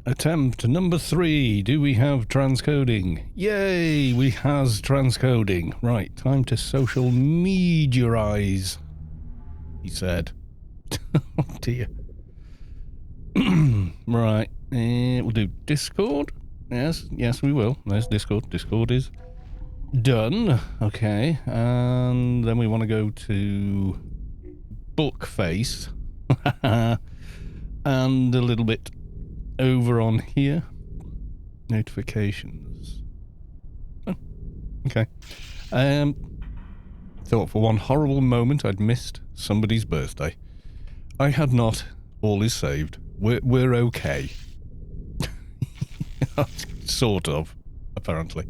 Attempt number 3. Do we have transcoding? Yay, we has transcoding. Right, time to social mediaize, he said. Oh dear. Right, we'll do Discord. Yes, we will. There's Discord. Discord is done. Okay, and then we want to go to Bookface. And a little bit over on here. Notifications. Oh, okay. Thought for one horrible moment I'd missed somebody's birthday. I had not. All is saved. We're okay. Sort of, apparently.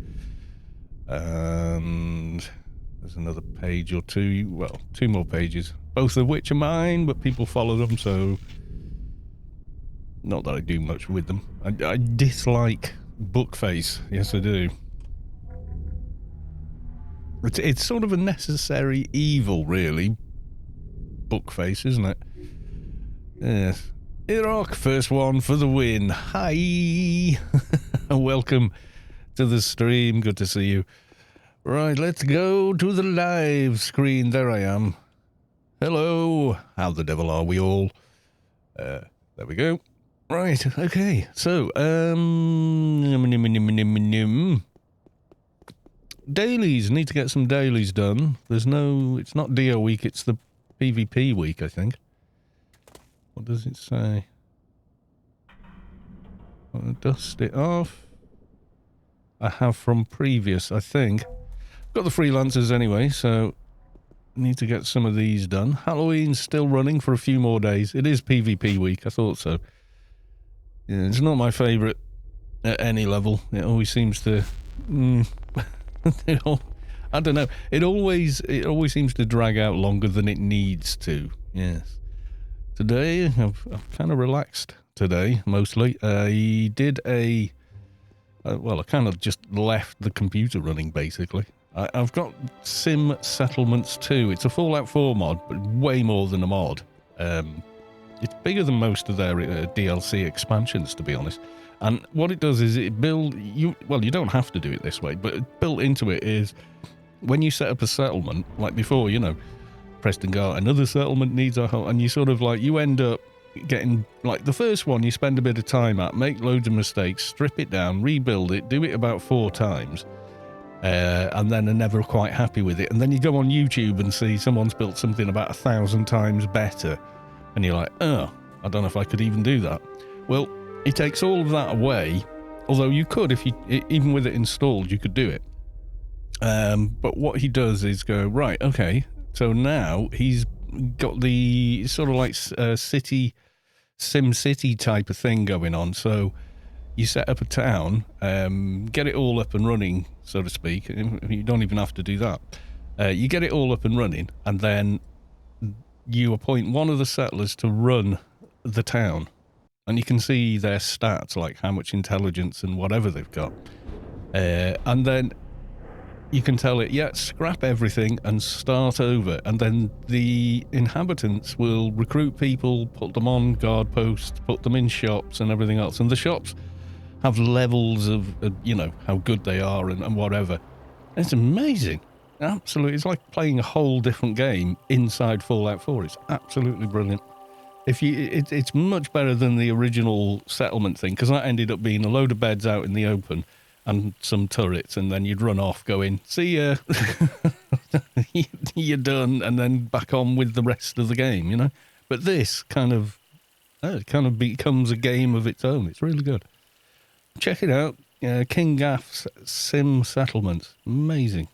And there's another page or two. Well, 2 more pages. Both of which are mine, but people follow them, so... Not that I do much with them. I dislike Bookface. Yes, I do. It's sort of a necessary evil, really. Bookface, isn't it? Yes. Iraq, first one for the win. Hi! Welcome to the stream. Good to see you. Right, let's go to the live screen. There I am. Hello. How the devil are we all? There we go. Right, okay. So, dailies. Need to get some dailies done. There's no... It's not DO week, it's the PvP week, I think. What does it say? I'll dust it off. I have from previous, I think. Got the freelancers anyway, so... Need to get some of these done. Halloween's still running for a few more days. It is PvP week, I thought so. Yeah, it's not my favourite at any level. It always seems to... I don't know. It always seems to drag out longer than it needs to. Yes. Today, I've kind of relaxed today, mostly. I did a... well, I kind of just left the computer running, basically. I've got Sim Settlements 2. It's a Fallout 4 mod, but way more than a mod. It's bigger than most of their DLC expansions, to be honest. And what it does is it you don't have to do it this way, but built into it is when you set up a settlement, like before, you know, Preston Gar, another settlement needs a home, and you sort of like, you end up getting, like the first one you spend a bit of time at, make loads of mistakes, strip it down, rebuild it, do it about 4 times. And then are never quite happy with it. And then you go on YouTube and see someone's built something about 1,000 times better. And you're like, oh, I don't know if I could even do that. Well, he takes all of that away. Although you could, if you, even with it installed, you could do it. But what he does is go, right, okay. So now he's got the sort of like city, Sim City type of thing going on. So you set up a town, get it all up and running, so to speak. You don't even have to do that. You get it all up and running, and then you appoint one of the settlers to run the town. And you can see their stats, like how much intelligence and whatever they've got. And then you can tell it, yeah, scrap everything and start over. And then the inhabitants will recruit people, put them on guard posts, put them in shops and everything else. And the shops have levels of, you know, how good they are and whatever. It's amazing. Absolutely. It's like playing a whole different game inside Fallout 4. It's absolutely brilliant. It's much better than the original settlement thing, because that ended up being a load of beds out in the open and some turrets, and then you'd run off going, see ya, you're done, and then back on with the rest of the game, you know? But this kind of becomes a game of its own. It's really good. Check it out. King Gaff's Sim Settlements. Amazing.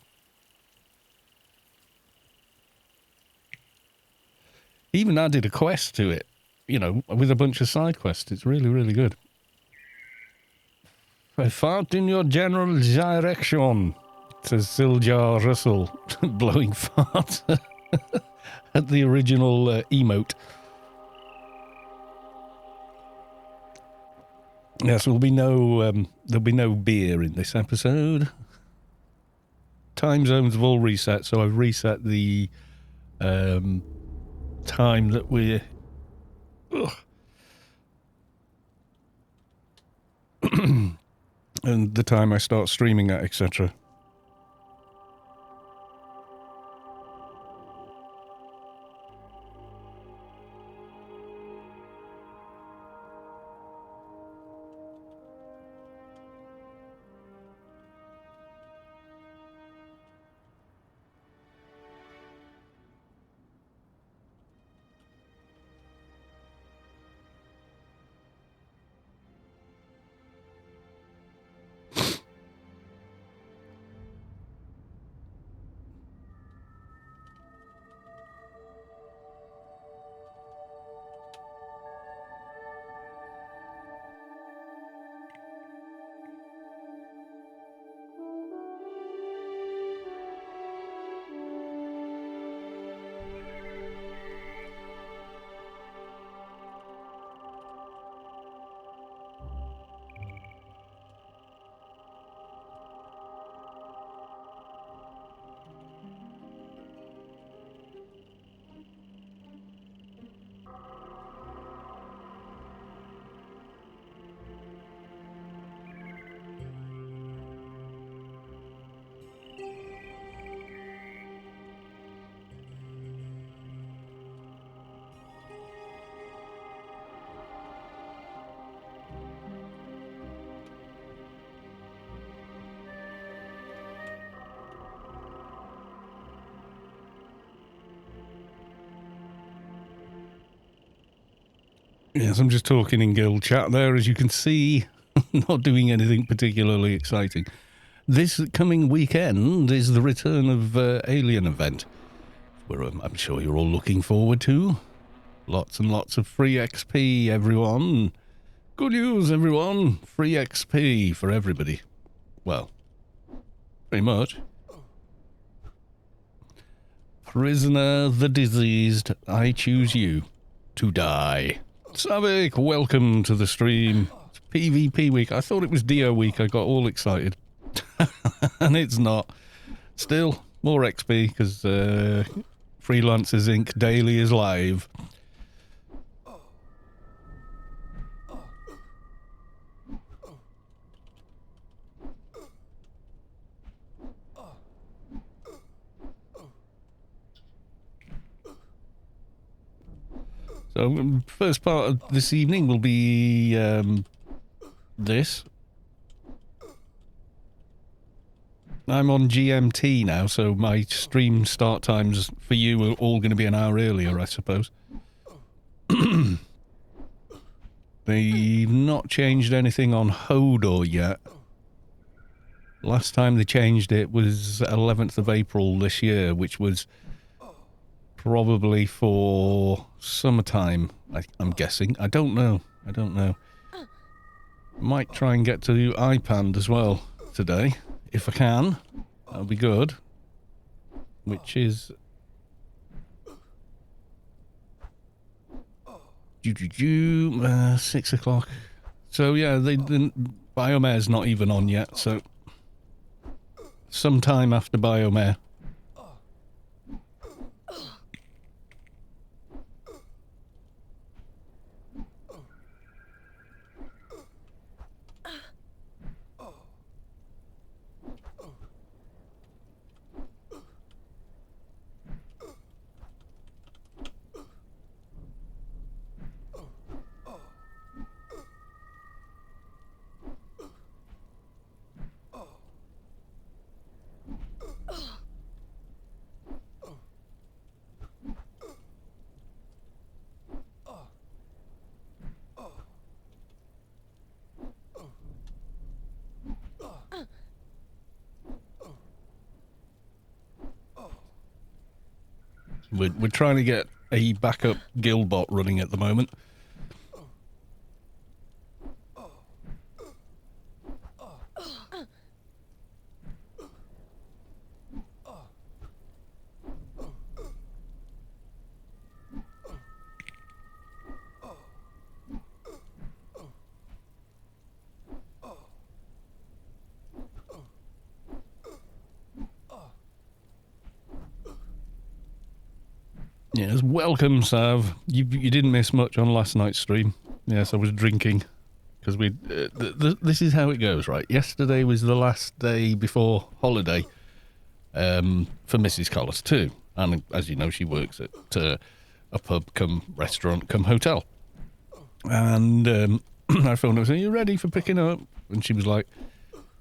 Even added a quest to it, you know, with a bunch of side quests. It's really, really good. I fart in your general direction, says Siljar Russell, blowing fart at the original emote. Yes, there'll be no beer in this episode. Time zones have all reset, so I've reset the time that we're... Ugh. and the time I start streaming at, etc. Yes, I'm just talking in guild chat there, as you can see. Not doing anything particularly exciting. This coming weekend is the return of Alien event, where I'm sure you're all looking forward to. Lots and lots of free XP, everyone. Good news, everyone. Free XP for everybody. Well, pretty much. Prisoner the diseased, I choose you to die. Savik, welcome to the stream. It's PvP week. I thought it was DO week. I got all excited. And it's not. Still, more XP, because Freelancers Inc. Daily is live. So, first part of this evening will be this. I'm on GMT now, so my stream start times for you are all going to be an hour earlier, I suppose. They've not changed anything on Hodor yet. Last time they changed it was 11th of April this year, which was probably for summertime, I'm guessing. I don't know. Might try and get to iPand as well today, if I can. That'll be good. Which is... 6 o'clock. So yeah, the Biomare's not even on yet, so... sometime after Biomare. We're trying to get a backup guild bot running at the moment. Yes, welcome, Sav. You didn't miss much on last night's stream. Yes, I was drinking, because this is how it goes, right? Yesterday was the last day before holiday for Mrs. Collis too, and as you know, she works at a pub, come restaurant, come hotel. And I phoned her and said, "Are you ready for picking up?" And she was like,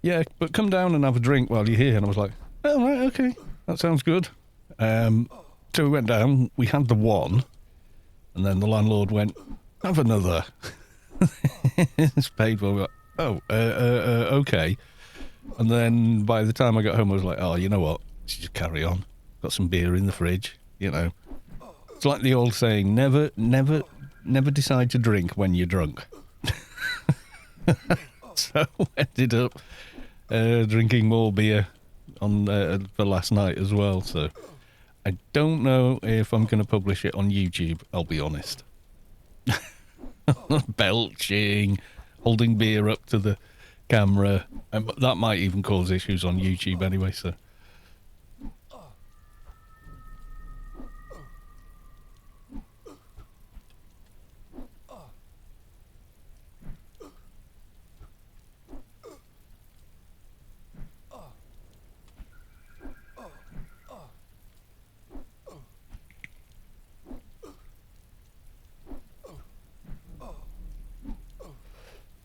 "Yeah, but come down and have a drink while you're here." And I was like, "Oh, right, okay, that sounds good." So we went down, we had the one, and then the landlord went, "Have another." It's paid for. We were like, okay. And then by the time I got home, I was like, "Oh, you know what? Let's just carry on. Got some beer in the fridge, you know." It's like the old saying, never decide to drink when you're drunk. So ended up drinking more beer on for last night as well. So I don't know if I'm going to publish it on YouTube, I'll be honest. Belching, holding beer up to the camera, and that might even cause issues on YouTube anyway, so.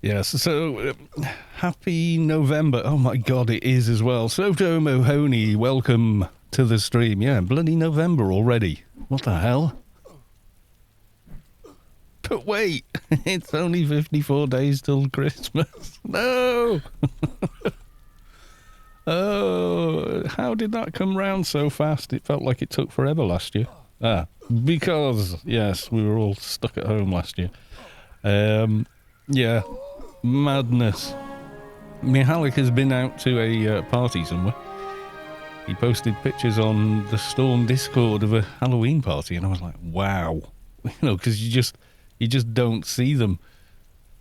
Yes, so happy November. Oh my God, it is as well. Soto Mahoney, welcome to the stream. Yeah, bloody November already. What the hell? But wait, it's only 54 days till Christmas. No! Oh, how did that come round so fast? It felt like it took forever last year. Because, yes, we were all stuck at home last year. Yeah. Madness. Mihalik has been out to a party somewhere. He posted pictures on the Storm Discord of a Halloween party, and I was like, wow. You know, because you just don't see them,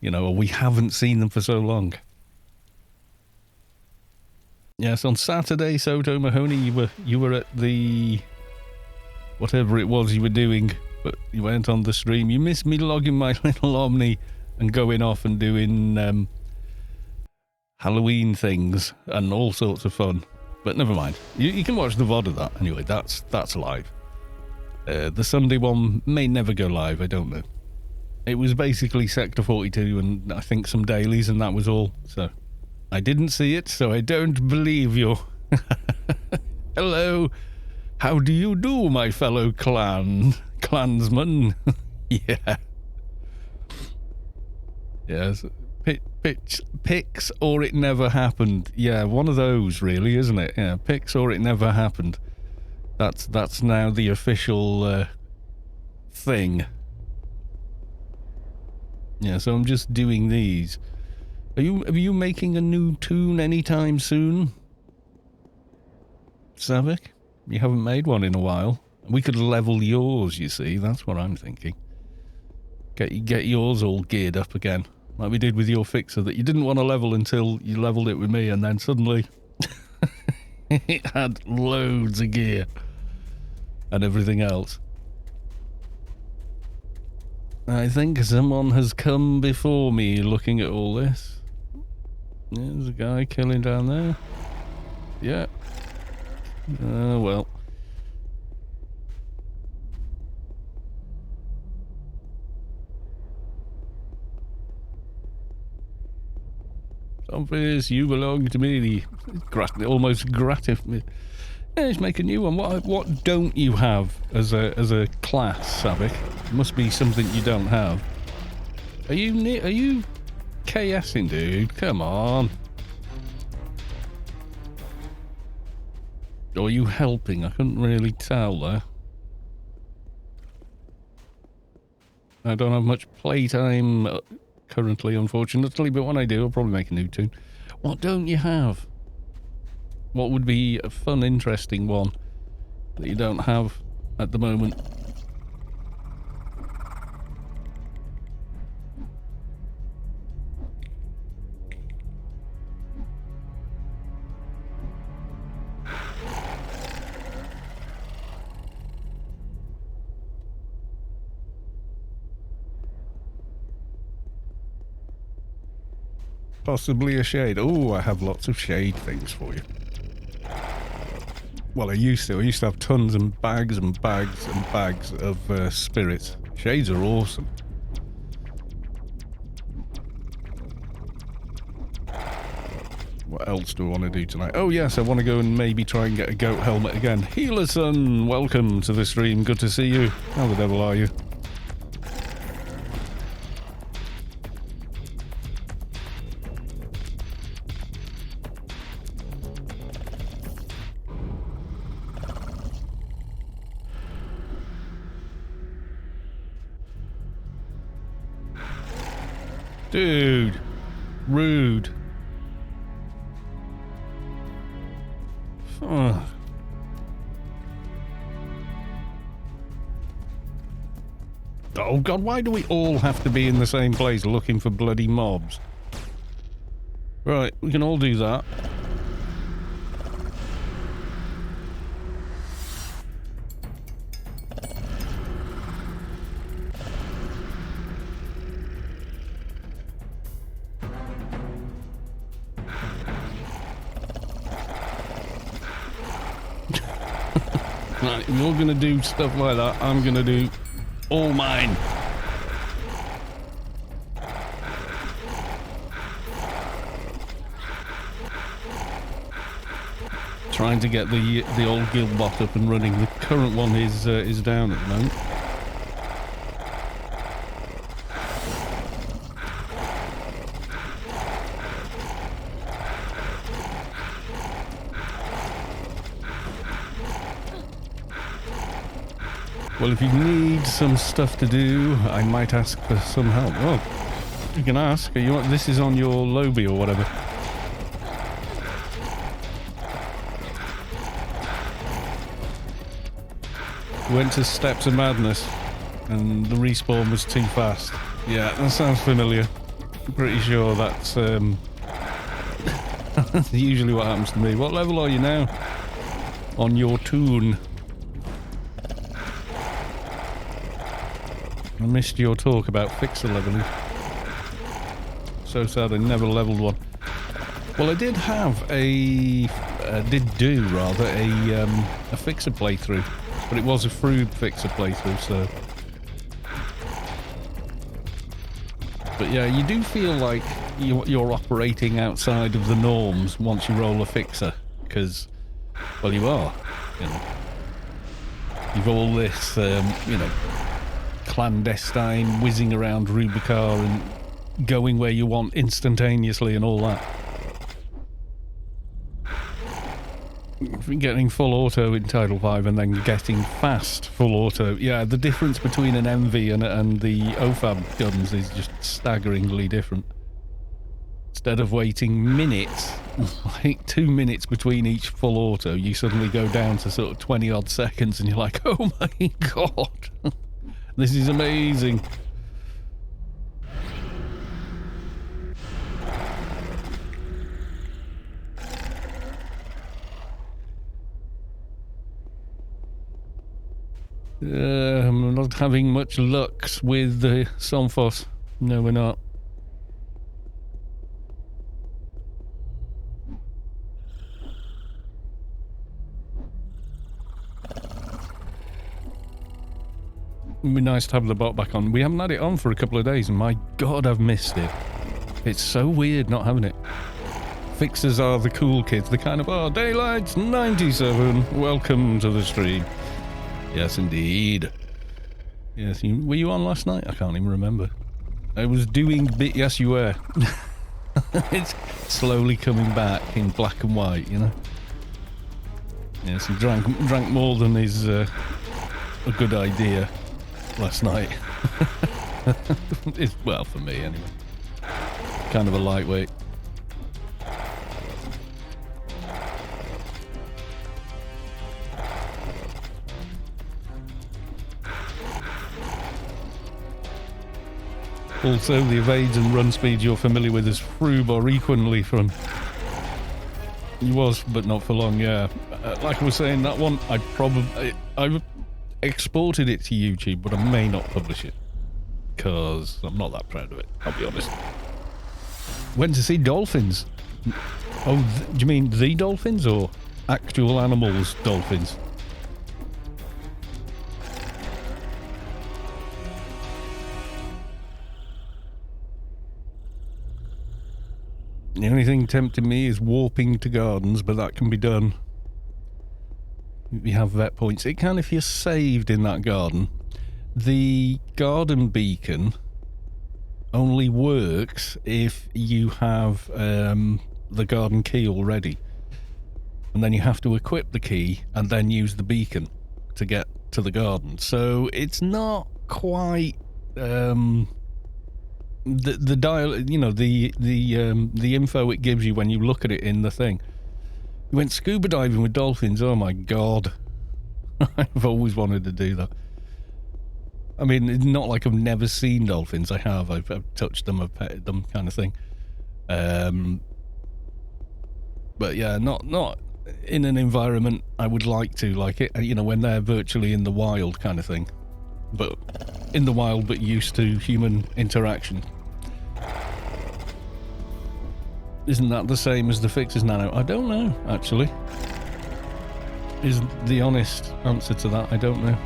you know, or we haven't seen them for so long. Yes, on Saturday, Soto Mahoney, you were at the whatever it was you were doing, but you weren't on the stream. You missed me logging my little Omni and going off and doing Halloween things and all sorts of fun. But never mind. You can watch the VOD of that anyway. That's live. The Sunday one may never go live. I don't know. It was basically Sector 42 and I think some dailies, and that was all. So I didn't see it, so I don't believe you. Hello. How do you do, my fellow clansman? Yeah. Yes, Pix or it never happened. Yeah, one of those really, isn't it? Yeah, Pix or it never happened. That's now the official thing. Yeah, so I'm just doing these. Are you making a new tune anytime soon, Savik? You haven't made one in a while. We could level yours, you see. That's what I'm thinking. Get yours all geared up again, like we did with your fixer that you didn't want to level until you leveled it with me, and then suddenly it had loads of gear and everything else. I think someone has come before me looking at all this. There's a guy killing down there. Yeah. Well. Obvious, you belong to me. Almost gratifying. Yeah, let's make a new one. What don't you have as a class, Savik? Must be something you don't have. Are you KSing, dude? Come on. Or are you helping? I couldn't really tell there. I don't have much playtime currently, unfortunately, but when I do, I'll probably make a new tune. What don't you have? What would be a fun, interesting one that you don't have at the moment? Possibly a shade. Oh, I have lots of shade things for you. Well, I used to. I used to have tons and bags and bags and bags of spirits. Shades are awesome. What else do I want to do tonight? Oh, yes, I want to go and maybe try and get a goat helmet again. Healerson, welcome to the stream. Good to see you. How the devil are you? Dude, rude. Oh. Oh god, why do we all have to be in the same place looking for bloody mobs? Right, we can all do that. Right, if you're gonna do stuff like that, I'm gonna do all mine. Trying to get the old guild bot up and running. The current one is down at the moment. Well, if you need some stuff to do, I might ask for some help. Well, you can ask. This is on your lobby or whatever. Went to Steps of Madness, and the respawn was too fast. Yeah, that sounds familiar. I'm pretty sure that's usually what happens to me. What level are you now? On your toon. I missed your talk about fixer leveling. So sad I never leveled one. Well, I did have a fixer playthrough, but it was a Frood fixer playthrough, so. But yeah, you do feel like you're operating outside of the norms once you roll a fixer, because, well, you are. You know, you've all this, clandestine whizzing around Rubicar and going where you want instantaneously and all that. Getting full auto in Title 5 and then getting fast full auto. Yeah, the difference between an MV and the OFAB guns is just staggeringly different. Instead of waiting minutes, like 2 minutes between each full auto, you suddenly go down to sort of 20 odd seconds and you're like, oh my god. This is amazing. I'm not having much luck with the Somphos. No, we're not. It'd be nice to have the bot back on. We haven't had it on for a couple of days, and my god, I've missed it. It's so weird not having it. Fixers are the cool kids. The kind of, oh, Daylight's 97. Welcome to the stream. Yes, indeed. Yes, were you on last night? I can't even remember. I was doing bit. Yes, you were. It's slowly coming back in black and white, you know. Yes, he drank more than is a good idea last night. Well, for me anyway. Kind of a lightweight. Also, the evades and run speeds you're familiar with as Froob are equally fun. He was, but not for long, yeah. Like I was saying, that one, I've exported it to YouTube, but I may not publish it. Because I'm not that proud of it, I'll be honest. Went to see dolphins. Oh, do you mean the dolphins or actual animals dolphins? The only thing tempting me is warping to gardens, but that can be done. You have vet points. It can if you're saved in that garden. The garden beacon only works if you have the garden key already. And then you have to equip the key and then use the beacon to get to the garden. So it's not quite the dial, you know, the info it gives you when you look at it in the thing. You went scuba diving with dolphins. Oh my god. I've always wanted to do that. I mean, it's not like I've never seen dolphins. I have. I've touched them, I've petted them, kind of thing. But yeah, not in an environment I would like to, like it, you know, when they're virtually in the wild kind of thing. But in the wild, but used to human interaction. Isn't that the same as the Fixers Nano? I don't know, actually. Is the honest answer to that. I don't know.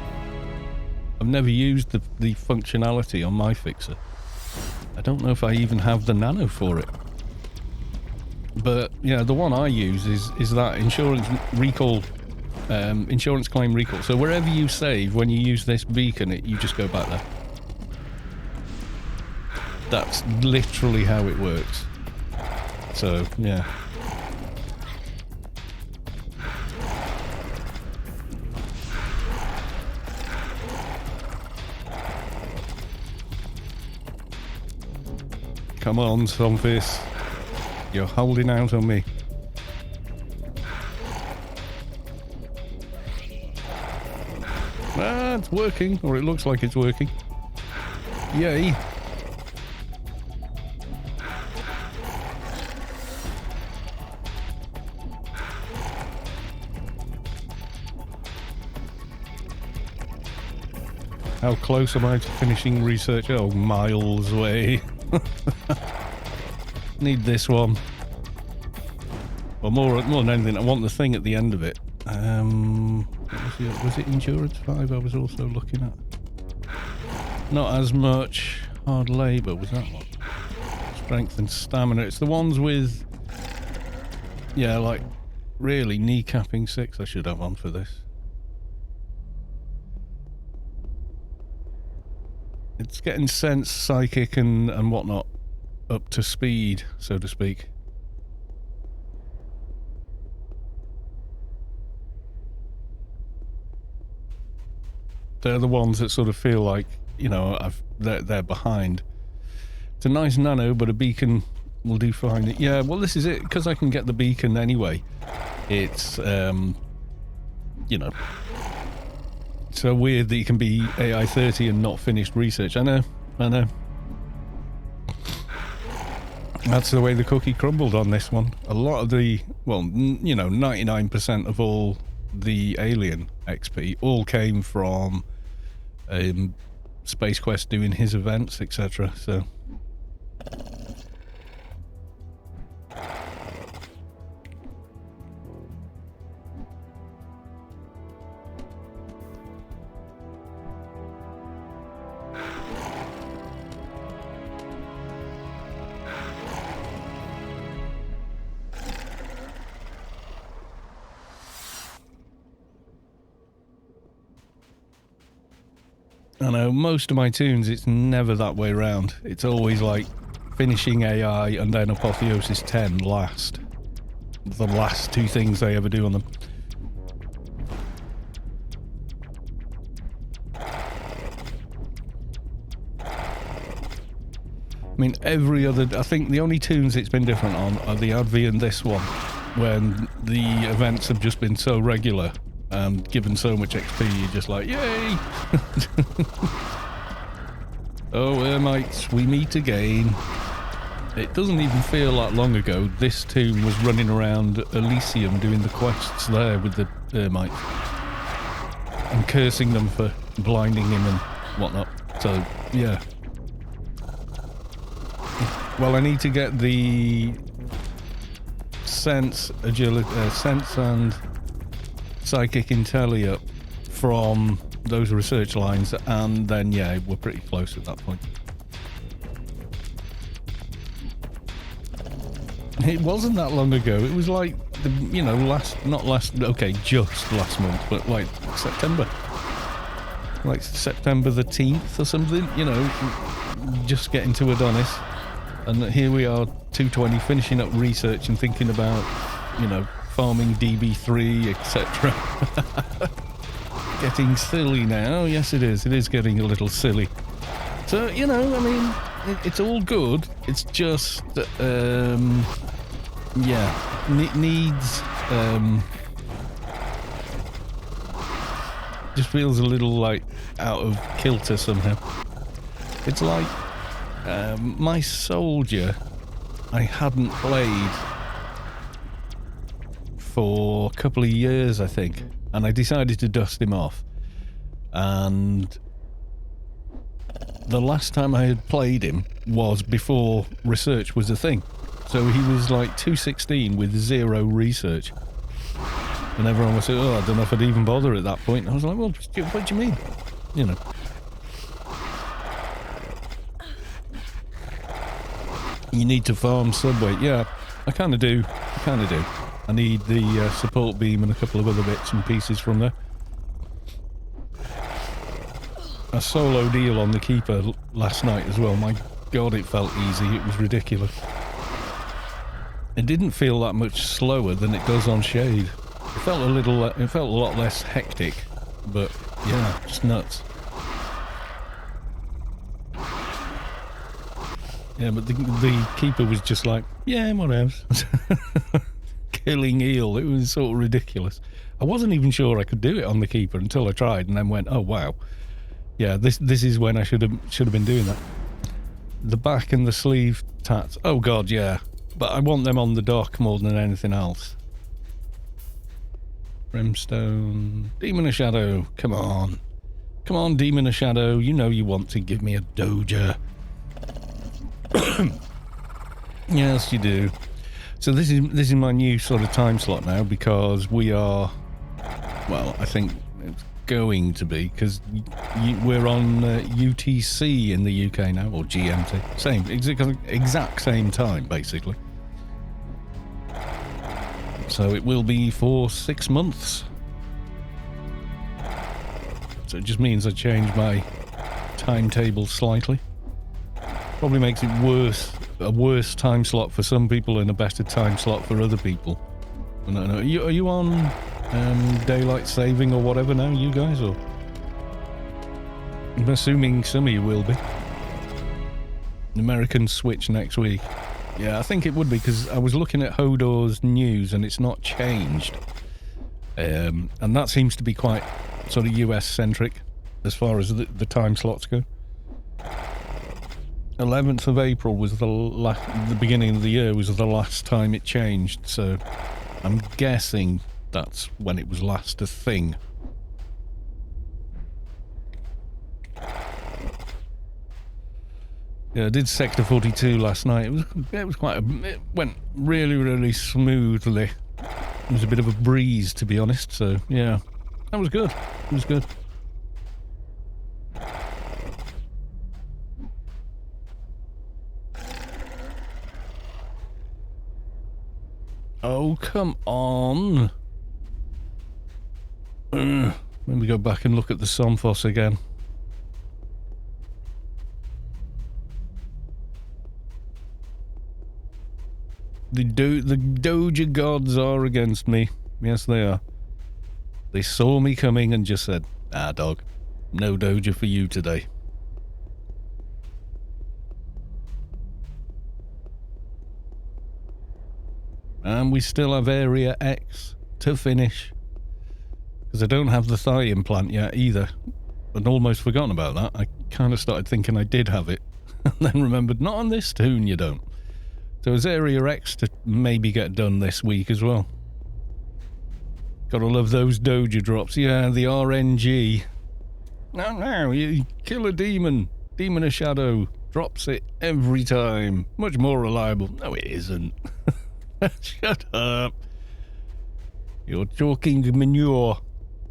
I've never used the functionality on my Fixer. I don't know if I even have the Nano for it. But, yeah, the one I use is that insurance recall, insurance claim recall. So wherever you save, when you use this beacon, you just go back there. That's literally how it works. So, yeah. Come on, Sunfish. You're holding out on me. Ah, it's working, or it looks like it's working. Yay. How close am I to finishing research? Oh, miles away. Need this one. Well, more than anything, I want the thing at the end of it. Was it Endurance 5 I was also looking at? Not as much hard labour, was that one? Strength and stamina. It's the ones with, yeah, like, really kneecapping 6. I should have one for this. It's getting sense, psychic and whatnot up to speed, so to speak. They're the ones that sort of feel like, you know, they're behind. It's a nice nano, but a beacon will do fine. Yeah, well, this is it, because I can get the beacon anyway. It's, you know, so weird that you can be AI 30 and not finished research. I know. That's the way the cookie crumbled on this one. A lot of the, well, you know, 99% of all the alien XP all came from Space Quest doing his events, etc. So I know, most of my tunes, it's never that way around. It's always like finishing AI and then Apotheosis 10 last. The last two things they ever do on them. I mean, every other... I think the only tunes it's been different on are the Advi and this one, when the events have just been so regular. Given so much XP, you're just like, yay! Oh, Ermites, we meet again. It doesn't even feel that long ago this tune was running around Elysium doing the quests there with the Ermites. And cursing them for blinding him and whatnot. So, yeah. Well, I need to get the sense, agility, sense and psychic intelli up from those research lines, and then yeah, we're pretty close at that point. It wasn't that long ago. It was like just last month, but like September. Like September the 10th or something, you know, just getting to Adonis. And here we are, 220, finishing up research and thinking about, you know, farming DB3, etc. Getting silly now. Yes, it is. It is getting a little silly. So, you know, I mean, it's all good. It's just, needs, just feels a little like out of kilter somehow. It's like my soldier I hadn't played for a couple of years, I think, and I decided to dust him off. And the last time I had played him was before research was a thing. So he was like 216 with 0 research. And everyone was saying, oh, I don't know if I'd even bother at that point. And I was like, well, what do you mean? You know. You need to farm subway. Yeah, I kind of do. I need the support beam and a couple of other bits and pieces from there. I soloed Eel on the keeper last night as well. My God, it felt easy. It was ridiculous. It didn't feel that much slower than it does on Shade. It felt a lot less hectic, but yeah, just nuts. Yeah, but the keeper was just like, yeah, whatever. Killing Eel, it was sort of ridiculous. I wasn't even sure I could do it on the keeper until I tried, and then went, oh wow, yeah, this is when I should have been doing that. The back and the sleeve tats, oh god, yeah, but I want them on the dock more than anything else. Brimstone, Demon of Shadow, come on, Demon of Shadow, you know you want to give me a Doja. Yes, you do. So this is my new sort of time slot now, because we are, well, I think it's going to be, because we're on UTC in the UK now, or GMT, same exact same time basically. So it will be for 6 months. So it just means I change my timetable slightly. Probably makes it a worse time slot for some people and a better time slot for other people. I don't know. Are you on daylight saving or whatever now, you guys? Or I'm assuming some of you will be. American switch next week. Yeah, I think it would be, because I was looking at Hodor's news and it's not changed. And that seems to be quite sort of US centric as far as the time slots go. 11th of April was the beginning of the year was the last time it changed, so I'm guessing that's when it was last a thing. Yeah, I did Sector 42 last night. It went really, really smoothly. It was a bit of a breeze, to be honest, so yeah, that was good. It was good. Oh, come on. Let me go back and look at the Somphos again. The Doja gods are against me. Yes, they are. They saw me coming and just said, ah, dog, no Doja for you today. And we still have Area X to finish. Because I don't have the thigh implant yet either. I'd almost forgotten about that. I kind of started thinking I did have it. And then remembered, not on this tune you don't. So it's Area X to maybe get done this week as well. Gotta love those Doja drops. Yeah, the RNG. No, you kill a demon. Demon of Shadow. Drops it every time. Much more reliable. No, it isn't. Shut up. You're talking manure.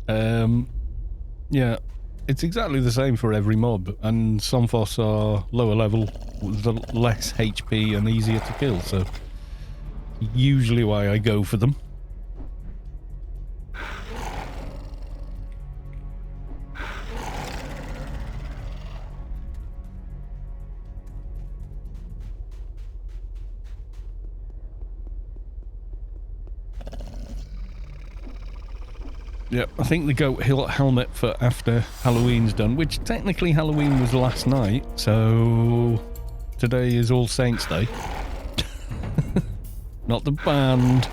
Yeah, it's exactly the same for every mob, and some boss are lower level with less HP and easier to kill, so usually why I go for them. Yep, I think the goat helmet for after Halloween's done, which technically Halloween was last night, so today is All Saints Day. Not the band.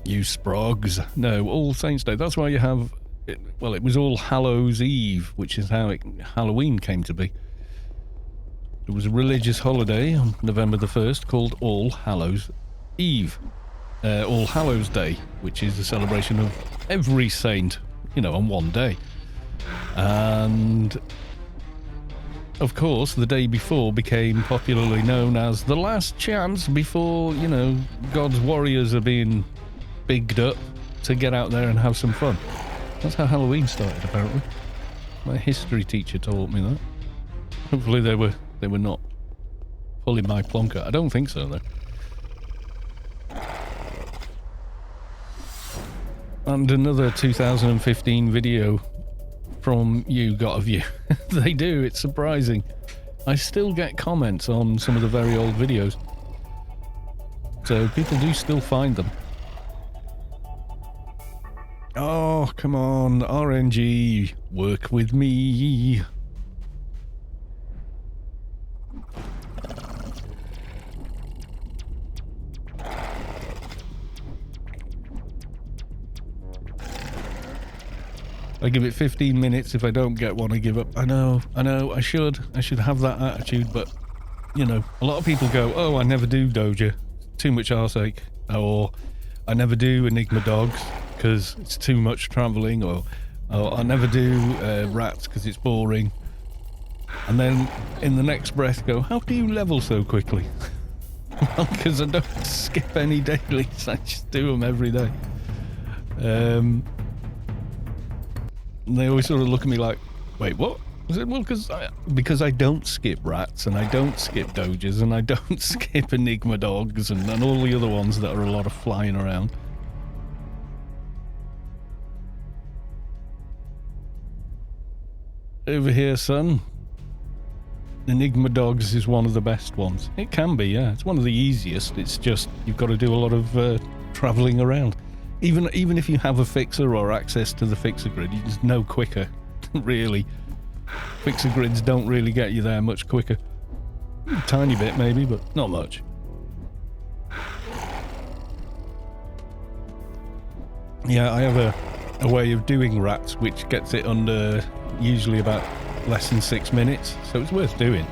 You sprogs. No, All Saints Day. That's why you have... well, it was All Hallows Eve, which is how Halloween came to be. It was a religious holiday on November the 1st called All Hallows Eve. All Hallows Day, which is the celebration of every saint, you know, on one day. And of course, the day before became popularly known as the last chance before, you know, God's warriors are being bigged up to get out there and have some fun. That's how Halloween started, apparently. My history teacher taught me that. Hopefully they were not pulling my plonker. I don't think so, though. And another 2015 video from you got a view. They do, it's surprising. I still get comments on some of the very old videos. So people do still find them. Oh, come on, RNG, work with me. I give it 15 minutes. If I don't get one, I give up. I know, I should have that attitude, but, you know, a lot of people go, oh, I never do Doja, too much arseache, or I never do Enigma Dogs, because it's too much travelling, or I never do rats, because it's boring. And then, in the next breath, go, how do you level so quickly? Well, because I don't skip any dailies, I just do them every day. And they always sort of look at me like, wait, what? I said, well, because I don't skip rats, and I don't skip Dojas, and I don't skip Enigma Dogs, and all the other ones that are a lot of flying around. Over here, son. Enigma Dogs is one of the best ones. It can be, yeah. It's one of the easiest. It's just, you've got to do a lot of travelling around. Even if you have a fixer or access to the fixer grid, you just know quicker, really. Fixer grids don't really get you there much quicker. A tiny bit maybe, but not much. Yeah, I have a way of doing rats which gets it under usually about less than 6 minutes, so it's worth doing.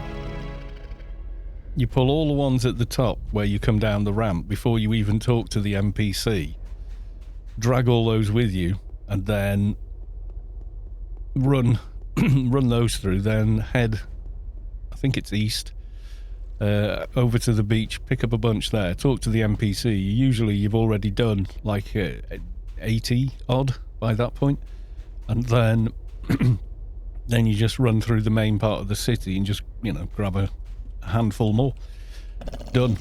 You pull all the ones at the top where you come down the ramp before you even talk to the NPC. Drag all those with you, and then run those through, then head, I think it's east, over to the beach, pick up a bunch there, talk to the NPC. Usually you've already done like 80 odd by that point, and then then you just run through the main part of the city and just, you know, grab a handful more. Done.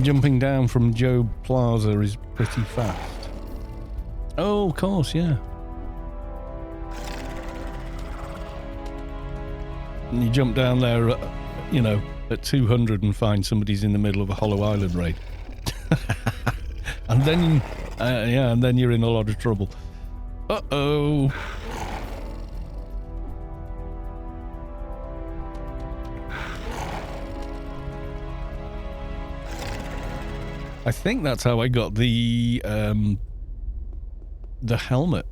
Jumping down from Joe Plaza is pretty fast. Oh, of course, yeah. And you jump down there, you know, at 200 and find somebody's in the middle of a Hollow Island raid. And then, yeah, and then you're in a lot of trouble. Uh-oh. I think that's how I got the helmet,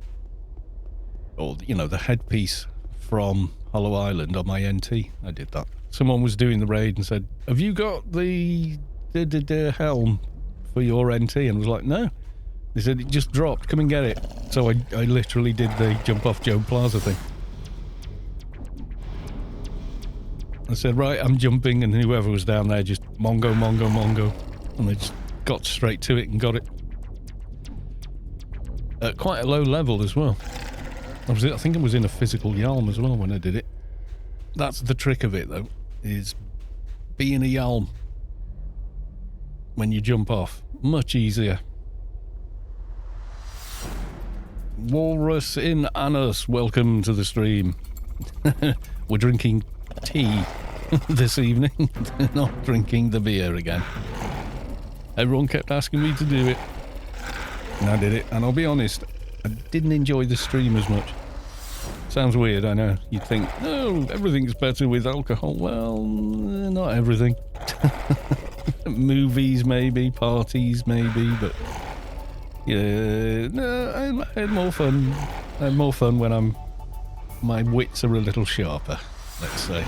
or, you know, the headpiece from Hollow Island on my NT. I did that. Someone was doing the raid and said, have you got the helm for your NT? And I was like, no, They said it just dropped, come and get it. So I literally did the jump off Joe Plaza thing. I said, right, I'm jumping, and whoever was down there just Mongo, Mongo, Mongo. And they just got straight to it and got it. At quite a low level as well. I think I was in a physical Yalm as well when I did it. That's the trick of it, though, is being a Yalm when you jump off. Much easier. Walrus in Anus, welcome to the stream. We're drinking tea this evening, not drinking the beer again. Everyone kept asking me to do it, and I did it, and I'll be honest, I didn't enjoy the stream as much. Sounds weird, I know. You'd think, no, everything's better with alcohol. Well, not everything. Movies maybe, parties maybe, but yeah, no, I had more fun. I had more fun when my wits are a little sharper, let's say.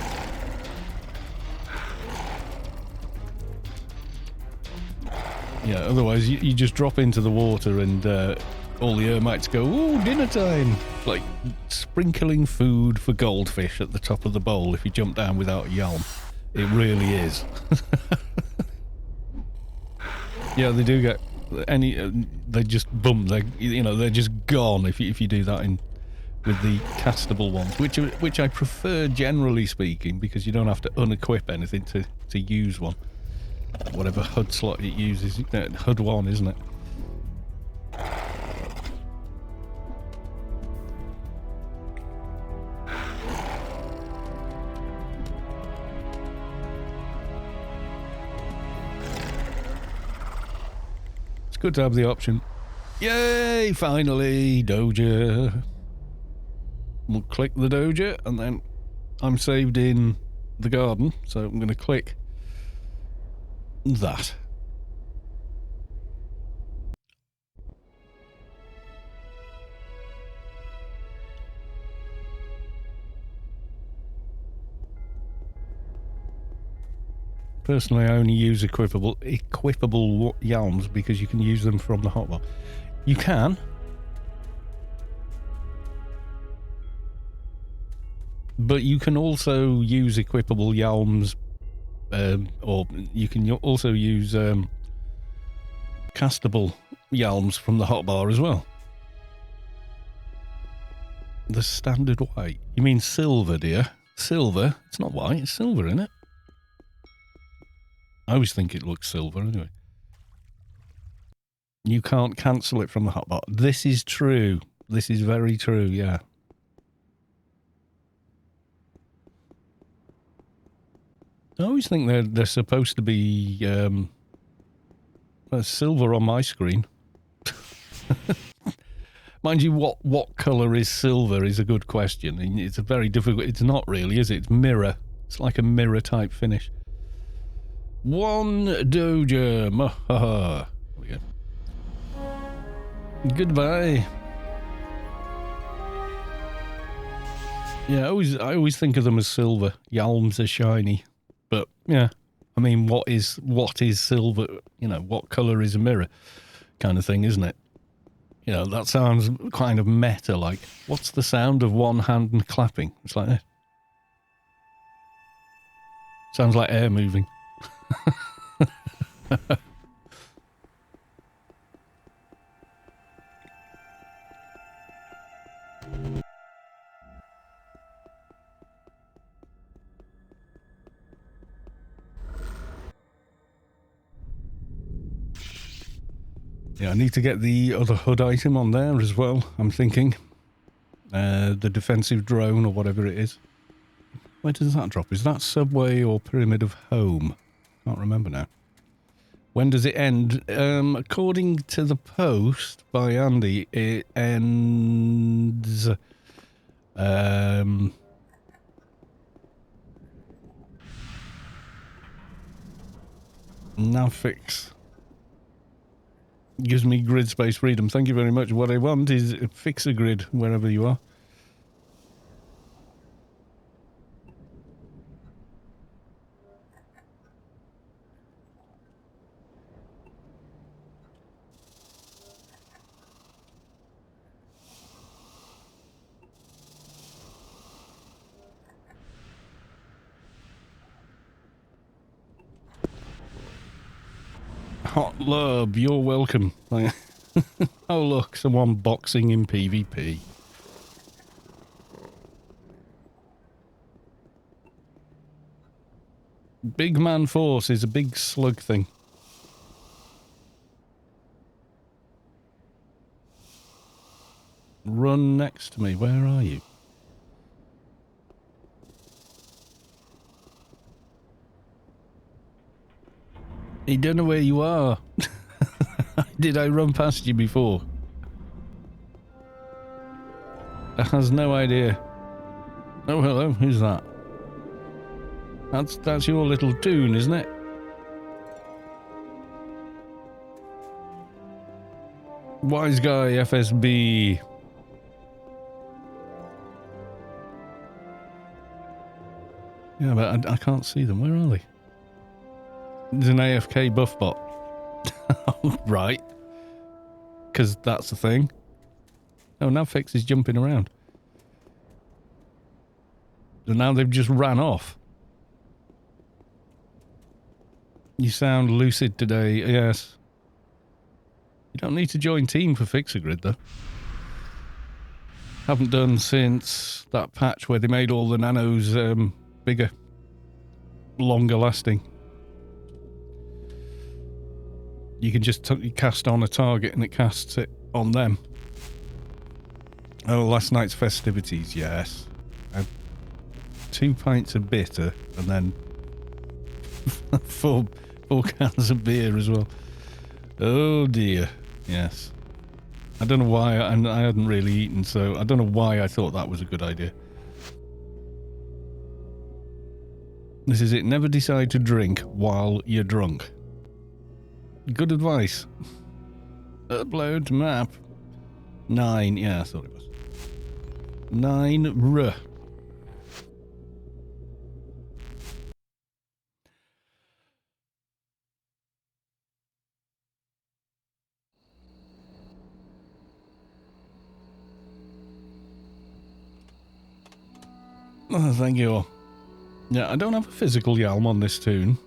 Yeah, otherwise you just drop into the water and all the ermites go, ooh, dinner time! Like sprinkling food for goldfish at the top of the bowl if you jump down without a Yalm. It really is. Yeah, they do get they just boom, they're just gone if you do that with the castable ones, which I prefer generally speaking, because you don't have to unequip anything to use one. Whatever HUD slot it uses, HUD 1, isn't it? It's good to have the option. Yay, finally, Doja. We'll click the Doja, and then I'm saved in the garden, so I'm going to click that. Personally, I only use equipable Yalms because you can use them from the hotbar. You can. But you can also use equipable Yalms, or you can also use castable Yalms from the hotbar as well. The standard white. You mean silver, dear? Silver? It's not white, it's silver, isn't it? I always think it looks silver anyway. You can't cancel it from the hotbar. This is true. This is very true, yeah. I always think they're supposed to be silver on my screen. Mind you, what colour is silver is a good question. It's a very difficult... It's not really, is it? It's mirror. It's like a mirror type finish. One Doja. Mahaha. There we go. Goodbye. Yeah, I always think of them as silver. Yalms are shiny. But, yeah. I mean, what is silver? You know, what colour is a mirror? Kind of thing, isn't it? You know, that sounds kind of meta, like, what's the sound of one hand clapping? It's like that. Sounds like air moving. Yeah, I need to get the other HUD item on there as well, I'm thinking. The defensive drone or whatever it is. Where does that drop? Is that Subway or Pyramid of Home? Can't remember now. When does it end? According to the post by Andy, it ends... Navfix gives me grid space freedom. Thank you very much. What I want is fix a grid wherever you are. Hot love, you're welcome. Oh look, someone boxing in PvP. Big man force is a big slug thing. Run next to me. Where are you? I don't know where you are. Did I run past you before? I has no idea. Oh, hello. Who's that? That's your little tune, isn't it? Wise guy, FSB. Yeah, but I can't see them. Where are they? There's an AFK buff bot. Right. Because that's the thing. Oh, now Fix is jumping around. So now they've just ran off. You sound lucid today, yes. You don't need to join team for Fix-A-Grid, though. Haven't done since that patch where they made all the nanos bigger. Longer lasting. You can just cast on a target and it casts it on them. Oh, last night's festivities, yes. I had 2 pints of bitter and then four cans of beer as well. Oh dear, yes. I don't know why, and I hadn't really eaten, so I don't know why I thought that was a good idea. This is it, never decide to drink while you're drunk. Good advice. Upload map. 9, yeah, I thought it was. 9 Oh, thank you. Yeah, I don't have a physical Yalm on this tune.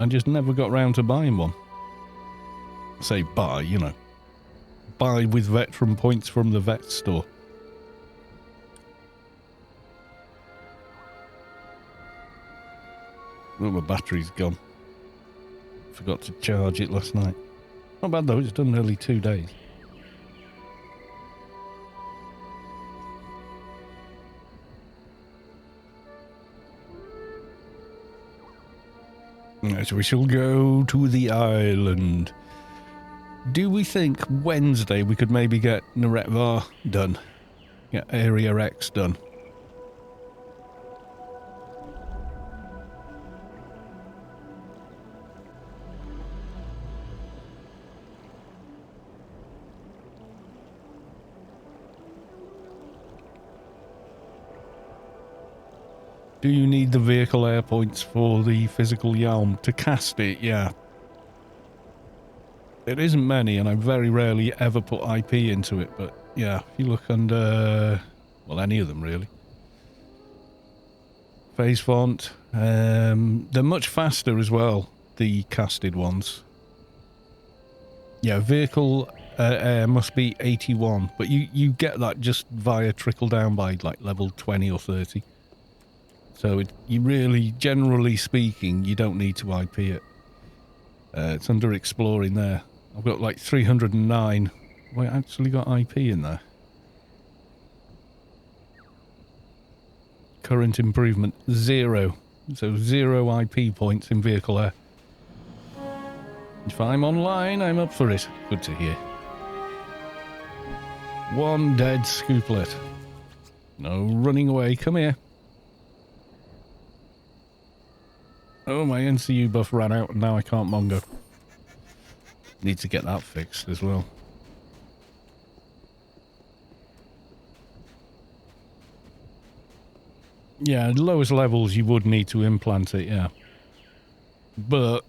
I just never got round to buying one. Say buy, you know. Buy with veteran points from the vet store. Oh, my battery's gone. Forgot to charge it last night. Not bad though, it's done nearly 2 days. So we shall go to the island. Do we think Wednesday we could maybe get Naretvar done? Get Area X done? Do you need the vehicle air points for the physical Yalm to cast it? Yeah. It isn't many, and I very rarely ever put IP into it, but yeah, if you look under, well, any of them really. Phase font, they're much faster as well, the casted ones. Yeah, vehicle air must be 81, but you get that just via trickle down by like level 20 or 30. So you really, generally speaking, you don't need to IP it. It's under exploring there. I've got like 309. Well, I actually got IP in there. Current improvement, 0. So 0 IP points in vehicle air. If I'm online, I'm up for it. Good to hear. 1 dead Scooplet. No running away. Come here. Oh, my NCU buff ran out and now I can't Mongo. Need to get that fixed as well. Yeah, lowest levels you would need to implant it, yeah. But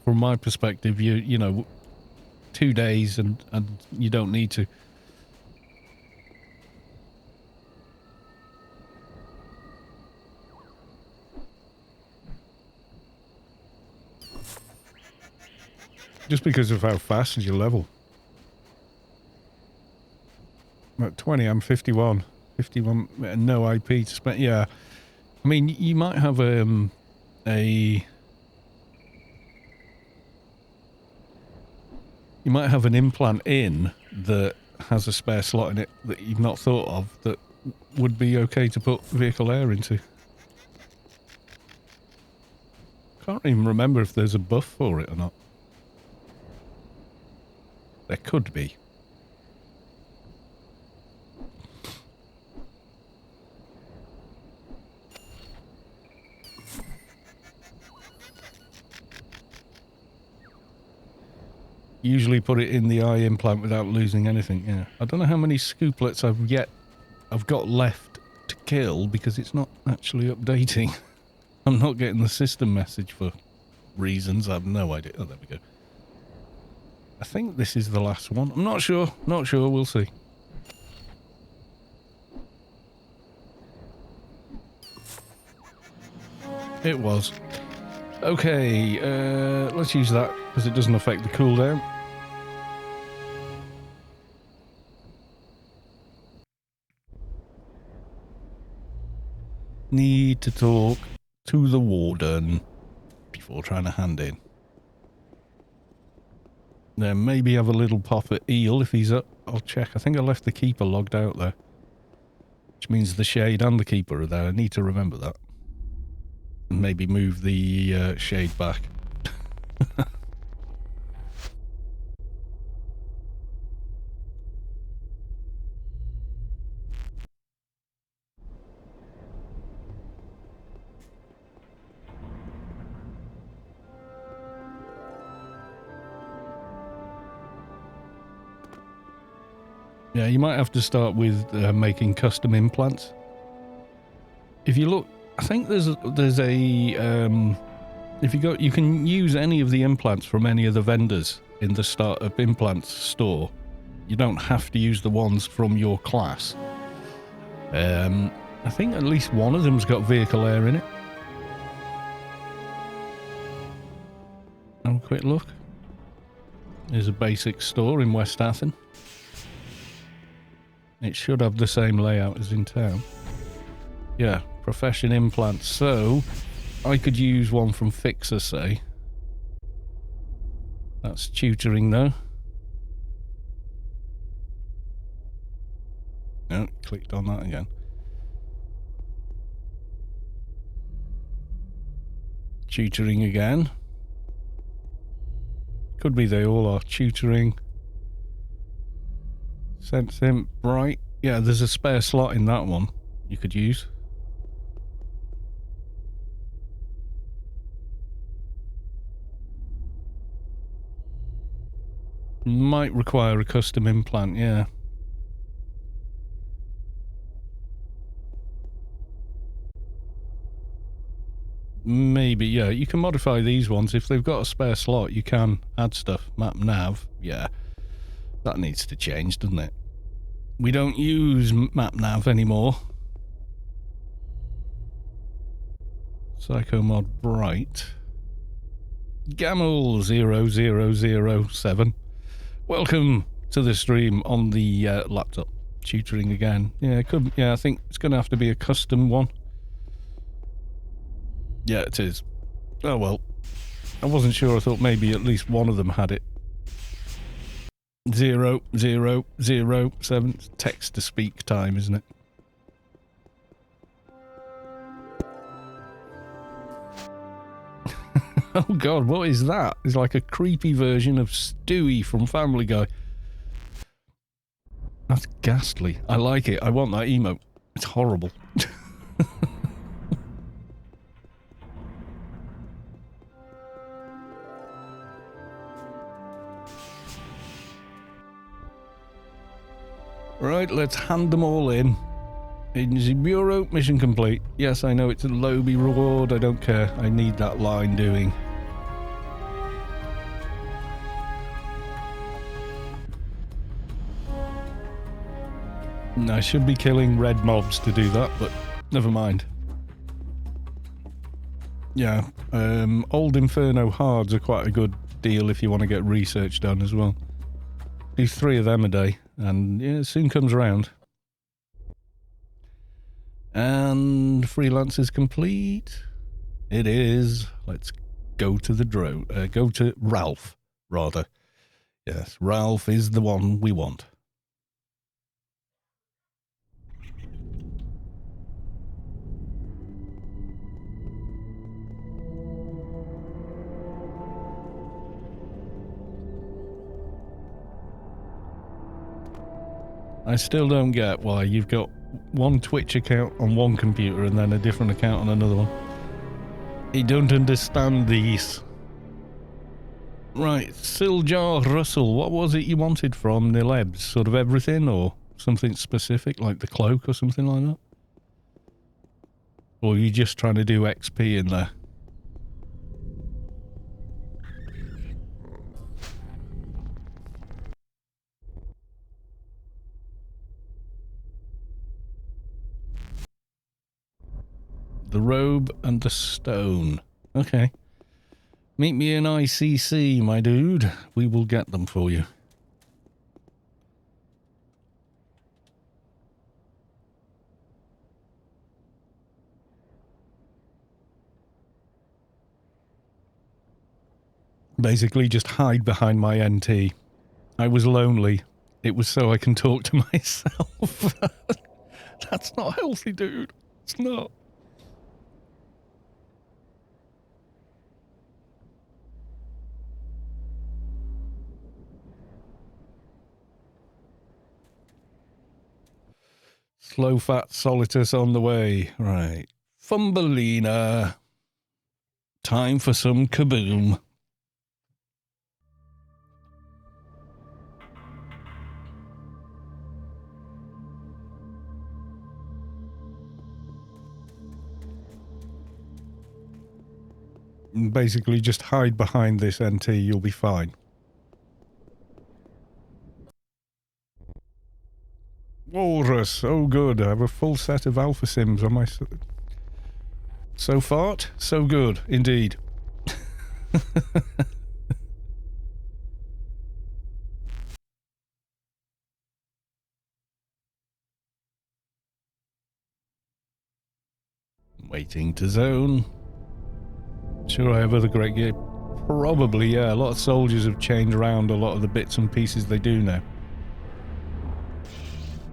from my perspective, you know, 2 days and you don't need to. Just because of how fast you level. I'm at 20, I'm 51. 51, no IP to spend. Yeah. I mean, you might have You might have an implant in that has a spare slot in it that you've not thought of that would be okay to put vehicle air into. Can't even remember if there's a buff for it or not. There could be. Usually put it in the eye implant without losing anything, yeah. I don't know how many scooplets I've got left to kill because it's not actually updating. I'm not getting the system message for reasons. I have no idea. Oh, there we go. I think this is the last one. I'm not sure. Not sure. We'll see. It was. Okay, let's use that because it doesn't affect the cooldown. Need to talk to the warden before trying to hand in. Then maybe have a little pop at Eel if he's up. I'll check. I think I left the keeper logged out there. Which means the shade and the keeper are there. I need to remember that. And maybe move the shade back. Yeah, you might have to start with making custom implants. If you look, I think there's a if you go, you can use any of the implants from any of the vendors in the startup implants store. You don't have to use the ones from your class. I think at least one of them's got vehicle air in it. Have a quick look. There's a basic store in West Athen. It should have the same layout as in town. Yeah, profession implants. So, I could use one from Fixer, say. That's tutoring, though. No, clicked on that again. Tutoring again. Could be they all are tutoring. Sense Imp, right. Yeah, there's a spare slot in that one you could use. Might require a custom implant, yeah. Maybe, yeah. You can modify these ones. If they've got a spare slot, you can add stuff. Map nav, yeah. That needs to change, doesn't it? We don't use map nav anymore. Psycho mod bright. Gamel 0007. Welcome to the stream on the laptop. Tutoring again. Yeah, it could. Yeah, I think it's going to have to be a custom one. Yeah, it is. Oh well. I wasn't sure. I thought maybe at least one of them had it. 0007. Text to speak time, isn't it? Oh god, what is that? It's like a creepy version of Stewie from Family Guy. That's ghastly. I like it. I want that emote. It's horrible. Right, let's hand them all in. In the bureau, mission complete. Yes, I know it's a Lobby reward. I don't care. I need that line doing. I should be killing red mobs to do that, but never mind. Yeah, old Inferno hards are quite a good deal if you want to get research done as well. Do 3 of them a day, and yeah, it soon comes around. And freelance is complete. It is. Let's go to the drone. Go to Ralph, rather. Yes, Ralph is the one we want. I still don't get why you've got one Twitch account on one computer and then a different account on another one. I don't understand these. Right, Siljar Russell, what was it you wanted from Nilebs? Sort of everything or something specific, like the cloak or something like that? Or are you just trying to do XP in there? The robe and the stone. Okay. Meet me in ICC, my dude. We will get them for you. Basically, just hide behind my NT. I was lonely. It was so I can talk to myself. That's not healthy, dude. It's not. Slow fat Solitus on the way. Right. Fumbelina. Time for some kaboom. Basically, just hide behind this NT, you'll be fine. Walrus, oh good, I have a full set of alpha sims on my... So far, so good, indeed. Waiting to zone. Sure I have other great gear. Probably, yeah, a lot of soldiers have changed around a lot of the bits and pieces they do now.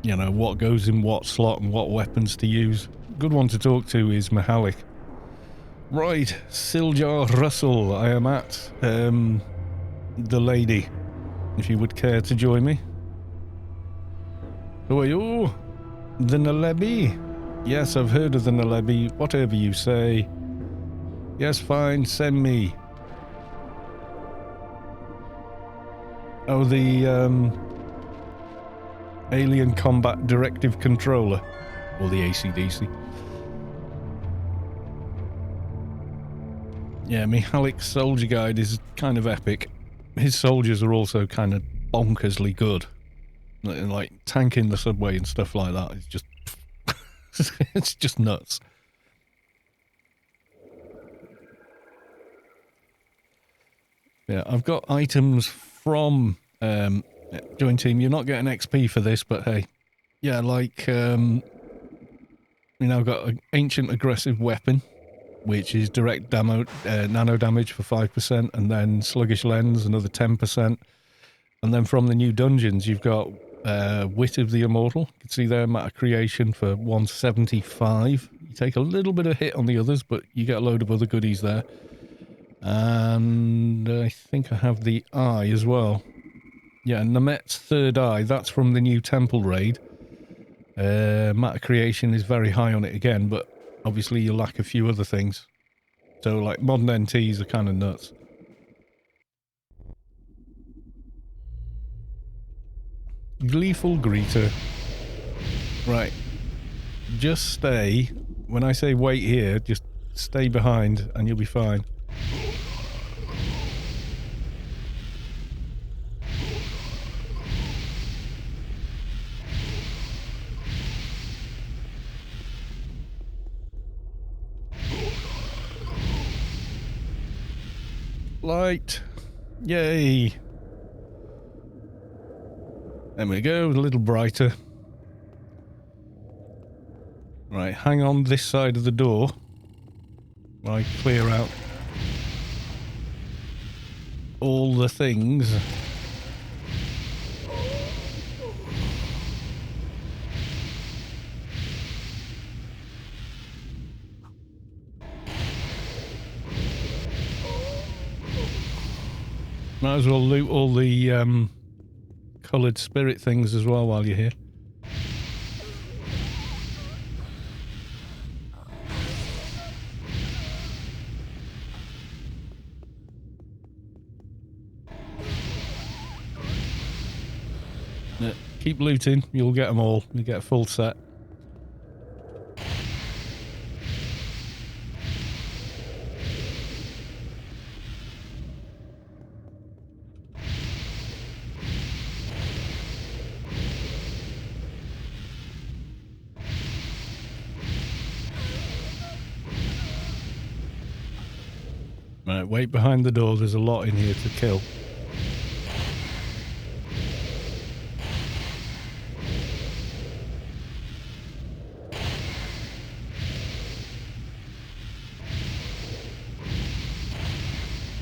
You know, what goes in what slot and what weapons to use. Good one to talk to is Mahalik. Right, Siljar Russell, I am at the lady. If you would care to join me. Who are you? The Nalebi? Yes, I've heard of the Nalebi. Whatever you say. Yes, fine, send me. Oh, the Alien Combat Directive Controller. Or the ACDC. Yeah, Mihalik's Soldier Guide is kind of epic. His soldiers are also kind of bonkersly good. Like tanking the subway and stuff like that. It's just... it's just nuts. Yeah, I've got items from Join Team. You're not getting XP for this, but hey. Yeah, like, you know, I've got an Ancient Aggressive Weapon, which is direct nano damage for 5%, and then Sluggish Lens, another 10%. And then from the new dungeons, you've got Wit of the Immortal. You can see there, Matter Creation for 175. You take a little bit of hit on the others, but you get a load of other goodies there. And I think I have the Eye as well. Yeah, Namet's Third Eye, that's from the new Temple Raid. Matter Creation is very high on it again, but obviously you lack a few other things. So, like, modern NTs are kind of nuts. Gleeful Greeter. Right. Just stay. When I say wait here, just stay behind and you'll be fine. Light. Yay! There we go, a little brighter. Right, hang on this side of the door. While I clear out all the things. Might as well loot all the coloured spirit things as well while you're here. Keep looting, you'll get them all. You get a full set. Right, wait behind the door, there's a lot in here to kill.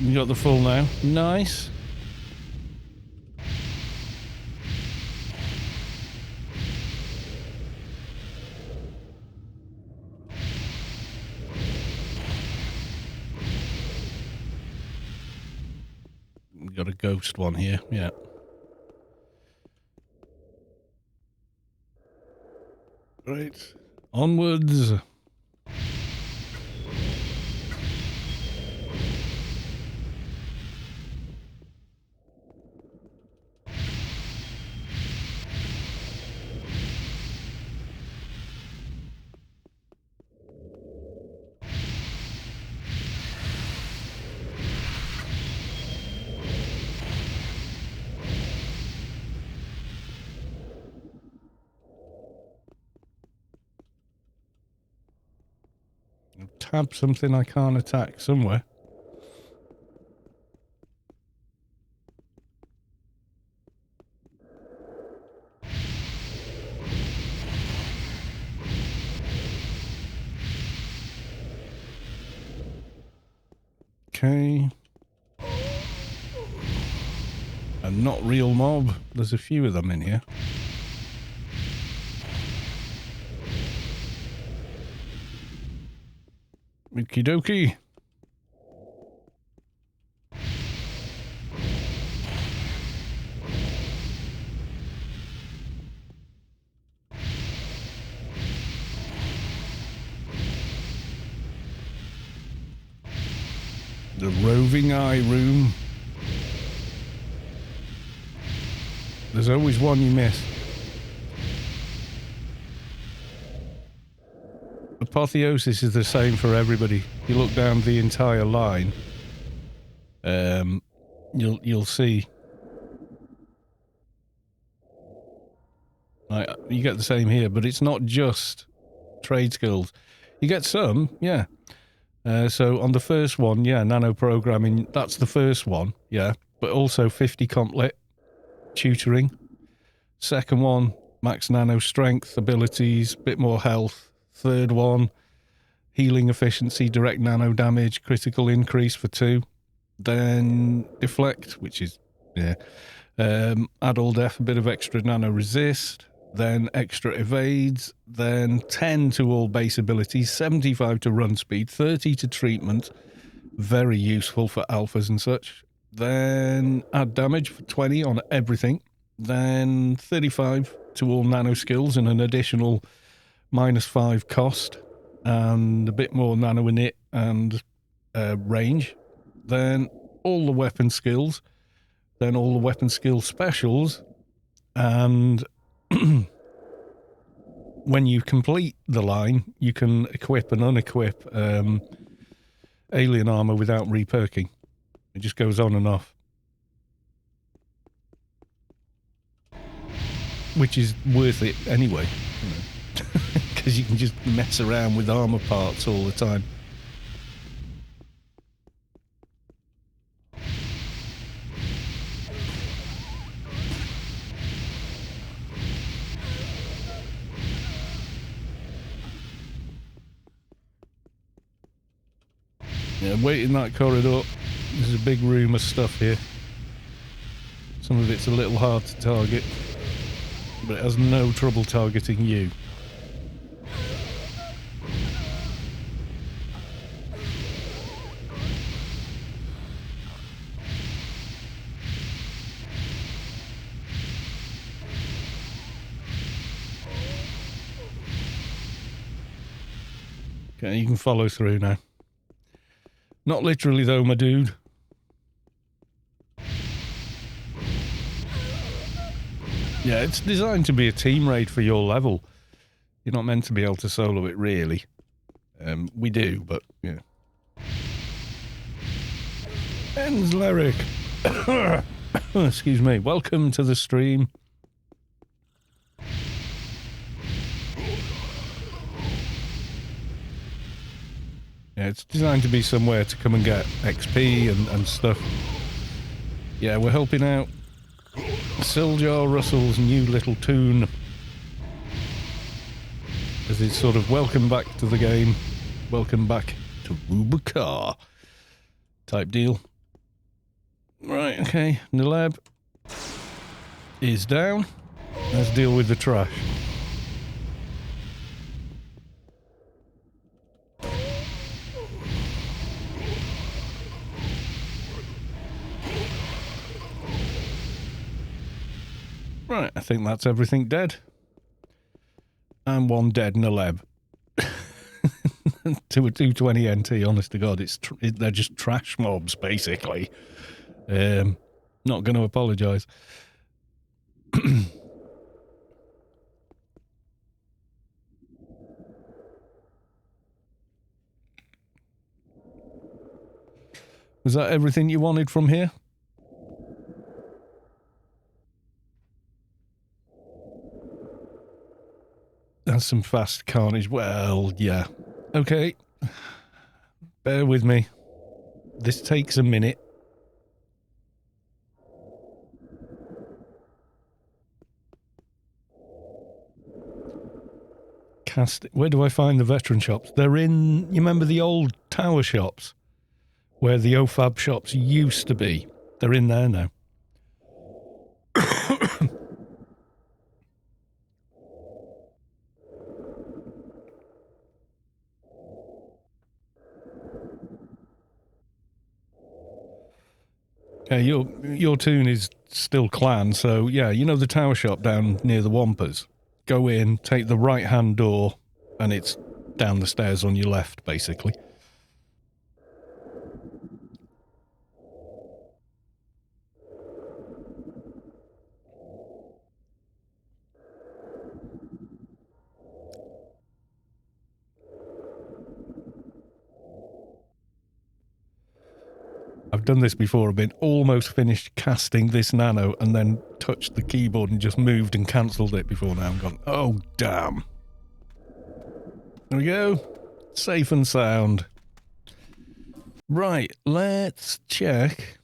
You got the full now. Nice. We got a ghost one here, yeah. Right. Onwards. Tab something I can't attack somewhere. Okay. A not real mob. There's a few of them in here. Okie dokie. The roving eye room. There's always one you miss. Apotheosis is the same for everybody. You look down the entire line, you'll see. You get the same here, but it's not just trade skills. You get some, yeah. So on the first one, yeah, nano programming, that's the first one, yeah. But also 50 complet tutoring. Second one, max nano strength, abilities, bit more health. Third one, healing efficiency, direct nano damage, critical increase for 2. Then deflect, which is, yeah. Add all death, a bit of extra nano resist. Then extra evades. Then 10 to all base abilities, 75 to run speed, 30 to treatment. Very useful for alphas and such. Then add damage for 20 on everything. Then 35 to all nano skills and an additional -5 cost and a bit more nano init and range. Then all the weapon skills, then all the weapon skill specials, and when you complete the line, you can equip and unequip alien armor without reperking. It just goes on and off. Which is worth it anyway, you know. Because you can just mess around with armor parts all the time. Yeah, wait in that corridor. There's a big room of stuff here. Some of it's a little hard to target, but it has no trouble targeting you. Okay, you can follow through now. Not literally though, my dude. Yeah, it's designed to be a team raid for your level. You're not meant to be able to solo it, really. We do, but, yeah. Ends lyric. Excuse me. Welcome to the stream. Yeah, it's designed to be somewhere to come and get XP and stuff. Yeah, we're helping out Siljar Russell's new little tune. As it's sort of welcome back to the game. Welcome back to Rubicon type deal. Right, okay. Naleb is down. Let's deal with the trash. Right, I think that's everything dead. And one dead Naleb. To a 220 NT, honest to God, they're just trash mobs, basically. Not going to apologise. Was that everything you wanted from here? That's some fast carnage. Well, yeah. Okay. Bear with me. This takes a minute. Where do I find the veteran shops? They're in... You remember the old tower shops? Where the OFAB shops used to be. They're in there now. Okay, your tune is still clan, so yeah, you know the tower shop down near the Wampers? Go in, take the right-hand door, and it's down the stairs on your left, basically. I've done this before. I've been almost finished casting this nano and then touched the keyboard and just moved and cancelled it before now. I'm gone, oh, damn. There we go. Safe and sound. Right, let's check.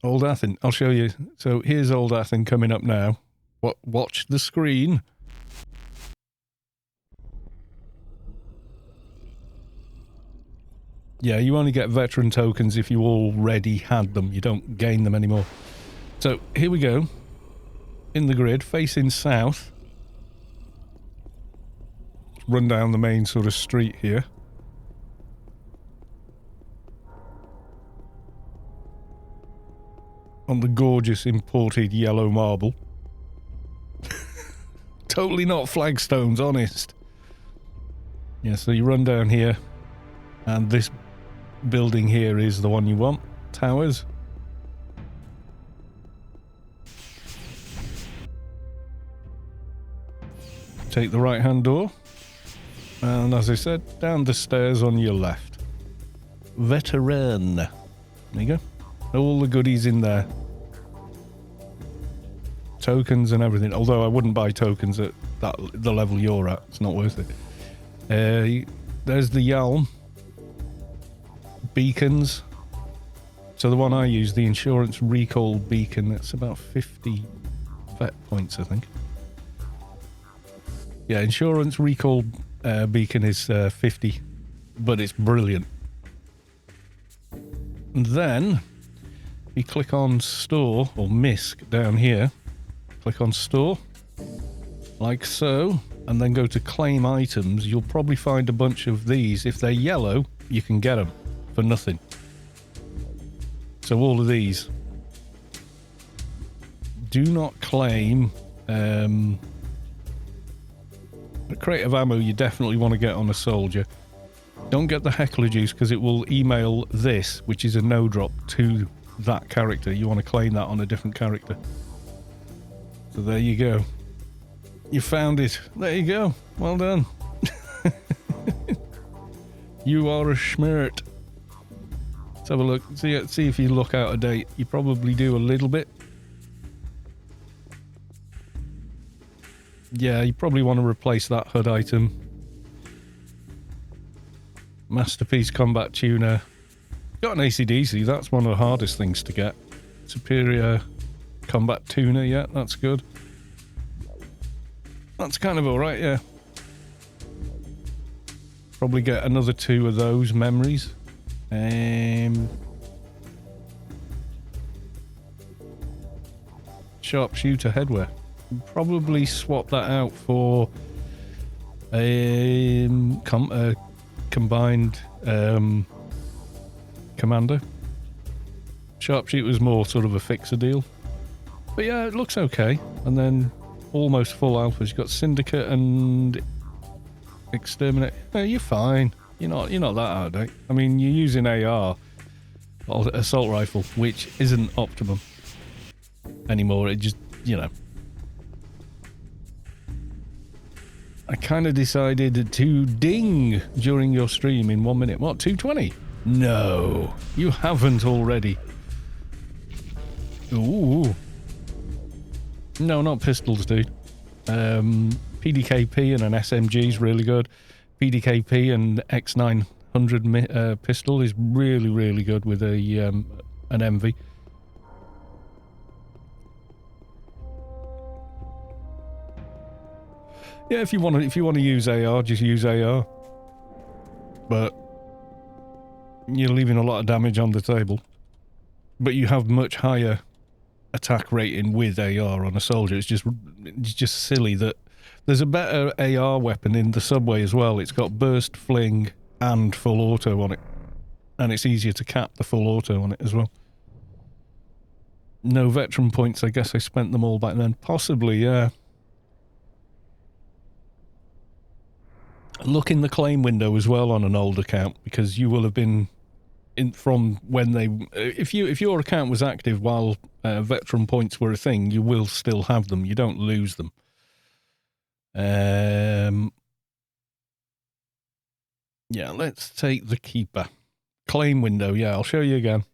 Old Athen. I'll show you. So here's Old Athen coming up now. Watch the screen. Yeah, you only get veteran tokens if you already had them. You don't gain them anymore. So, here we go. In the grid, facing south. Run down the main sort of street here. On the gorgeous imported yellow marble. Totally not flagstones, honest. Yeah, so you run down here. And this building here is the one you want. Towers. Take the right-hand door. And as I said, down the stairs on your left. Veteran. There you go. All the goodies in there. Tokens and everything. Although I wouldn't buy tokens at the level you're at. It's not worth it. There's the Yalm. Beacons. So the one I use, the insurance recall beacon, that's about 50 vet points, I think. Yeah, insurance recall beacon is 50 but it's brilliant. And then you click on store, or MISC down here. Click on store, like so, and then go to claim items. You'll probably find a bunch of these. If they're yellow, you can get them for nothing. So all of these. Do not claim the crate of ammo. You definitely want to get on a soldier. Don't get the heckler juice because it will email this, which is a no drop, to that character. You want to claim that on a different character. So there you go. You found it. There you go. Well done. You are a schmirt. Let's have a look. See if you look out of date. You probably do a little bit. Yeah, you probably want to replace that HUD item. Masterpiece Combat Tuner. Got an AC/DC. That's one of the hardest things to get. Superior Combat Tuner. Yeah, that's good. That's kind of alright, yeah. Probably get another 2 of those memories. Sharpshooter headwear. Probably swap that out for a combined commando. Sharpshooter's more sort of a fixer deal. But yeah, it looks okay. And then almost full alphas. You've got Syndicate and Exterminate. No, you're fine. You're not that out of date. I mean, you're using AR, assault rifle, which isn't optimum anymore. It just, you know. I kind of decided to ding during your stream in 1 minute. What, 220? No, you haven't already. Ooh. No, not pistols, dude. PDKP and an SMG is really good. PDKP and X900 pistol is really, really good with a an MV. Yeah, if you want to use AR, just use AR. But you're leaving a lot of damage on the table. But you have much higher attack rating with AR on a soldier. It's just silly that there's a better AR weapon in the subway as well. It's got burst, fling, and full auto on it. And it's easier to cap the full auto on it as well. No veteran points. I guess I spent them all back then. Possibly, yeah. Look in the claim window as well on an old account, because you will have been in from when they... If your account was active while veteran points were a thing, you will still have them. You don't lose them. Yeah, let's take the Keeper. Claim window, yeah, I'll show you again.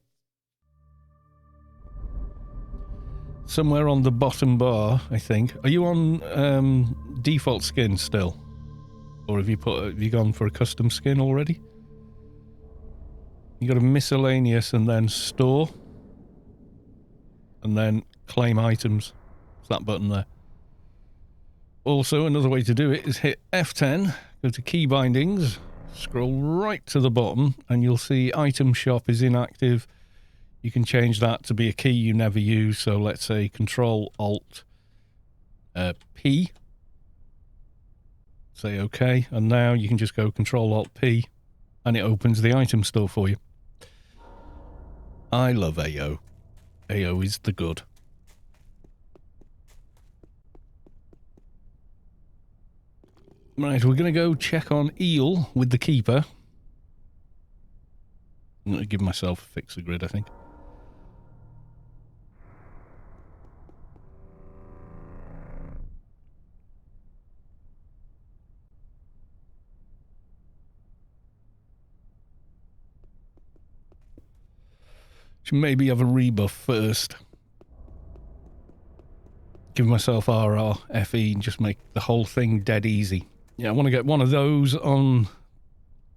Somewhere on the bottom bar, I think. Are you on default skin still? Or have you gone for a custom skin already? You got a miscellaneous and then store. And then claim items. It's that button there. Also, another way to do it is hit F10, go to key bindings, scroll right to the bottom, and you'll see item shop is inactive. You can change that to be a key you never use. So let's say Control Alt P. Say OK, and now you can just go Control Alt P, and it opens the item store for you. I love AO. AO is the good. Right, we're going to go check on Eel with the Keeper. I'm going to give myself a fixer grid, I think. Should maybe have a rebuff first. Give myself RR, FE, and just make the whole thing dead easy. Yeah, I want to get one of those on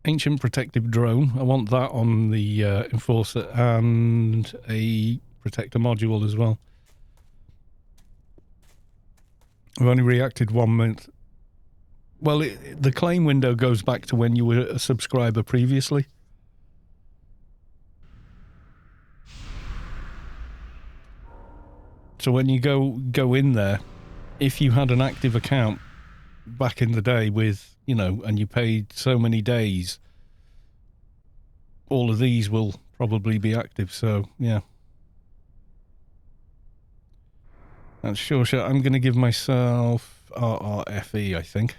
Ancient Protective Drone. I want that on the Enforcer and a Protector module as well. I've only reacted 1 month. Well, the claim window goes back to when you were a subscriber previously. So when you go in there, if you had an active account back in the day with, you know, and you paid so many days, all of these will probably be active. So, yeah. That's sure. I'm going to give myself RRFE, I think.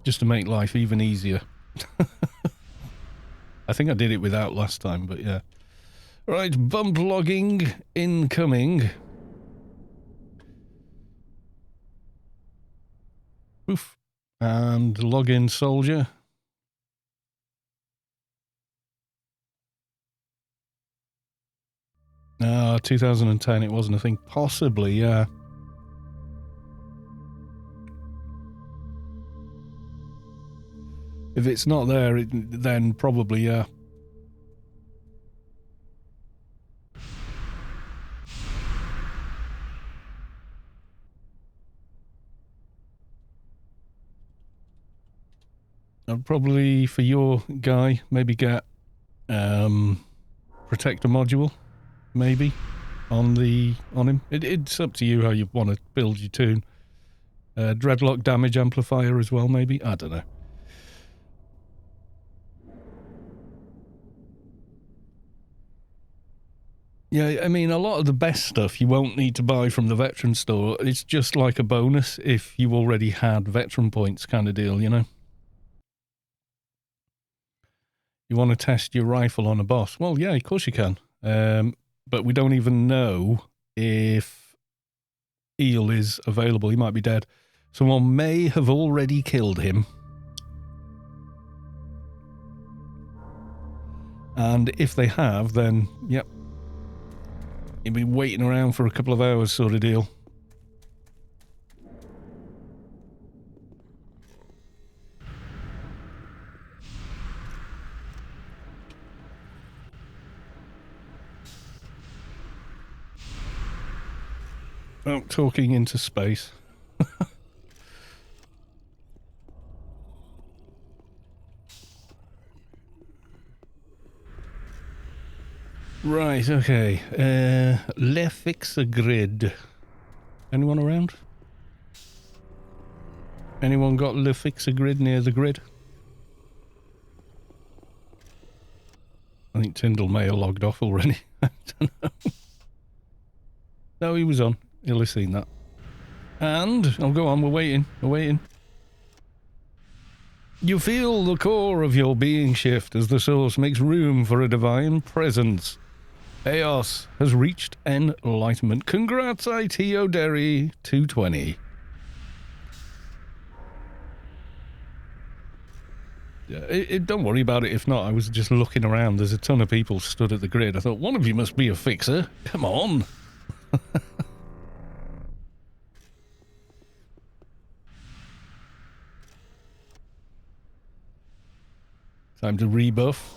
Just to make life even easier. I think I did it without last time, but yeah. Right, bump logging incoming. Oof. And login soldier. 2010 it wasn't, I think. Possibly, yeah. If it's not there, then probably, yeah. I'd probably, for your guy, maybe get protector module, maybe, on him. It's up to you how you want to build your tune. Dreadlock damage amplifier as well, maybe? I don't know. Yeah, I mean, a lot of the best stuff you won't need to buy from the veteran store. It's just like a bonus if you already had veteran points kind of deal, you know? You want to test your rifle on a boss? Well, yeah, of course you can. But we don't even know if Eel is available. He might be dead. Someone may have already killed him. And if they have, then, yep. You'll be waiting around for a couple of hours sort of deal. Oh, talking into space. Right, okay. Le fix a grid. Anyone around? Anyone got Le fix a grid near the grid? I think Tyndall may have logged off already. I don't know. No, he was on. He'll have seen that. And, oh, go on, we're waiting. We're waiting. You feel the core of your being shift as the source makes room for a divine presence. Eos has reached enlightenment. Congrats, IT O'Derry 220. Yeah, don't worry about it if not. I was just looking around. There's a ton of people stood at the grid. I thought, one of you must be a fixer. Come on. Time to rebuff.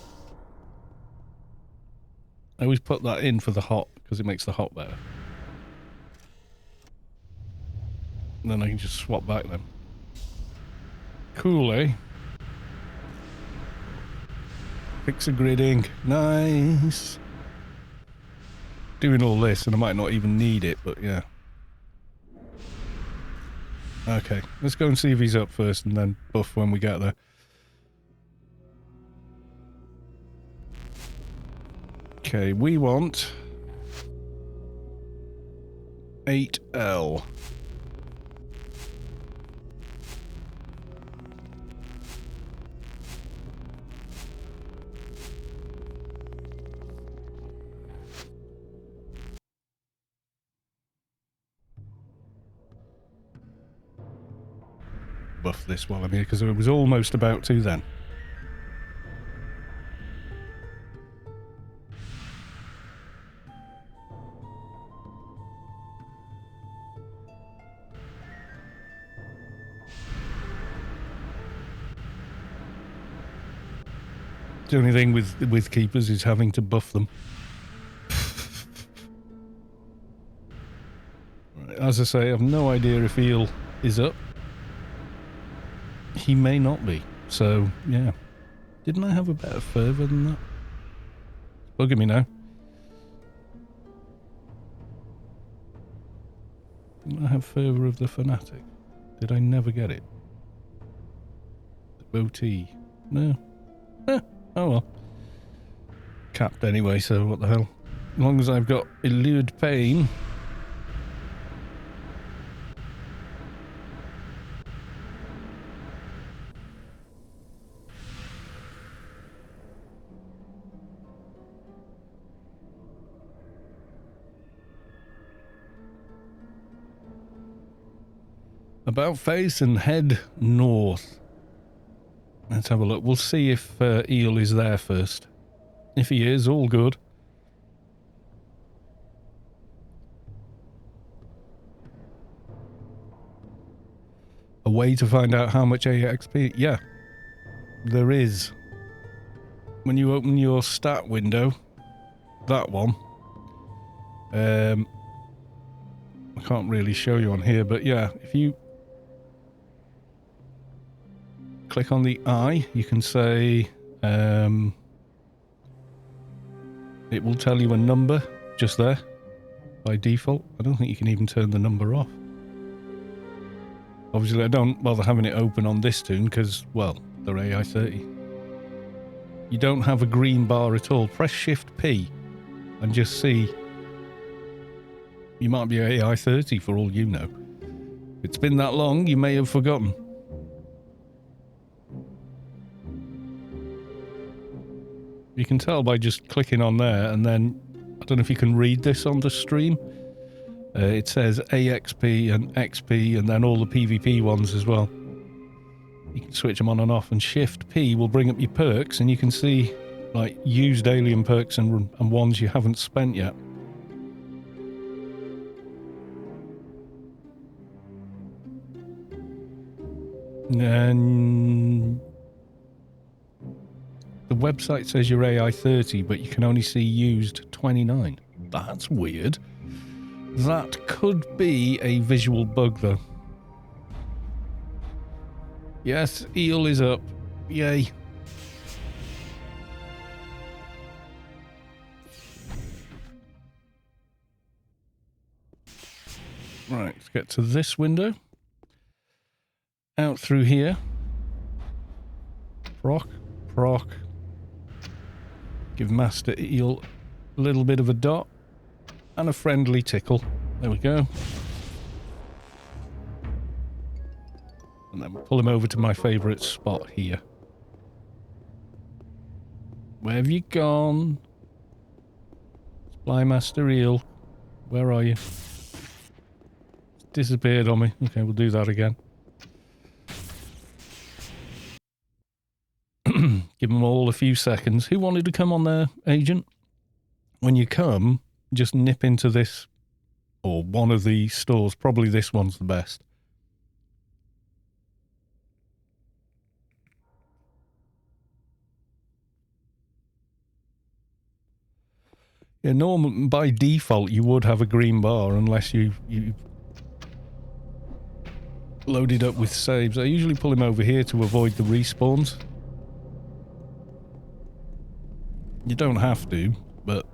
I always put that in for the hot, because it makes the hot better. And then I can just swap back them. Cool, eh? Fix a gridding. Nice. Doing all this, and I might not even need it, but yeah. Okay, let's go and see if he's up first, and then buff when we get there. Okay, we want 8L. Buff this while I'm here, because I was almost about to then. The only thing with keepers is having to buff them. Right, as I say, I have no idea if Eel is up. He may not be. So, yeah. Didn't I have a better fervor than that? It's bugging me now. Didn't I have fervor of the fanatic? Did I never get it? The OT? No. Oh well. Capped anyway, so what the hell. As long as I've got elude pain. About face and head north. Let's have a look. We'll see if Eel is there first. If he is, all good. A way to find out how much AXP? Yeah, there is. When you open your stat window, that one. I can't really show you on here, but yeah, if you click on the eye, you can say, it will tell you a number just there by default. I don't think you can even turn the number off. Obviously, I don't bother having it open on this tune because, well, they're AI30. You don't have a green bar at all. Press Shift P and just see. You might be AI30 for all you know. If it's been that long, you may have forgotten. You can tell by just clicking on there, and then I don't know if you can read this on the stream. It says AXP and XP and then all the PvP ones as well. You can switch them on and off, and Shift P will bring up your perks, and you can see like used alien perks and ones you haven't spent yet. And the website says you're AI30, but you can only see used 29. That's weird. That could be a visual bug, though. Yes, Eel is up. Yay. Right, let's get to this window. Out through here. Proc, proc. Give Master Eel a little bit of a dot. And a friendly tickle. There we go. And then we'll pull him over to my favourite spot here. Where have you gone? Supply Master Eel. Where are you? It's disappeared on me. Okay, we'll do that again. Give them all a few seconds. Who wanted to come on there, Agent? When you come, just nip into this, or one of the stores. Probably this one's the best. Yeah, normal, by default, you would have a green bar unless you loaded up with saves. I usually pull him over here to avoid the respawns. You don't have to, but...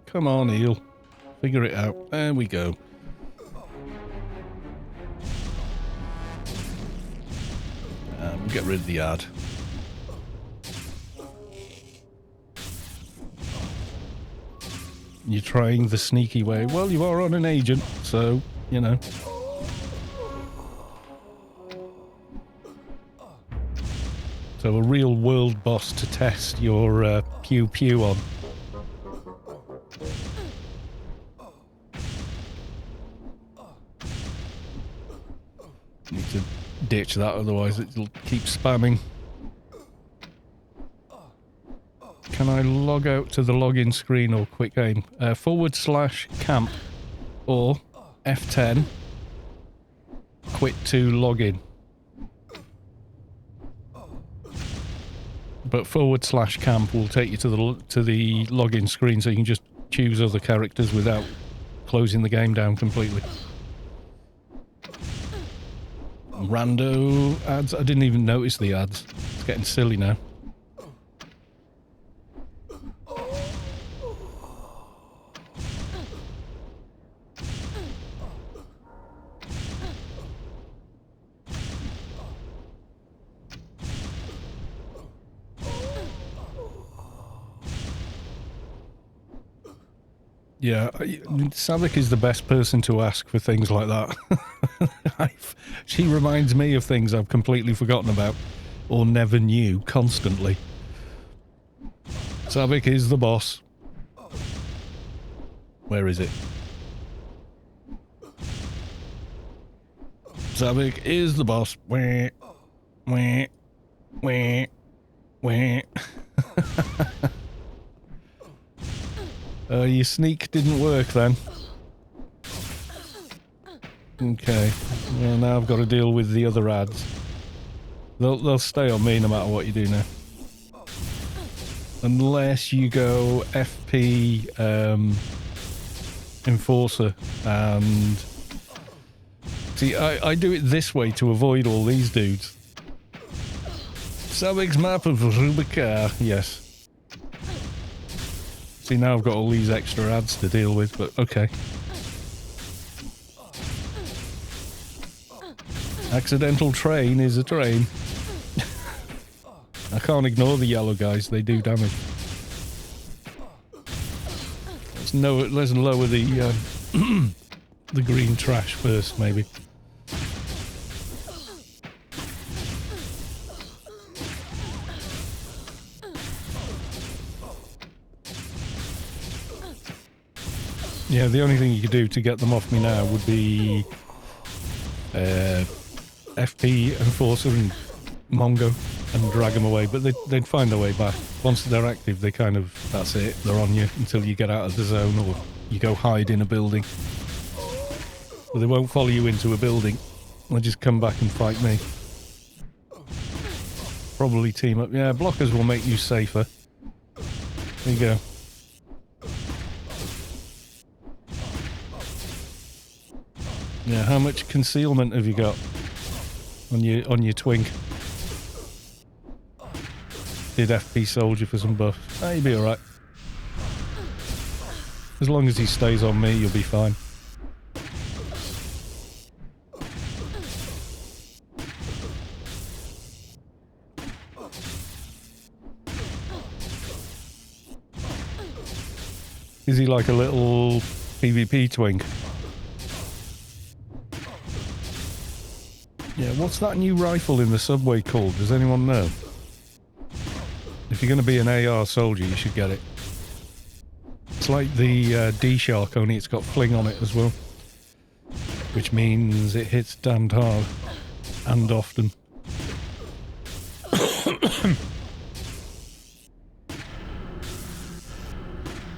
Come on, Eel. Figure it out. There we go. We'll get rid of the ad. You're trying the sneaky way. Well, you are on an agent, so, you know. So a real world boss to test your pew-pew on. Need to ditch that, otherwise it'll keep spamming. Can I log out to the login screen or quick aim? /camp or F10 quit to login. but /camp will take you to the login screen, so you can just choose other characters without closing the game down completely. Rando ads. I didn't even notice the ads. It's getting silly now. Yeah, Savik is the best person to ask for things like that. She reminds me of things I've completely forgotten about or never knew constantly. Savik is the boss. Where is it? Savik is the boss. Wah, wah, wah, wah. Your sneak didn't work then. Okay. Well, now I've got to deal with the other ads. They'll stay on me no matter what you do now. Unless you go FP Enforcer and... See, I do it this way to avoid all these dudes. Savik's map of Rubikar, yes. See, now I've got all these extra ads to deal with, but okay. Accidental train is a train. I can't ignore the yellow guys, they do damage. Let's lower the the green trash first, maybe. Yeah, the only thing you could do to get them off me now would be FP, Enforcer and Mongo and drag them away, but they'd find their way back. Once they're active, they kind of, that's it, they're on you until you get out of the zone or you go hide in a building. But they won't follow you into a building, they'll just come back and fight me. Probably team up. Yeah, blockers will make you safer. There you go. Yeah, how much concealment have you got on your twink? Did FP soldier for some buff. Ah, you'll be alright. As long as he stays on me, you'll be fine. Is he like a little PvP twink? Yeah, what's that new rifle in the subway called? Does anyone know? If you're going to be an AR soldier, you should get it. It's like the D-Shark, only it's got fling on it as well. Which means it hits damned hard. And often.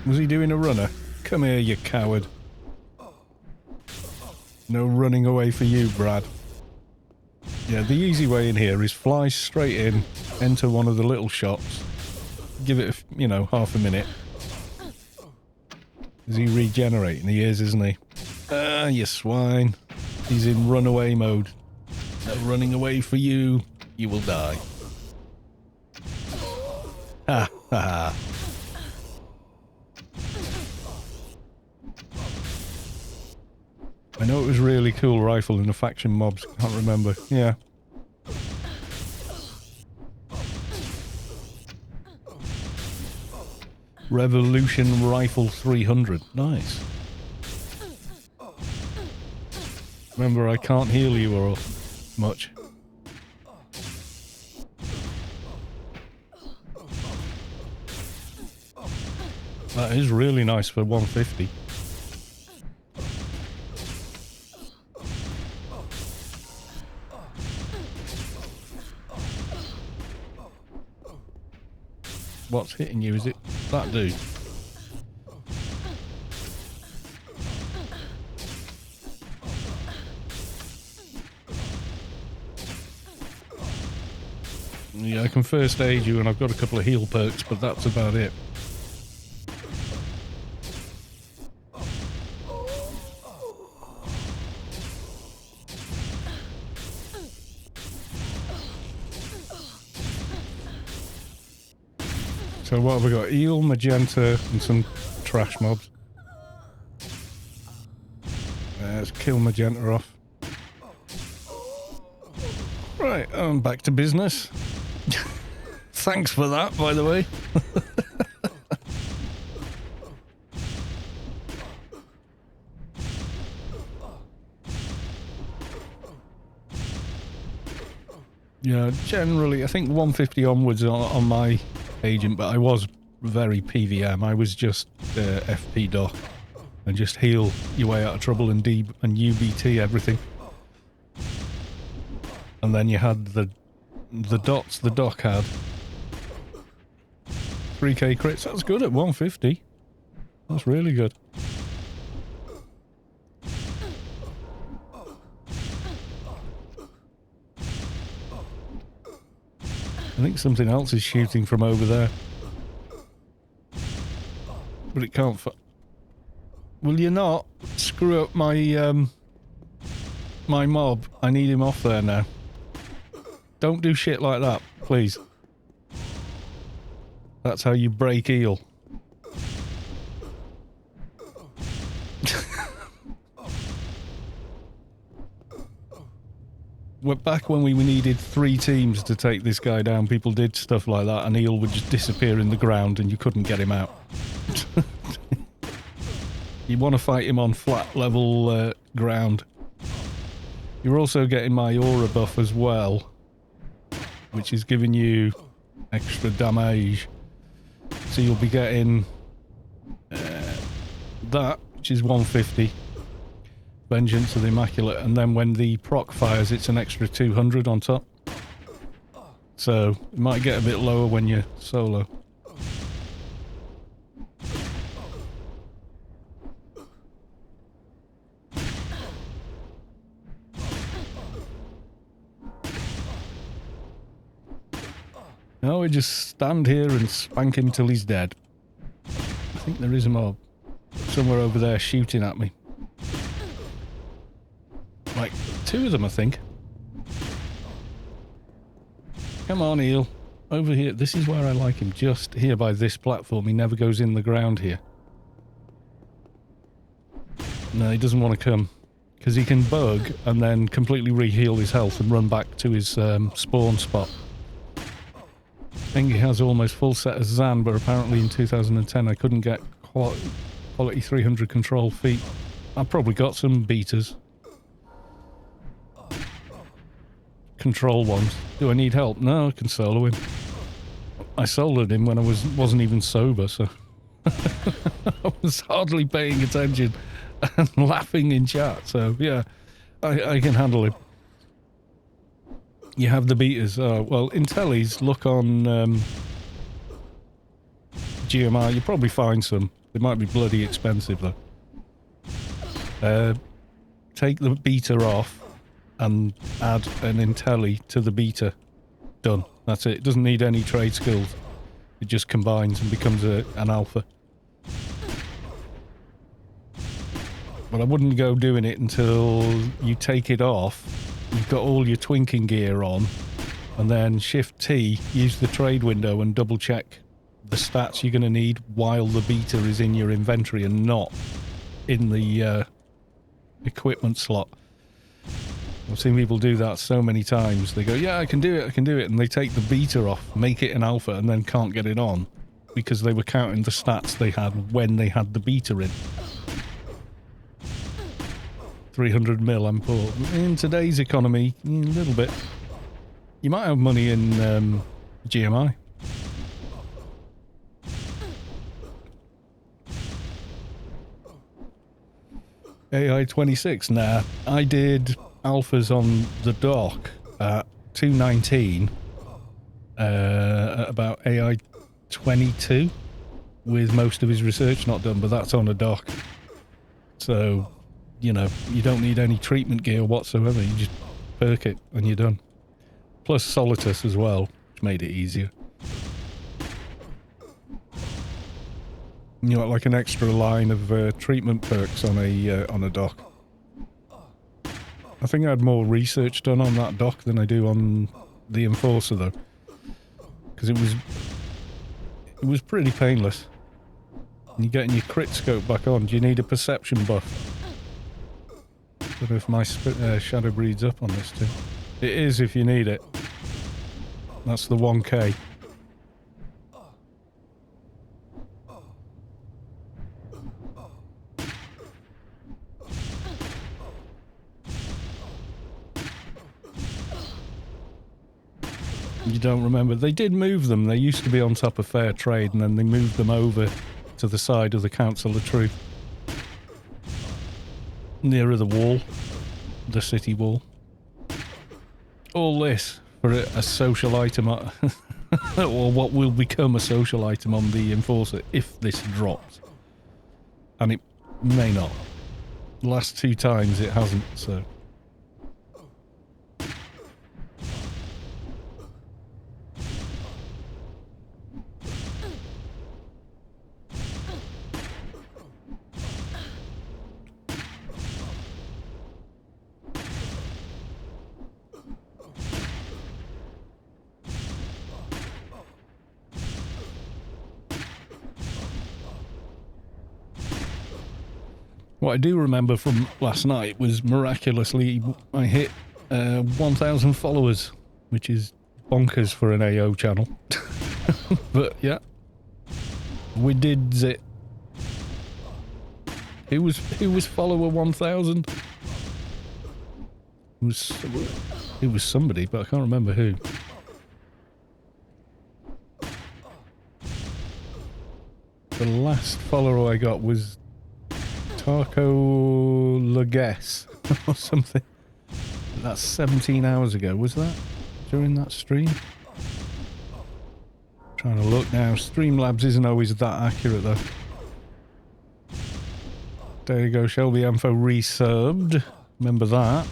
Was he doing a runner? Come here, you coward. No running away for you, Brad. Yeah, the easy way in here is fly straight in, enter one of the little shops, give it, you know, half a minute. Is he regenerating? He is, isn't he? Ah, you swine. He's in runaway mode. No running away for you. You will die. Ha ha ha. I know it was a really cool rifle in the faction mobs. Can't remember. Yeah. Revolution Rifle 300. Nice. Remember, I can't heal you or much. That is really nice for 150. What's hitting you? Is it that dude? Yeah, I can first aid you, and I've got a couple of heal perks, but that's about it. So what have we got? Eel, magenta, and some trash mobs. Let's kill magenta off. Right, I'm back to business. Thanks for that, by the way. Yeah, generally, I think 150 onwards on my agent, but I was very PVM. I was just FP doc and just heal your way out of trouble and UBT everything. And then you had the dots the doc had. 3k crits, that's good at 150. That's really good. I think something else is shooting from over there. But it can't Will you not screw up my my mob? I need him off there now. Don't do shit like that, please. That's how you break Eel. Back when we needed 3 teams to take this guy down, people did stuff like that, and Eel would just disappear in the ground and you couldn't get him out. You want to fight him on flat level ground. You're also getting my aura buff as well, which is giving you extra damage. So you'll be getting that, which is 150. Vengeance of the Immaculate, and then when the proc fires, it's an extra 200 on top. So it might get a bit lower when you're solo. No, we just stand here and spank him till he's dead. I think there is a mob somewhere over there shooting at me. Like 2 of them, I think. Come on, Eel. Over here. This is where I like him. Just here by this platform. He never goes in the ground here. No, he doesn't want to come. Because he can bug and then completely re-heal his health and run back to his spawn spot. I think he has almost full set as Zan, but apparently in 2010 I couldn't get quality 300 control feet. I've probably got some beaters. Control ones. Do I need help? No, I can solo him. I soloed him when I wasn't even sober, so I was hardly paying attention and laughing in chat. So yeah, I can handle him. You have the beaters. Well, Intellis, look on GMR. You'll probably find some. They might be bloody expensive though. Take the beater off and add an Intelli to the beta. Done. That's it. It doesn't need any trade skills. It just combines and becomes an alpha. But I wouldn't go doing it until you take it off. You've got all your twinking gear on, and then Shift T, use the trade window and double check the stats you're going to need while the beta is in your inventory and not in the equipment slot. I've seen people do that so many times. They go, yeah, I can do it, and they take the beta off, make it an alpha, and then can't get it on because they were counting the stats they had when they had the beta in. 300 mil, I'm poor. In today's economy, a little bit. You might have money in GMI. AI 26. Nah, I did alphas on the dock at 219 at about AI 22 with most of his research not done, but that's on a dock. So, you know, you don't need any treatment gear whatsoever. You just perk it and you're done. Plus Solitus as well, which made it easier. You got like an extra line of treatment perks on a dock. I think I had more research done on that dock than I do on the Enforcer though, because it was pretty painless. And you're getting your crit scope back on. Do you need a perception buff? I don't know if my shadow breeds up on this too. It is if you need it. That's the 1k. You don't remember? They did move them. They used to be on top of Fair Trade, and then they moved them over to the side of the Council of Truth. Nearer the wall. The city wall. All this for a social item, or what will become a social item on the Enforcer if this drops. And it may not. The last 2 times it hasn't, so... What I do remember from last night was miraculously I hit 1,000 followers, which is bonkers for an AO channel. But yeah, we did it. Who was follower 1,000? It was somebody, but I can't remember who. The last follower I got was Taco Laguess or something. That's 17 hours ago, was that? During that stream? Trying to look now. Streamlabs isn't always that accurate though. There you go, Shelby Info resubbed. Remember that.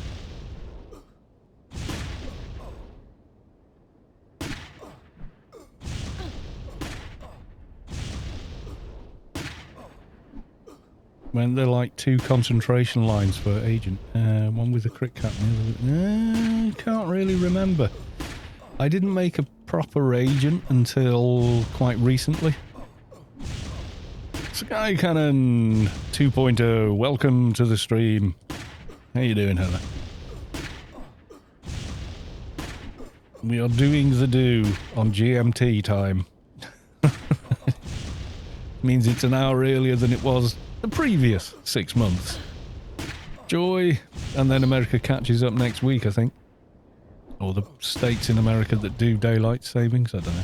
When they're like 2 concentration lines for agent. One with a crit cap and the other with... can't really remember. I didn't make a proper agent until quite recently. Sky Cannon 2.0, welcome to the stream. How you doing, Heather? We are doing the do on GMT time. Means it's an hour earlier than it was the previous 6 months. Joy, and then America catches up next week, I think. Or the states in America that do daylight savings, I don't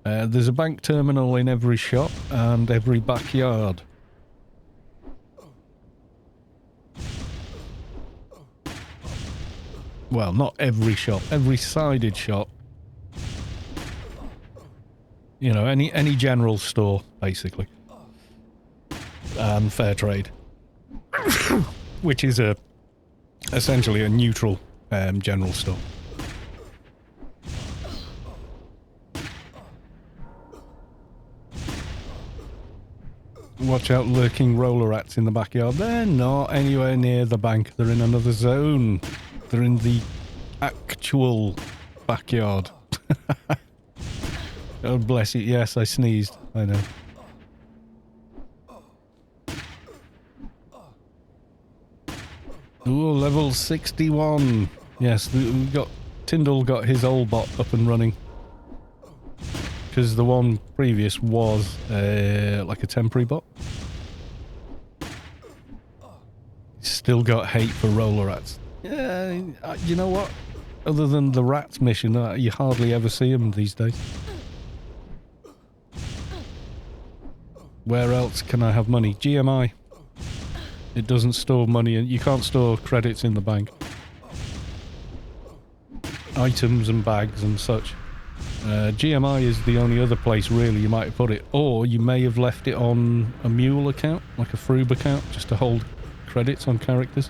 know. There's a bank terminal in every shop and every backyard. Well, not every shop, every sided shop. You know, any general store, basically. And fair trade. Which is essentially a neutral general store. Watch out, lurking roller rats in the backyard. They're not anywhere near the bank. They're in another zone. They're in the actual backyard. Oh, bless you. Yes, I sneezed. I know. Ooh, level 61. Yes, we got... Tyndall got his old bot up and running. Because the one previous was like a temporary bot. Still got hate for roller rats. Yeah, you know what? Other than the rats mission, you hardly ever see them these days. Where else can I have money? GMI. It doesn't store money, and you can't store credits in the bank. Items and bags and such. GMI is the only other place really you might have put it. Or you may have left it on a mule account, like a Froob account, just to hold credits on characters.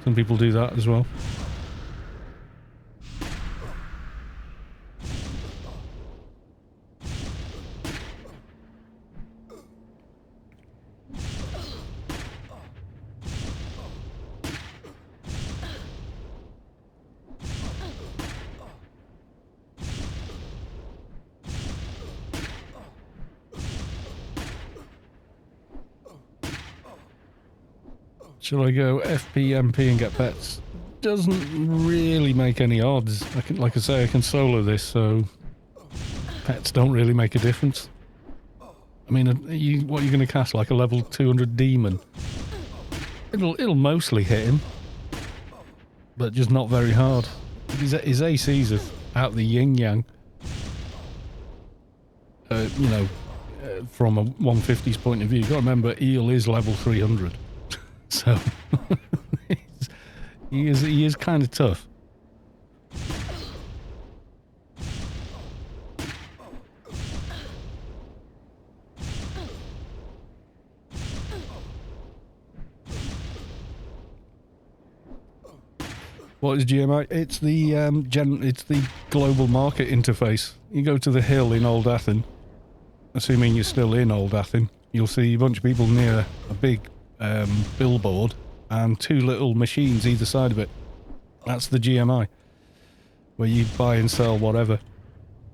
Some people do that as well. Shall I go FP, MP and get pets? Doesn't really make any odds. Like I say, I can solo this, so pets don't really make a difference. I mean, what are you going to cast? Like a level 200 demon? It'll mostly hit him, but just not very hard. His ACs are out the yin yang. You know, from a 150's point of view, you got to remember Eel is level 300, so he is kind of tough. What is GMI? It's the it's the global market interface. You go to the hill in Old Athen, assuming you're still in Old Athen, you'll see a bunch of people near a big billboard and two little machines either side of it. That's the GMI, where you buy and sell whatever.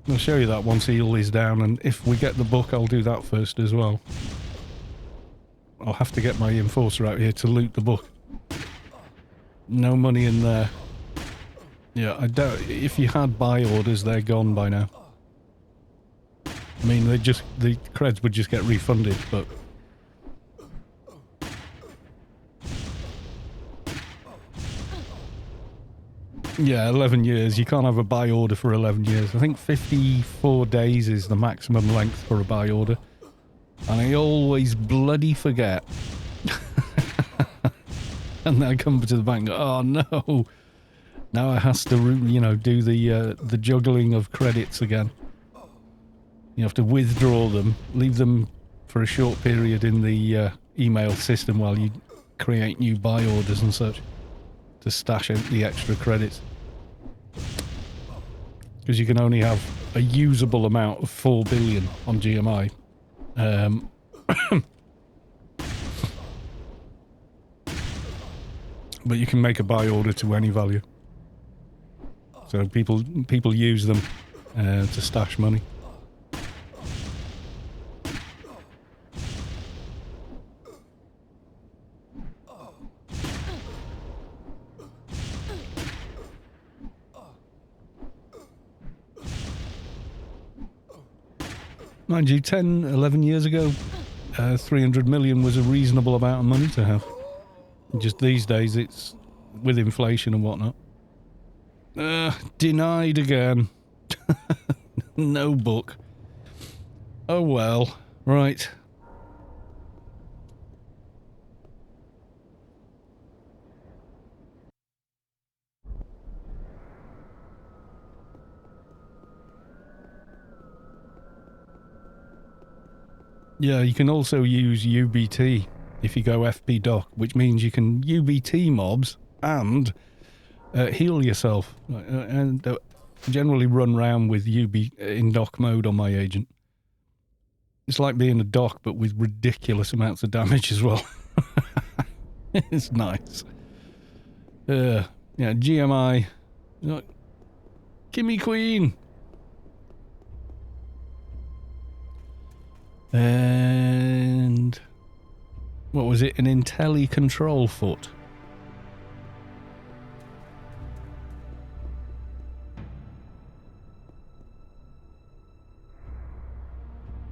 I'll show you that once Eel is down, and if we get the book, I'll do that first as well. I'll have to get my enforcer out here to loot the book. No money in there. Yeah, I doubt if you had buy orders, they're gone by now. I mean, the creds would just get refunded, but yeah, 11 years. You can't have a buy order for 11 years. I think 54 days is the maximum length for a buy order, and I always bloody forget. And then I come to the bank and go, oh no, now I has to, you know, do the juggling of credits again. You have to withdraw them, leave them for a short period in the email system while you create new buy orders and such to stash out the extra credits. Because you can only have a usable amount of 4 billion on GMI. But you can make a buy order to any value. So people use them to stash money. Mind you, 10, 11 years ago, 300 million was a reasonable amount of money to have. Just these days, it's with inflation and whatnot. Denied again. No book. Oh well. Right. Yeah, you can also use UBT if you go FP doc, which means you can UBT mobs and heal yourself. And generally run around with UB in doc mode on my agent. It's like being a doc, but with ridiculous amounts of damage as well. It's nice. Yeah, GMI. Gimme Queen. And what was it? An Intelli control foot.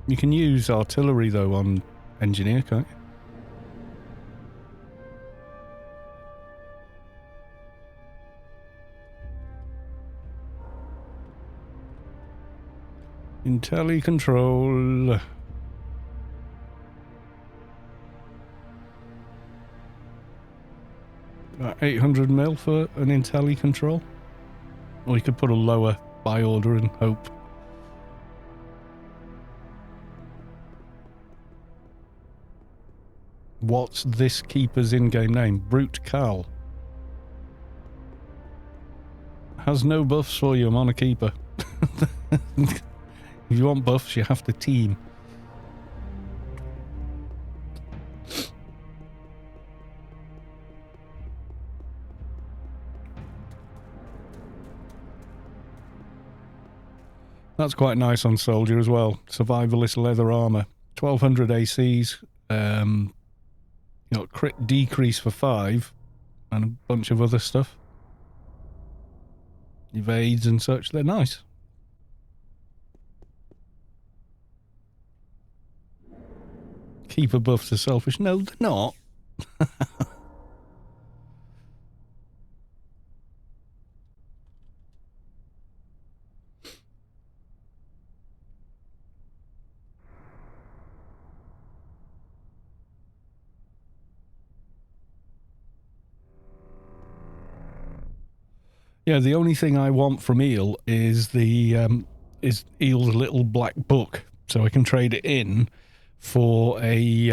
You can use artillery though on engineer, can't you? Intelli control. 800 mil for an Intelli control. Or you could put a lower buy order and hope. What's this keeper's in-game name? Brute Cal. Has no buffs for you, I'm on a keeper. If you want buffs, you have to team. That's quite nice on Soldier as well. Survivalist leather armor. 1200 ACs. You got crit decrease for 5 and a bunch of other stuff. Evades and such, they're nice. Keeper buffs are selfish. No, they're not. Yeah, the only thing I want from Eel is the is Eel's little black book, so I can trade it in for a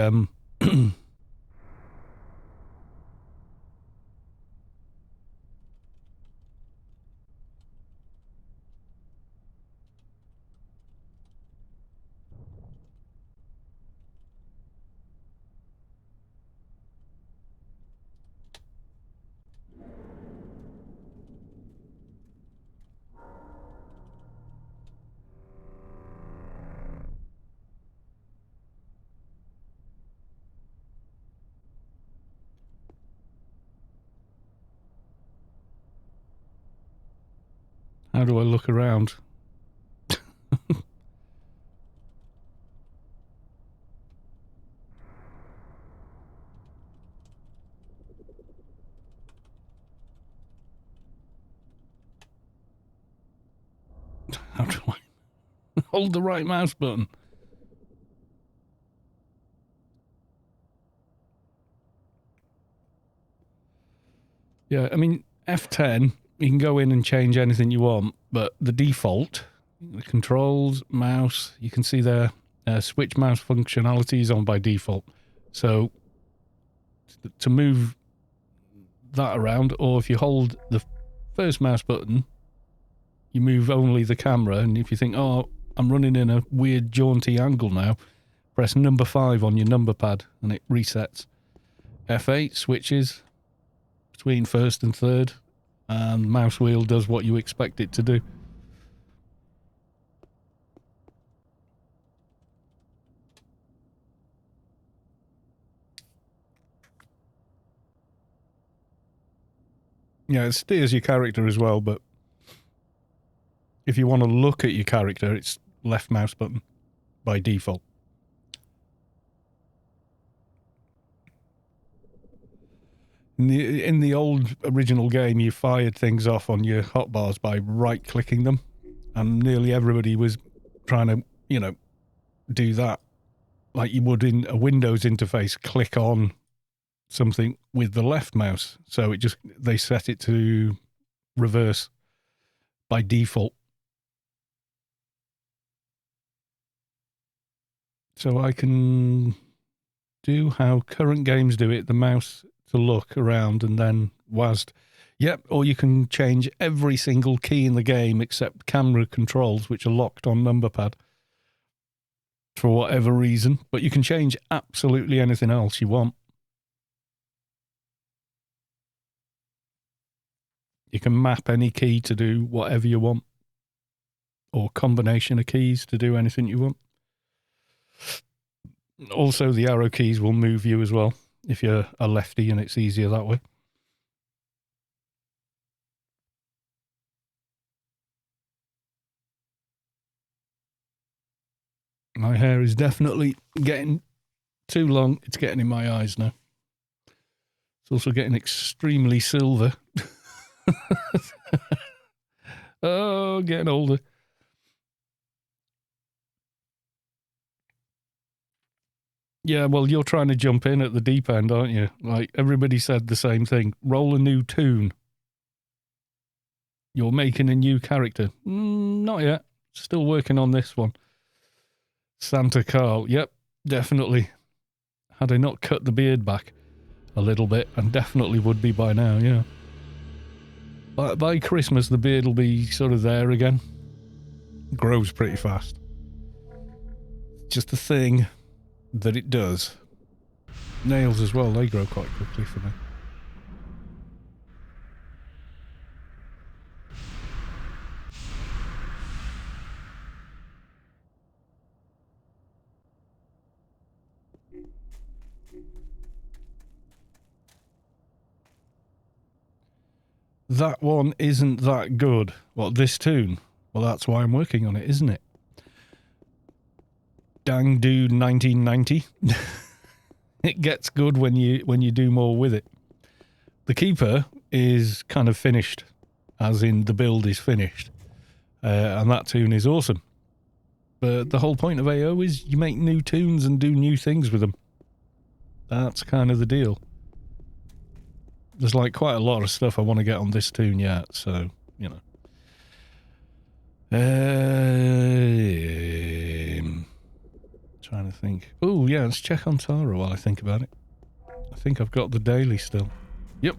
how do I look around? How do I hold the right mouse button? Yeah, I mean, F10, you can go in and change anything you want, but the default, the controls, mouse, you can see there, switch mouse functionality is on by default. So to move that around, or if you hold the first mouse button, you move only the camera, and if you think, oh, I'm running in a weird jaunty angle now, press number 5 on your number pad and it resets. F8 switches between first and third, and mouse wheel does what you expect it to do. Yeah, it steers your character as well, but if you want to look at your character, it's left mouse button by default. In the old original game, you fired things off on your hotbars by right-clicking them, and nearly everybody was trying to, you know, do that like you would in a Windows interface, click on something with the left mouse. So it just, they set it to reverse by default. So I can do how current games do it, the mouse to look around and then WASD. Yep, or you can change every single key in the game except camera controls, which are locked on number pad for whatever reason, but you can change absolutely anything else you want. You can map any key to do whatever you want, or combination of keys to do anything you want. Also, the arrow keys will move you as well if you're a lefty, and it's easier that way. My hair is definitely getting too long. It's getting in my eyes now. It's also getting extremely silver. Oh, getting older. Yeah, well, you're trying to jump in at the deep end, aren't you? Like, everybody said the same thing. Roll a new tune. You're making a new character. Not yet. Still working on this one. Santa Carl. Yep, definitely. Had I not cut the beard back a little bit, and definitely would be by now, yeah. But by Christmas, the beard will be sort of there again. Grows pretty fast. Just a thing that it does. Nails as well, they grow quite quickly for me. that one isn't that good. What, this tune? Well, that's why I'm working on it, isn't it? Dang Dude 1990. It gets good when you do more with it. The Keeper is kind of finished, as in the build is finished. And that tune is awesome. But the whole point of AO is you make new tunes and do new things with them. That's kind of the deal. There's like quite a lot of stuff I want to get on this tune yet, so, you know. Trying to think. Oh, yeah, let's check on Tara while I think about it. I think I've got the daily still. Yep.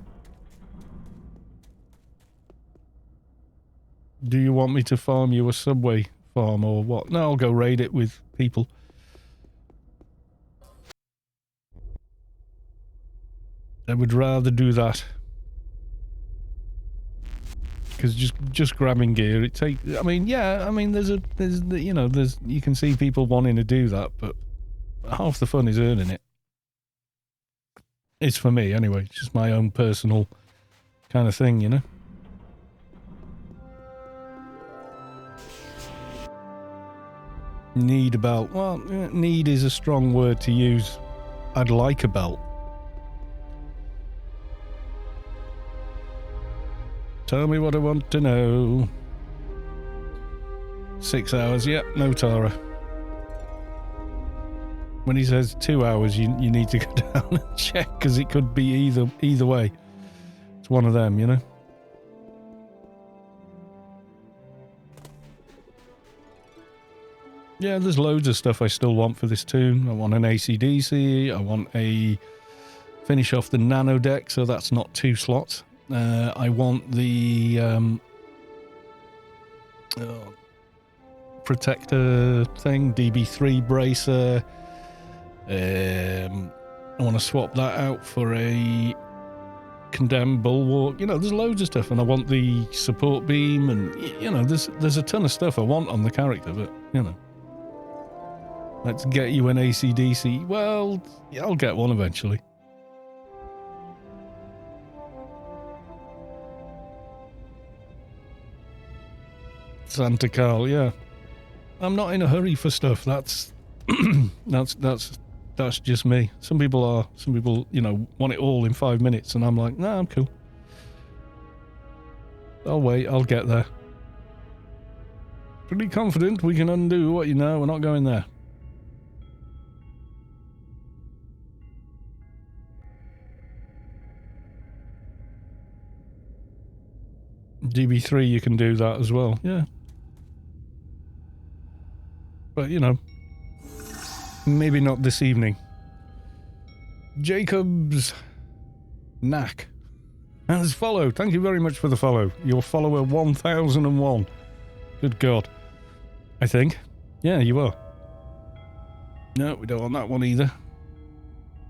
Do you want me to farm you a Subway farm or what? No, I'll go raid it with people. I would rather do that. Because just grabbing gear, it takes... I mean, yeah, I mean, there's you know, you can see people wanting to do that, but half the fun is earning it. It's for me, anyway. It's just my own personal kind of thing, you know? Need a belt. Well, need is a strong word to use. I'd like a belt. Tell me what I want to know. 6 hours. Yep, no Tara. When he says 2 hours, you need to go down and check, because it could be either way. It's one of them, you know? Yeah, there's loads of stuff I still want for this tune. I want an AC/DC. I want a finish off the nano deck, so that's not 2 slots. I want the protector thing, DB3 bracer. I want to swap that out for a condemned bulwark. You know, there's loads of stuff, and I want the support beam, and you know, there's a ton of stuff I want on the character, but you know. Let's get you an AC/DC. Well, yeah, I'll get one eventually. Santa Carl, yeah. I'm not in a hurry for stuff. That's that's just me. Some people are. Some people, you know, want it all in 5 minutes, and I'm like, nah, I'm cool. I'll wait. I'll get there. Pretty confident we can undo what you know. We're not going there. DB3, you can do that as well. Yeah. But, you know, maybe not this evening. Jacob's Knack has followed. Thank you very much for the follow. Your follower 1001. Good God. I think. Yeah, you are. No, we don't want that one either.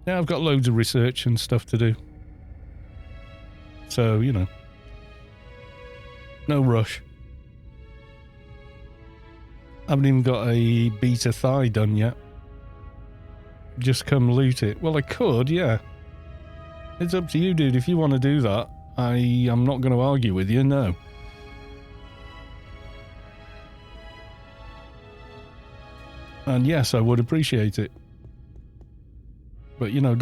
Yeah, I've got loads of research and stuff to do. So, you know. No rush. Haven't even got a beta thigh done yet. Just come loot it. Well, I could, yeah. It's up to you, dude. If you want to do that, I'm not going to argue with you, no. And yes, I would appreciate it. But, you know,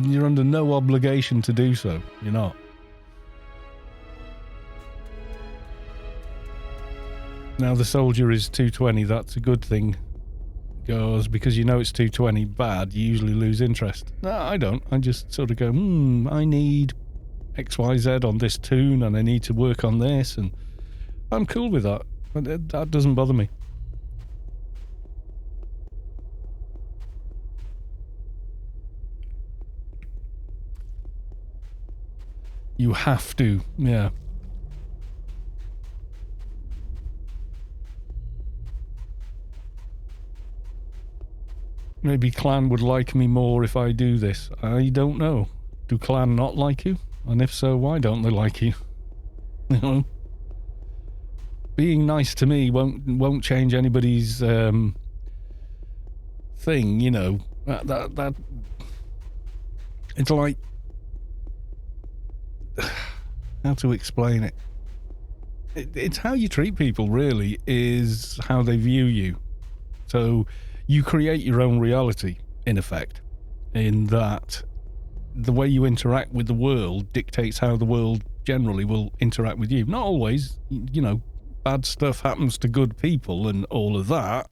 you're under no obligation to do so. You're not. Now the soldier is 220, that's a good thing. Because you know it's 220 bad, you usually lose interest. No, I don't. I just sort of go, I need XYZ on this tune, and I need to work on this, and I'm cool with that. That doesn't bother me. You have to, yeah. Maybe Clan would like me more if I do this. I don't know. Do Clan not like you? And if so, why don't they like you? You know? Being nice to me won't change anybody's thing, you know. It's like how to explain it. It's how you treat people, really, is how they view you. So you create your own reality, in effect, in that the way you interact with the world dictates how the world generally will interact with you. Not always, you know, bad stuff happens to good people and all of that.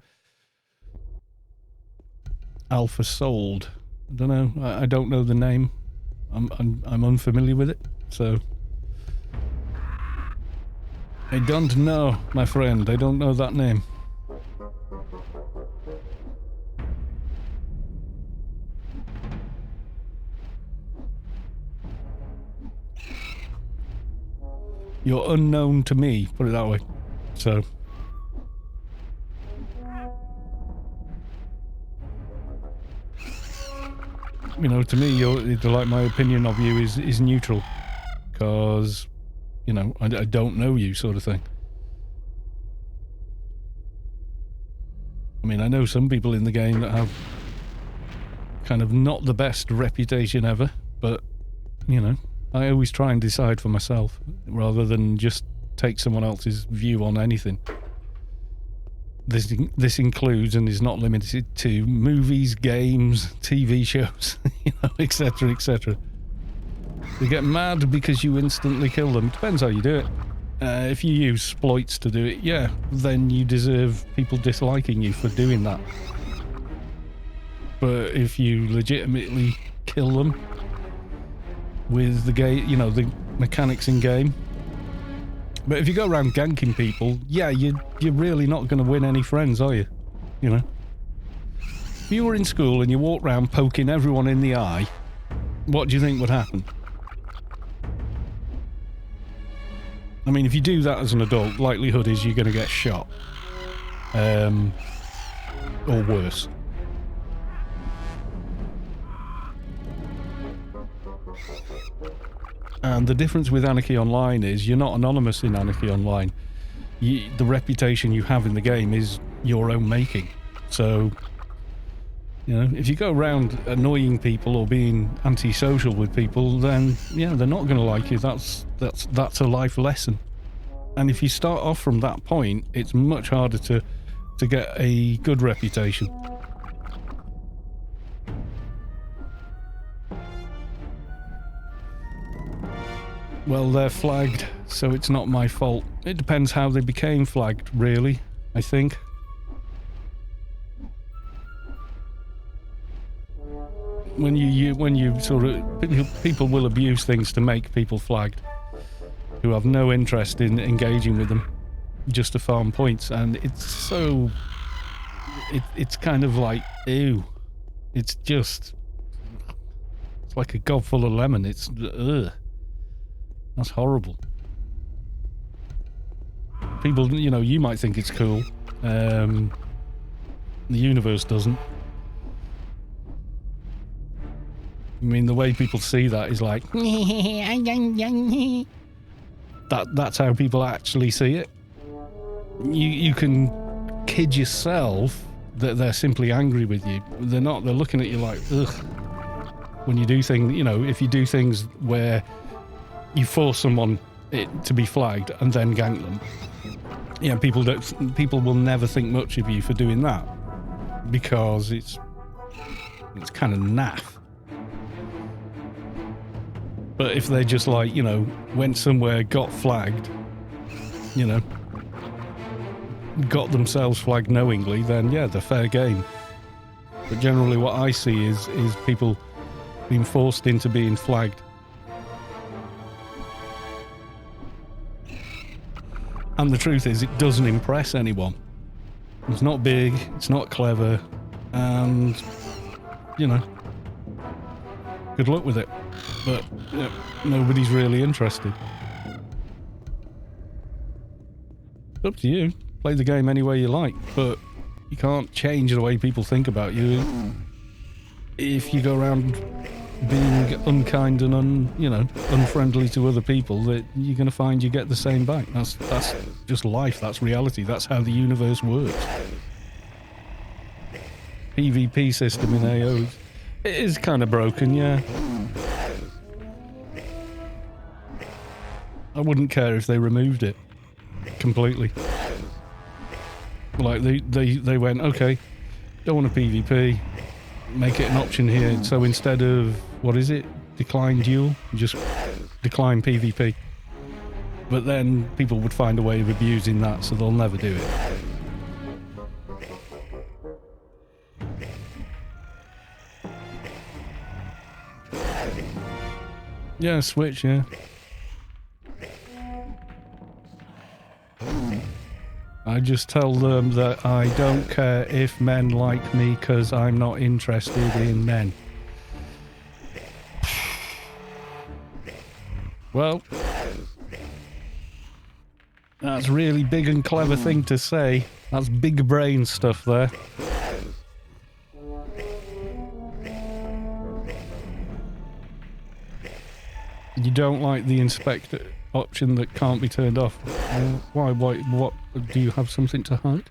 Alpha Sold. I don't know. I don't know the name. I'm unfamiliar with it, so I don't know, my friend. I don't know that name. You're unknown to me, put it that way. So you know, to me, like, my opinion of you is neutral, because, you know, I don't know you, sort of thing. I mean, I know some people in the game that have kind of not the best reputation ever, but, you know, I always try and decide for myself, rather than just take someone else's view on anything. This includes and is not limited to movies, games, TV shows, you know, etc., etc. They get mad because you instantly kill them. Depends how you do it. If you use exploits to do it, yeah, then you deserve people disliking you for doing that. But if you legitimately kill them with the game, you know, the mechanics in game. But if you go around ganking people, yeah, you're really not going to win any friends, are you? You know? If you were in school and you walked around poking everyone in the eye, what do you think would happen? I mean, if you do that as an adult, likelihood is you're going to get shot. Or worse. And the difference with Anarchy Online is you're not anonymous in Anarchy Online. The reputation you have in the game is your own making. So, you know, if you go around annoying people or being antisocial with people, then, yeah, they're not going to like you. That's a life lesson. And if you start off from that point, it's much harder to get a good reputation. Well, they're flagged, so it's not my fault. It depends how they became flagged, really, I think. When you sort of... People will abuse things to make people flagged, who have no interest in engaging with them, just to farm points, and it's so... It's kind of like, ew. It's just... It's like a gob full of lemon. It's... Ugh. That's horrible. People, you know, you might think it's cool. The universe doesn't. I mean, the way people see that is like... That's how people actually see it. You can kid yourself that they're simply angry with you. They're not. They're looking at you like, ugh. When you do things, you know, if you do things where you force someone to be flagged and then gank them, you know, people will never think much of you for doing that, because it's kind of naff. But if they just, like, you know, went somewhere, got flagged, you know, got themselves flagged knowingly, then yeah, they're fair game. But generally what I see is people being forced into being flagged. And the truth is, it doesn't impress anyone. It's not big, it's not clever, and, you know, good luck with it. But, you know, nobody's really interested. It's up to you. Play the game any way you like, but you can't change the way people think about you if you go around being unkind and unfriendly to other people. That you're going to find you get the same back. That's just life. That's reality. That's how the universe works. PvP system in AO, it is kind of broken, yeah. I wouldn't care if they removed it completely. Like they went, okay, don't want a PvP, make it an option here. So instead of, what is it? Decline duel, just decline PvP. But then people would find a way of abusing that, so they'll never do it. Yeah, Switch, yeah. I just tell them that I don't care if men like me because I'm not interested in men. Well, that's a really big and clever thing to say. That's big brain stuff there. You don't like the inspector option that can't be turned off. Why? What? Do you have something to hide?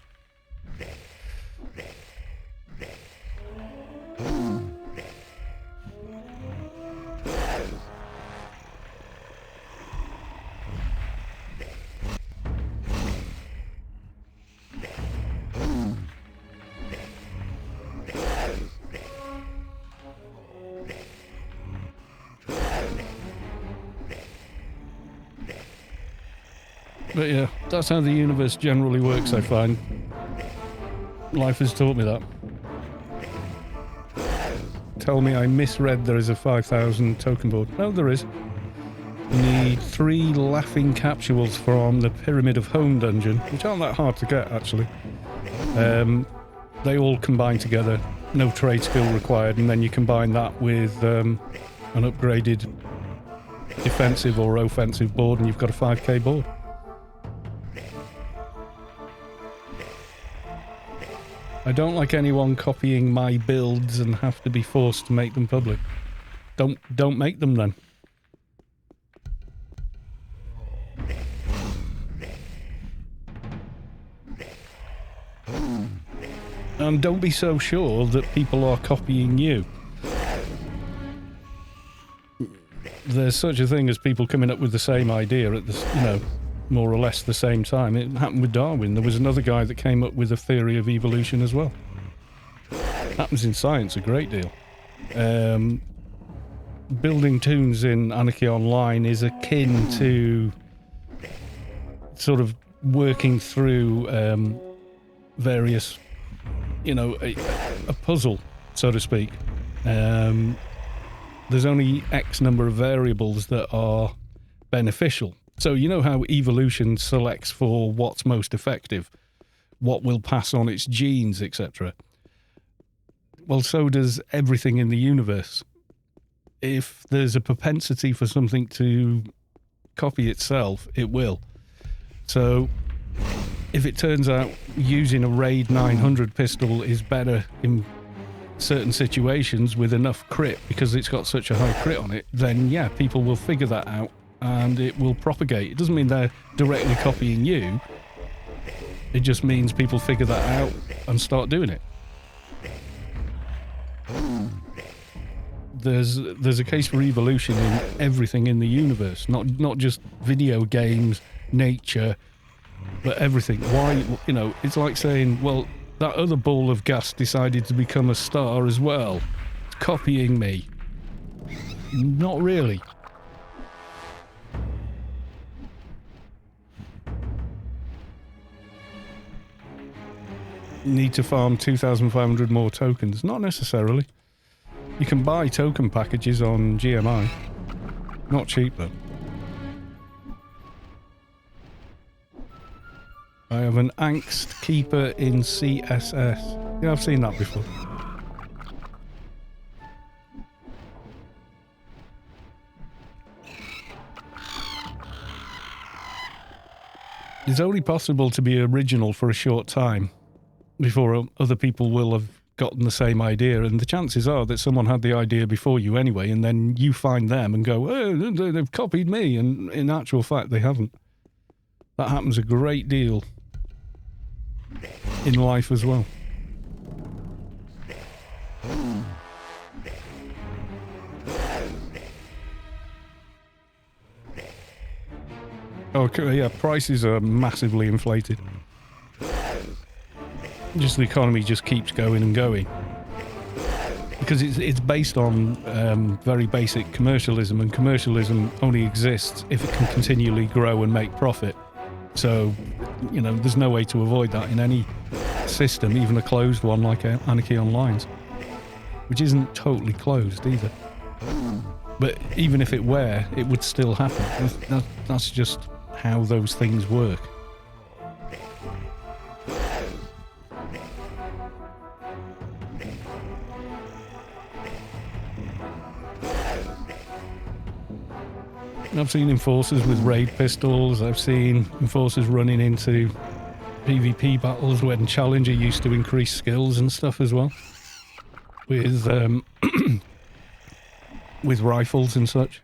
But yeah, that's how the universe generally works, I find. Life has taught me that. Tell me I misread there is a 5,000 token board. No, there is. You need 3 laughing capsules from the Pyramid of Home dungeon, which aren't that hard to get, actually. They all combine together, no trade skill required, and then you combine that with an upgraded defensive or offensive board, and you've got a 5k board. I don't like anyone copying my builds and have to be forced to make them public. Don't make them then. And don't be so sure that people are copying you. There's such a thing as people coming up with the same idea at the, you know, more or less the same time. It happened with Darwin. There was another guy that came up with a theory of evolution as well. Happens in science a great deal. Building toons in Anarchy Online is akin to sort of working through various, you know, a puzzle, so to speak. There's only X number of variables that are beneficial. So you know how evolution selects for what's most effective, what will pass on its genes, etc. Well, so does everything in the universe. If there's a propensity for something to copy itself, it will. So if it turns out using a Raid 900 pistol is better in certain situations with enough crit because it's got such a high crit on it, then yeah, people will figure that out and it will propagate. It doesn't mean they're directly copying you. It just means people figure that out and start doing it. There's a case for evolution in everything in the universe, not just video games, nature, but everything. Why, you know, it's like saying, well, that other ball of gas decided to become a star as well. It's copying me. Not really. Need to farm 2,500 more tokens. Not necessarily. You can buy token packages on GMI. Not cheap though. I have an Angst Keeper in CSS. Yeah, I've seen that before. It's only possible to be original for a short time before other people will have gotten the same idea, and the chances are that someone had the idea before you anyway, and then you find them and go, oh, they've copied me, and in actual fact they haven't. That happens a great deal in life as well. Oh, yeah, prices are massively inflated. Just the economy just keeps going and going. Because it's based on very basic commercialism, and commercialism only exists if it can continually grow and make profit. So, you know, there's no way to avoid that in any system, even a closed one like Anarchy Online's, which isn't totally closed either. But even if it were, it would still happen. That's just how those things work. I've seen enforcers with raid pistols. I've seen enforcers running into PvP battles when Challenger used to increase skills and stuff as well. With with rifles and such.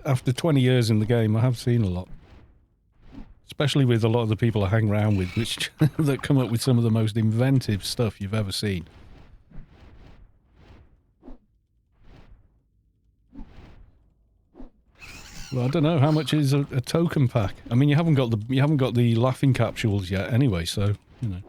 After 20 years in the game, I have seen a lot. Especially with a lot of the people I hang around with, which that come up with some of the most inventive stuff you've ever seen. Well, I don't know how much is a token pack. I mean, you haven't got the laughing capsules yet, anyway. So you know.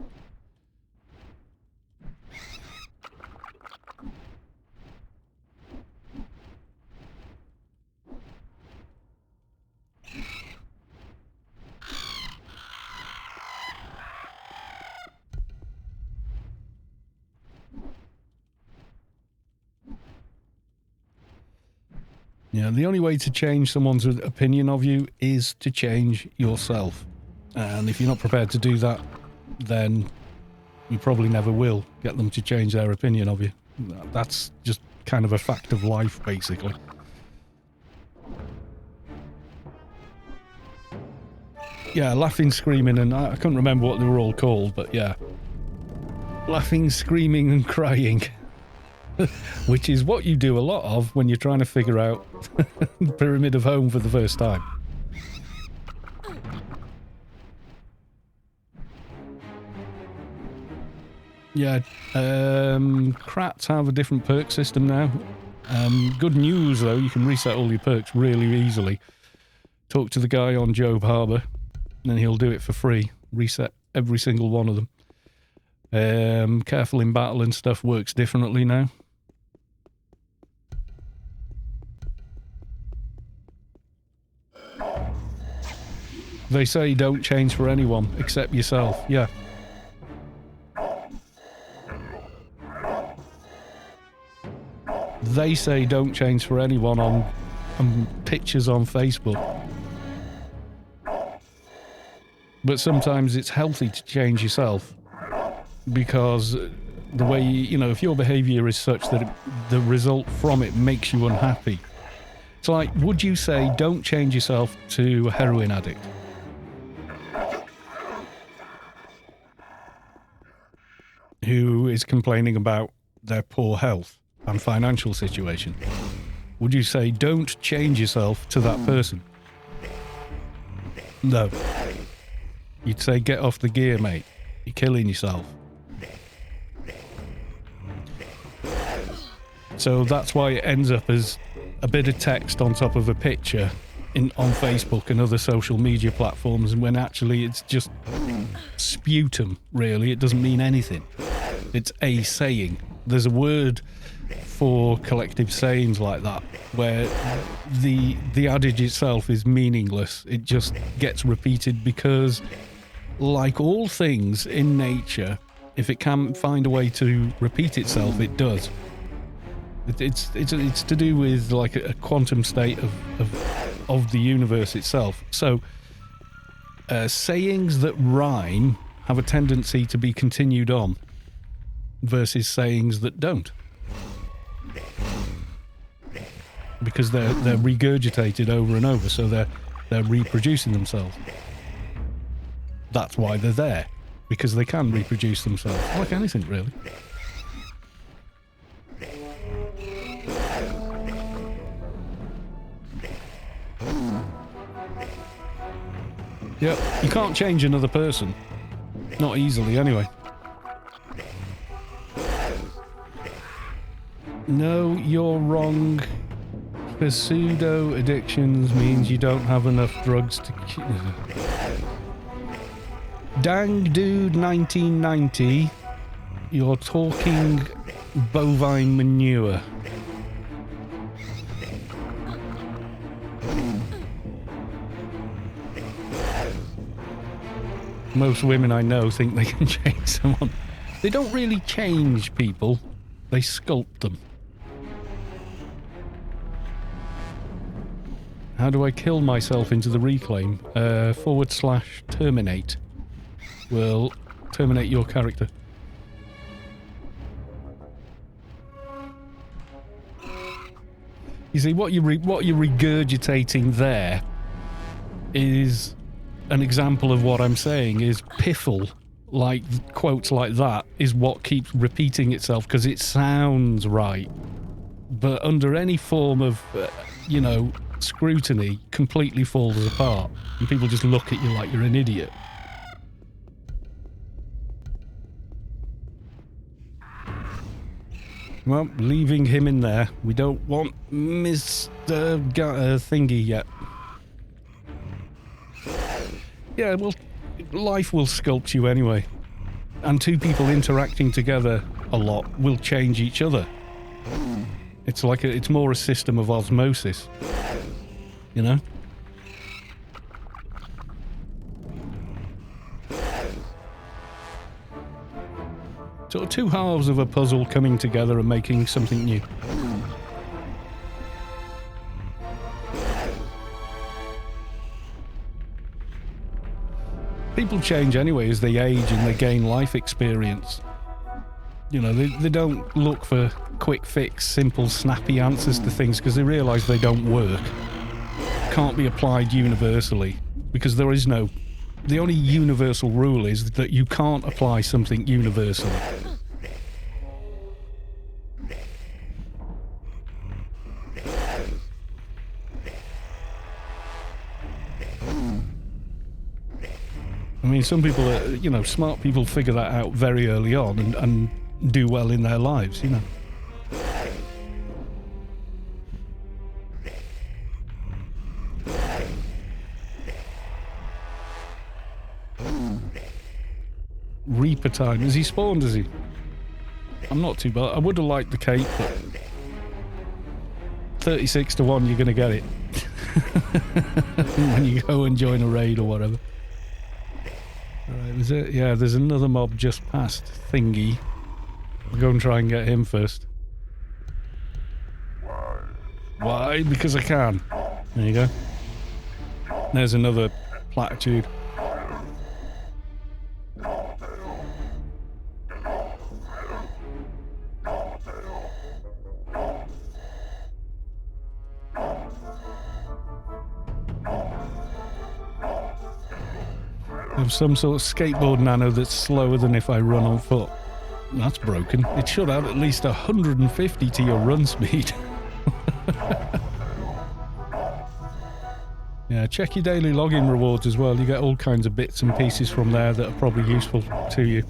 Yeah, the only way to change someone's opinion of you is to change yourself. And if you're not prepared to do that, then you probably never will get them to change their opinion of you. That's just kind of a fact of life, basically. Yeah, laughing, screaming, and I can't remember what they were all called, but yeah. Laughing, screaming, and crying. Which is what you do a lot of when you're trying to figure out the Pyramid of Home for the first time. Yeah, crats have a different perk system now. Good news though, you can reset all your perks really easily. Talk to the guy on Job Harbour, and he'll do it for free. Reset every single one of them. Careful in battle and stuff works differently now. They say don't change for anyone except yourself. Yeah. They say don't change for anyone on pictures on Facebook. But sometimes it's healthy to change yourself. Because the way, you know, if your behaviour is such that the result from it makes you unhappy. It's like, would you say don't change yourself to a heroin addict? Who is complaining about their poor health and financial situation. Would you say don't change yourself to that person? No. You'd say get off the gear, mate. You're killing yourself. So that's why it ends up as a bit of text on top of a picture on Facebook and other social media platforms, and when actually it's just sputum, really. It doesn't mean anything. It's a saying. There's a word for collective sayings like that, where the adage itself is meaningless. It just gets repeated because, like all things in nature, if it can find a way to repeat itself, it does. It's to do with like a quantum state of the universe itself. So sayings that rhyme have a tendency to be continued on versus sayings that don't, because they're regurgitated over and over, so they're reproducing themselves. That's why they're there, because they can reproduce themselves, like anything really. Yep, you can't change another person. Not easily, anyway. No, you're wrong. Because pseudo addictions means you don't have enough drugs to Dang Dude 1990, you're talking bovine manure. Most women I know think they can change someone. They don't really change people, they sculpt them. How do I kill myself into the reclaim? / terminate. Will terminate your character. You see, what you're regurgitating there is an example of what I'm saying is piffle. Like, quotes like that is what keeps repeating itself because it sounds right. But under any form of, you know, scrutiny, completely falls apart. And people just look at you like you're an idiot. Well, leaving him in there. We don't want Mr. Thingy yet. Yeah, well, life will sculpt you anyway. And two people interacting together a lot will change each other. It's like it's more a system of osmosis. You know? Sort of two halves of a puzzle coming together and making something new. People change anyway as they age and they gain life experience. You know, they don't look for quick fix, simple, snappy answers to things because they realise they don't work. Can't be applied universally because there is no... The only universal rule is that you can't apply something universally. I mean, some people are, you know, smart people figure that out very early on and do well in their lives, you know. Reaper time. Has he spawned, has he? I'm not too bad. I would have liked the cape, but 36 to 1, you're going to get it. When you go and join a raid or whatever. Alright, was it? Yeah, there's another mob just past Thingy. I'll go and try and get him first. Why? Because I can. There you go. There's another platitude. Of some sort of skateboard nano that's slower than if I run on foot. That's broken. It should have at least 150 to your run speed. Yeah, check your daily login rewards as well. You get all kinds of bits and pieces from there that are probably useful to you.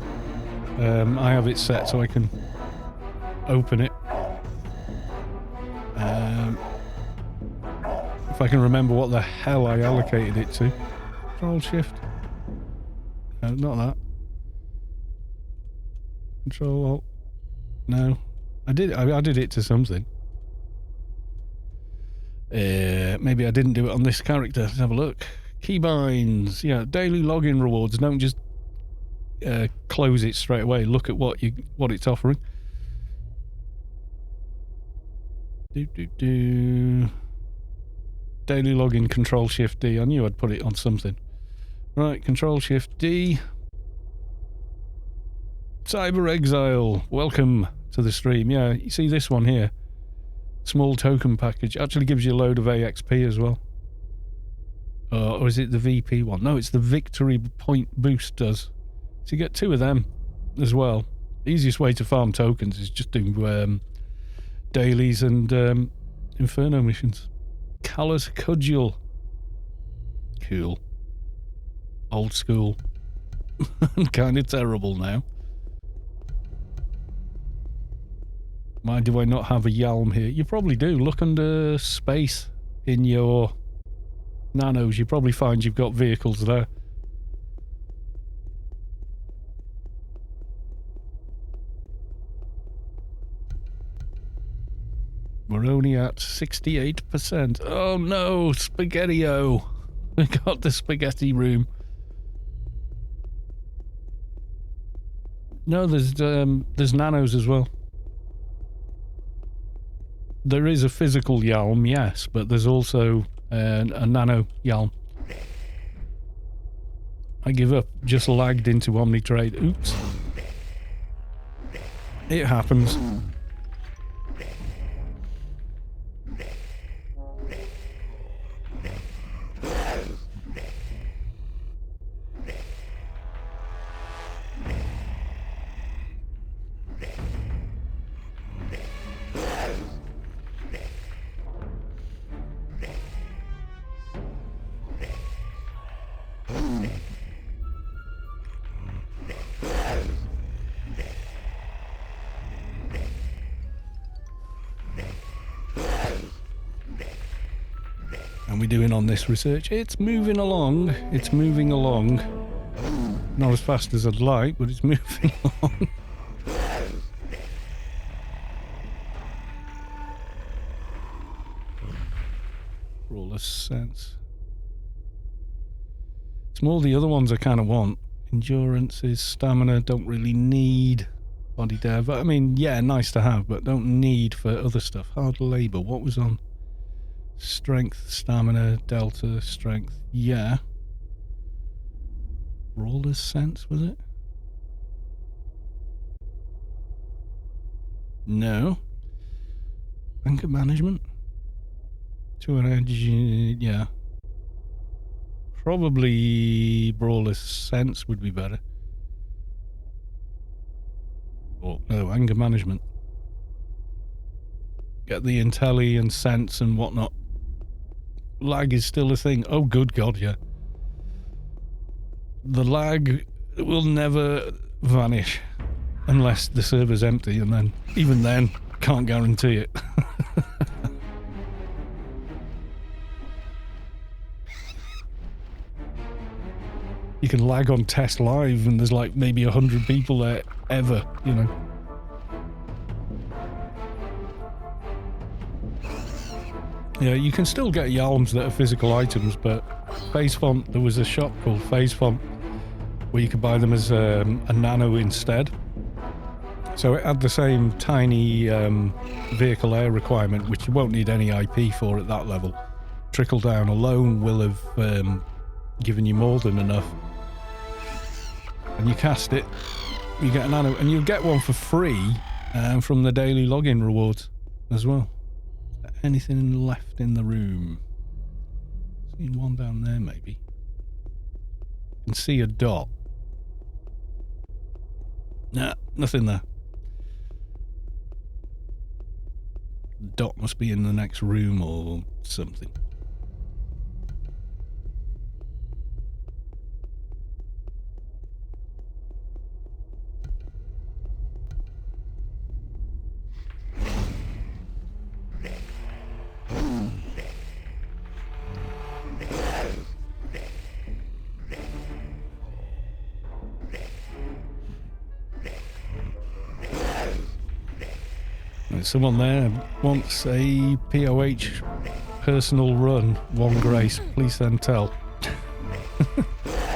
I have it set so I can open it. If I can remember what the hell I allocated it to. Control Shift. No, not that. Control Alt. No. I did it to something. Maybe I didn't do it on this character. Let's have a look. Keybinds. Yeah, daily login rewards. Don't just close it straight away. Look at what it's offering. Daily login Control Shift D. I knew I'd put it on something. Right, Control Shift D. Cyber Exile. Welcome to the stream. Yeah, you see this one here. Small token package. Actually gives you a load of AXP as well. Or is it the VP one? No, it's the Victory Point Boost does. So you get 2 of them as well. The easiest way to farm tokens is just do dailies and Inferno missions. Callous Cudgel. Cool. Old school. Kind of terrible now. Why do I not have a Yalm here? You probably do. Look under space in your nanos. You probably find you've got vehicles there. We're only at 68%. Oh no, Spaghetti-O. We got the spaghetti room. No, there's nanos as well. There is a physical Yalm, yes, but there's also a nano Yalm. I give up. Just lagged into Omnitrade. Oops. It happens. And we're doing on this research. It's moving along. It's moving along. Not as fast as I'd like, but it's moving along. For all the sense. It's more the other ones I kind of want. Endurance is stamina, don't really need. Body dev. I mean, yeah, nice to have, but don't need for other stuff. Hard labour. What was on? Strength, stamina, delta, strength. Yeah. Brawler's sense, was it? No. Anchor management. 2 edge. Yeah. Probably Brawler's sense would be better. Or no, anger management. Get the intelli and sense and whatnot. Lag is still a thing. Oh, good God, yeah. The lag will never vanish unless the server's empty, and then, even then, can't guarantee it. You can lag on test live and there's like maybe 100 people there ever, you know. Yeah, you can still get Yalms that are physical items, but Phase Font, there was a shop called Phase Font where you could buy them as a nano instead. So it had the same tiny vehicle air requirement, which you won't need any IP for at that level. Trickle down alone will have given you more than enough. And you cast it, you get a nano, and you'll get one for free from the daily login rewards as well. Anything left in the room? Seen one down there, maybe. You can see a dot. Nah, nothing there. Dot must be in the next room or something. Someone there wants a POH personal run, one grace. Please send tell.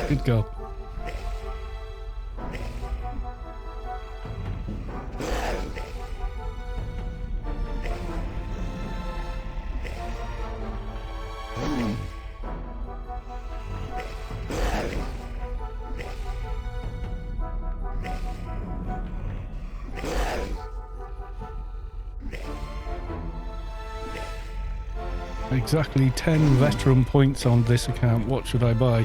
Good go. Exactly 10 veteran points on this account. What should I buy?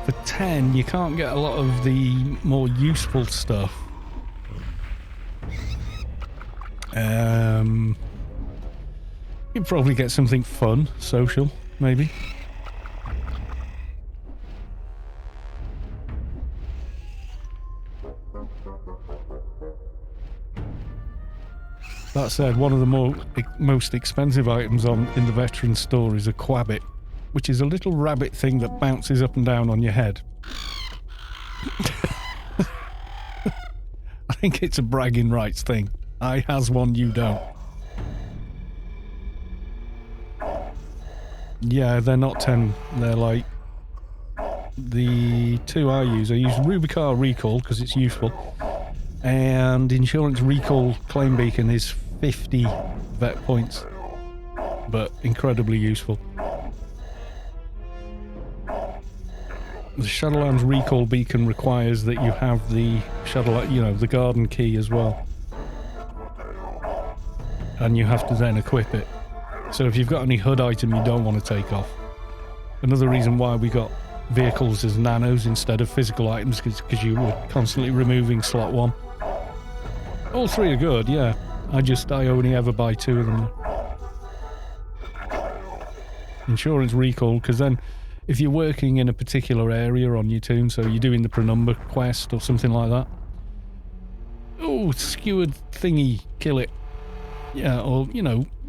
For 10, you can't get a lot of the more useful stuff. You'd probably get something fun, social, maybe. That said, one of the most expensive items in the veteran store is a quabbit, which is a little rabbit thing that bounces up and down on your head. I think it's a bragging rights thing. I has one, you don't. Yeah, they're not 10. They're like... The two I use Rubicar Recall because it's useful. And Insurance Recall Claim Beacon is 50 vet points. But incredibly useful. The Shadowlands Recall Beacon requires that you have the the garden key as well. And you have to then equip it. So if you've got any HUD item you don't want to take off. Another reason why we got vehicles as nanos instead of physical items because you were constantly removing slot 1. All 3 are good, yeah. I only ever buy 2 of them. Insurance Recall, because then if you're working in a particular area on your toon, so you're doing the Penumbra quest or something like that. Oh, skewered thingy, kill it. Yeah, or,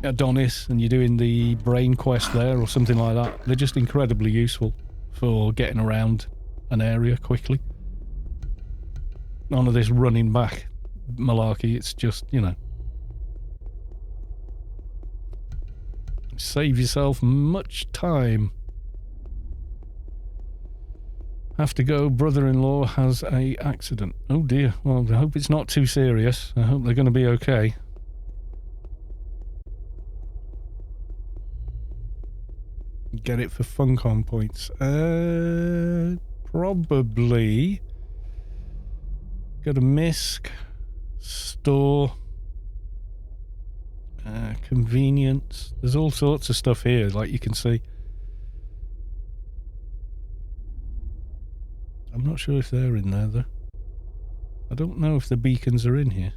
Adonis, and you're doing the brain quest there or something like that. They're just incredibly useful for getting around an area quickly. None of this running back malarkey, it's just, save yourself much time. Have to go, brother-in-law has a accident. Oh dear, well I hope it's not too serious. I hope they're going to be okay. Get it for Funcom points. Probably. Go to MISC. Store. Convenience. There's all sorts of stuff here, like you can see. I'm not sure if they're in there, though. I don't know if the beacons are in here.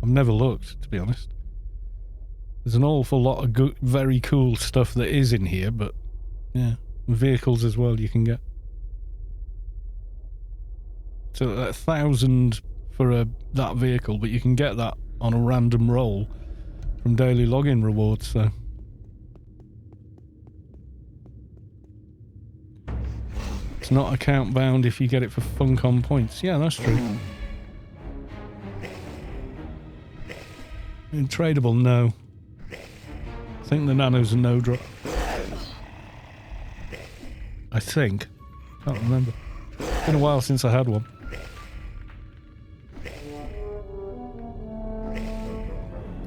I've never looked, to be honest. There's an awful lot of good, very cool stuff that is in here, but yeah, vehicles as well you can get. So 1,000 for that vehicle, but you can get that on a random roll from daily login rewards, so... It's not account bound if you get it for Funcom points. Yeah, that's true. Tradable, no. I think the nano's a no drop. I think. Can't remember. It's been a while since I had one.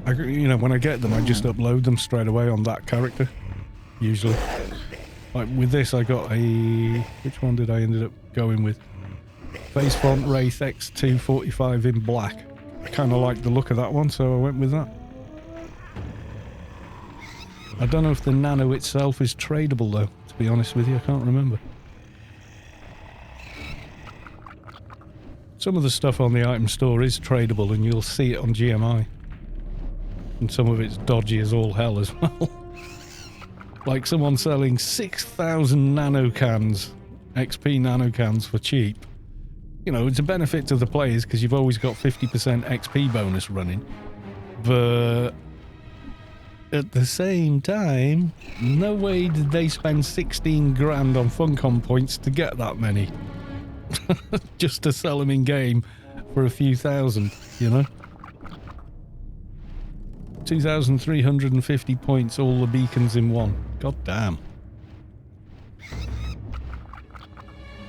When I get them, I just upload them straight away on that character. Usually. Like with this, I got a... Which one did I end up going with? Face Font Wraith X245 in black. I kind of like the look of that one, so I went with that. I don't know if the nano itself is tradable though, to be honest with you, I can't remember. Some of the stuff on the item store is tradable and you'll see it on GMI. And some of it's dodgy as all hell as well. Like someone selling 6,000 nano cans, XP nano cans for cheap. It's a benefit to the players because you've always got 50% XP bonus running. But at the same time, no way did they spend 16 grand on Funcom points to get that many. Just to sell them in game for a few thousand, 2,350 points, all the beacons in one. God damn.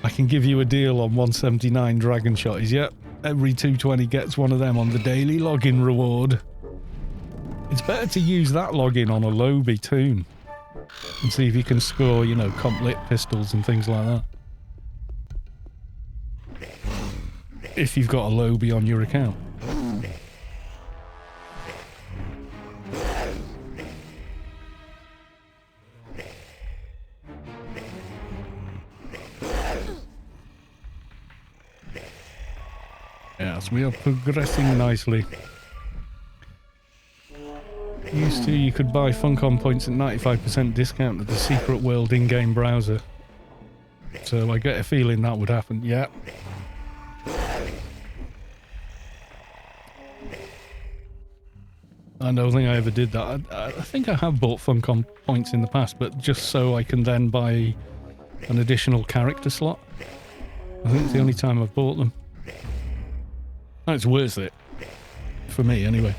I can give you a deal on 179 Dragon Shotties. Yep, every 220 gets one of them on the daily login reward. It's better to use that login on a Lobby toon and see if you can score, comp lit pistols and things like that. If you've got a Lobby on your account. Yes, we are progressing nicely. Used to, you could buy Funcom points at 95% discount at the Secret World in-game browser. So I get a feeling that would happen. Yeah. I don't think I ever did that. I think I have bought Funcom points in the past, but just so I can then buy an additional character slot. I think it's the only time I've bought them. And it's worth it. For me, anyway.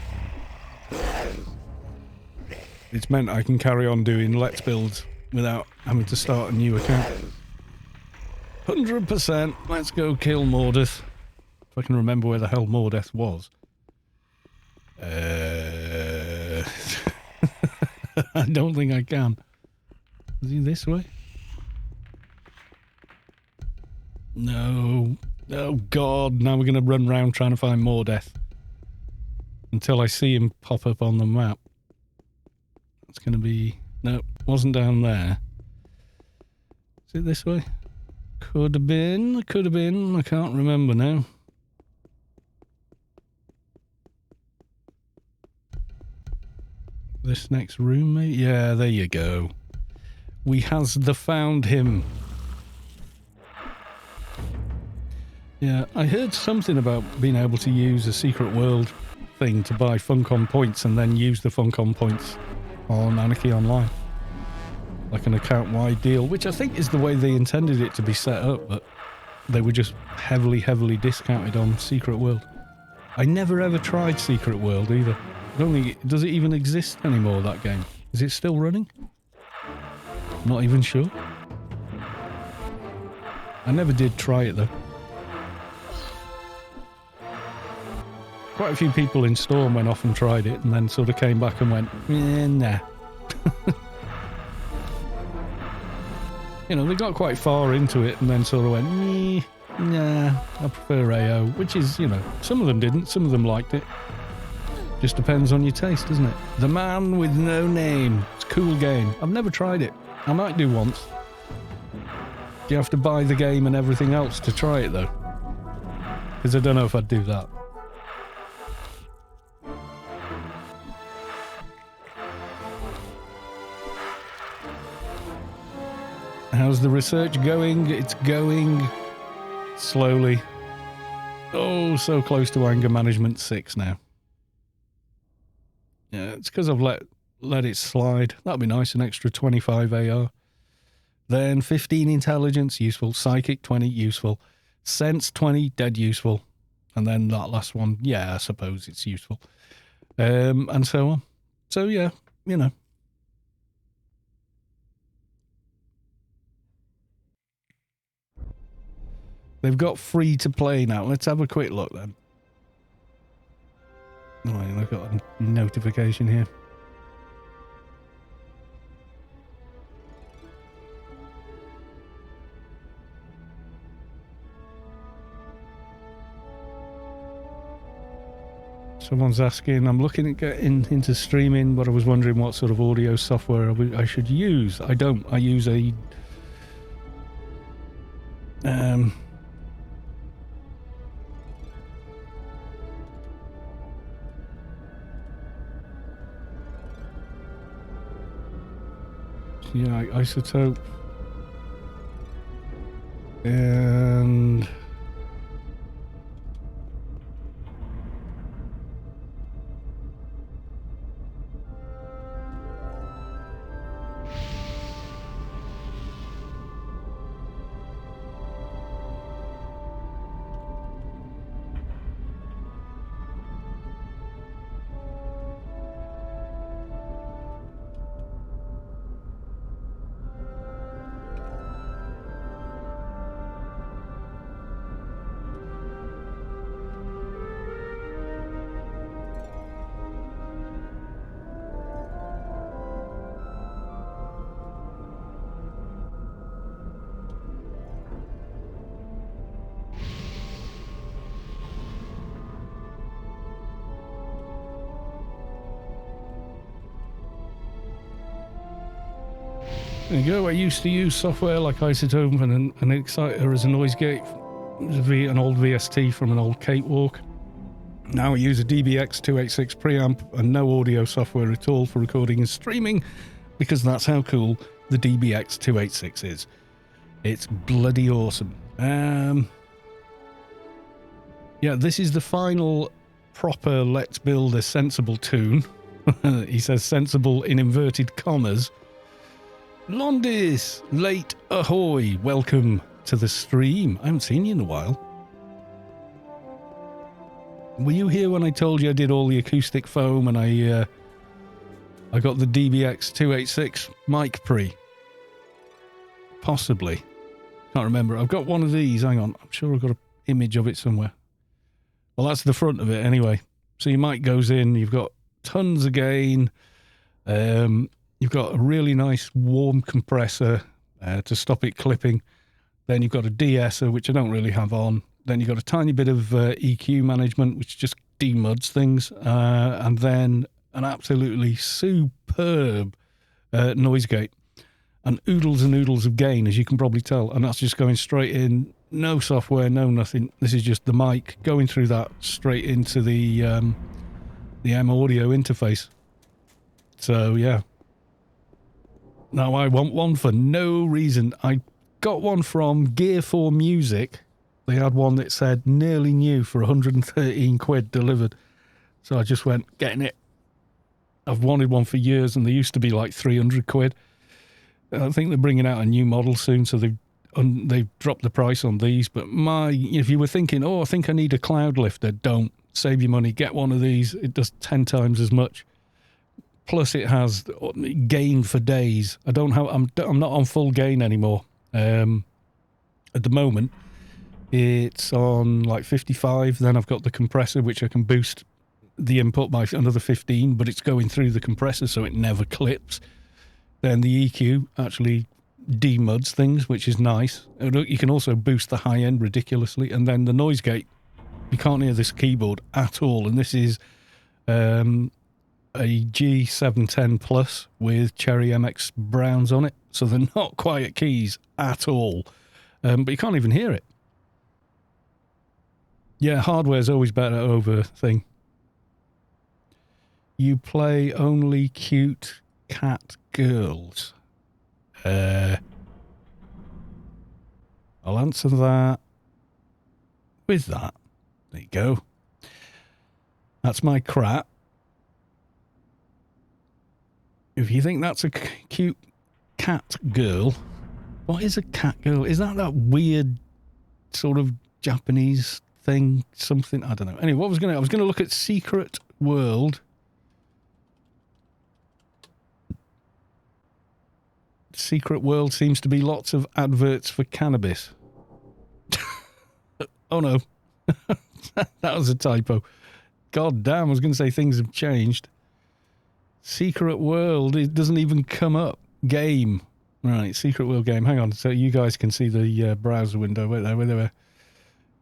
It's meant I can carry on doing Let's Builds without having to start a new account. 100%. Let's go kill Mordeth. If I can remember where the hell Mordeth was. I don't think I can. Is he this way? No. Oh god, now we're going to run around trying to find Mordeth. Until I see him pop up on the map. It's going to be... No, wasn't down there. Is it this way? Could have been, I can't remember now. This next room, mate? Yeah, there you go. We has found him. Yeah, I heard something about being able to use a secret world thing to buy Funcom points and then use the Funcom points on Anarchy Online. Like an account-wide deal, which I think is the way they intended it to be set up, but they were just heavily discounted on Secret World. I never ever tried Secret World either. I don't think does it even exist anymore, that game? Is it still running? Not even sure. I never did try it though. Quite a few people in Storm went off and tried it and then sort of came back and went, nah. You know, they got quite far into it and then sort of went, nah, I prefer AO, which is, you know, some of them didn't, some of them liked it. Just depends on your taste, doesn't it? The Man with No Name. It's a cool game. I've never tried it. I might do once. Do you have to buy the game and everything else to try it, though? Because I don't know if I'd do that. How's the research going? It's going slowly. Oh, so close to Anger Management 6 now. Yeah, it's because I've let it slide. That'd be nice, an extra 25 AR. Then 15 Intelligence, useful. Psychic, 20, useful. Sense, 20, dead useful. And then that last one, yeah, I suppose it's useful. And so on. So, yeah, you know. They've got free to play now. Let's have a quick look then. Oh, I've got a notification here. Someone's asking, I'm looking at getting into streaming, but I was wondering what sort of audio software I should use. I don't. I use a... yeah, Isotope. And... there you go. I used to use software like Isotope and an Exciter as a noise gate. It was an old VST from an old Cakewalk. Now I use a DBX 286 preamp and no audio software at all for recording and streaming because that's how cool the DBX 286 is. It's bloody awesome. Yeah, this is the final proper Let's Build a Sensible tune. He says sensible in inverted commas. Londis, late ahoy, welcome to the stream. I haven't seen you in a while. Were you here when I told you I did all the acoustic foam and I got the DBX 286 mic pre? Possibly. Can't remember. I've got one of these. Hang on. I'm sure I've got an image of it somewhere. Well, that's the front of it anyway. So your mic goes in. You've got tons of gain. You've got a really nice warm compressor to stop it clipping. Then you've got a de-esser, which I don't really have on. Then you've got a tiny bit of EQ management, which just demuds things. And then an absolutely superb noise gate. And oodles and oodles of gain, as you can probably tell. And that's just going straight in. No software, no nothing. This is just the mic going through that straight into the M audio interface. So, yeah. Now, I want one for no reason. I got one from Gear 4 Music. They had one that said nearly new for 113 quid delivered. So I just went, getting it. I've wanted one for years, and they used to be like 300 quid. I think they're bringing out a new model soon, so they've dropped the price on these. But if you were thinking, oh, I think I need a cloud lifter, don't. Save your money. Get one of these. It does 10 times as much. Plus, it has gain for days. I'm not on full gain anymore. At the moment, it's on like 55. Then I've got the compressor, which I can boost the input by another 15, but it's going through the compressor, so it never clips. Then the EQ actually demuds things, which is nice. You can also boost the high end ridiculously. And then the noise gate, you can't hear this keyboard at all. And this is a G710 Plus with Cherry MX Browns on it. So they're not quiet keys at all. But you can't even hear it. Yeah, hardware's always better over thing. You play only cute cat girls. I'll answer that with that. There you go. That's my crap. If you think that's a cute cat girl, what is a cat girl? Is that weird sort of Japanese thing? Something? I don't know. Anyway, I was going to look at Secret World. Secret World seems to be lots of adverts for cannabis. Oh no. That was a typo. God damn, I was going to say things have changed. Secret World, it doesn't even come up. Game. Right, Secret World game. Hang on, so you guys can see the browser window. Wait there.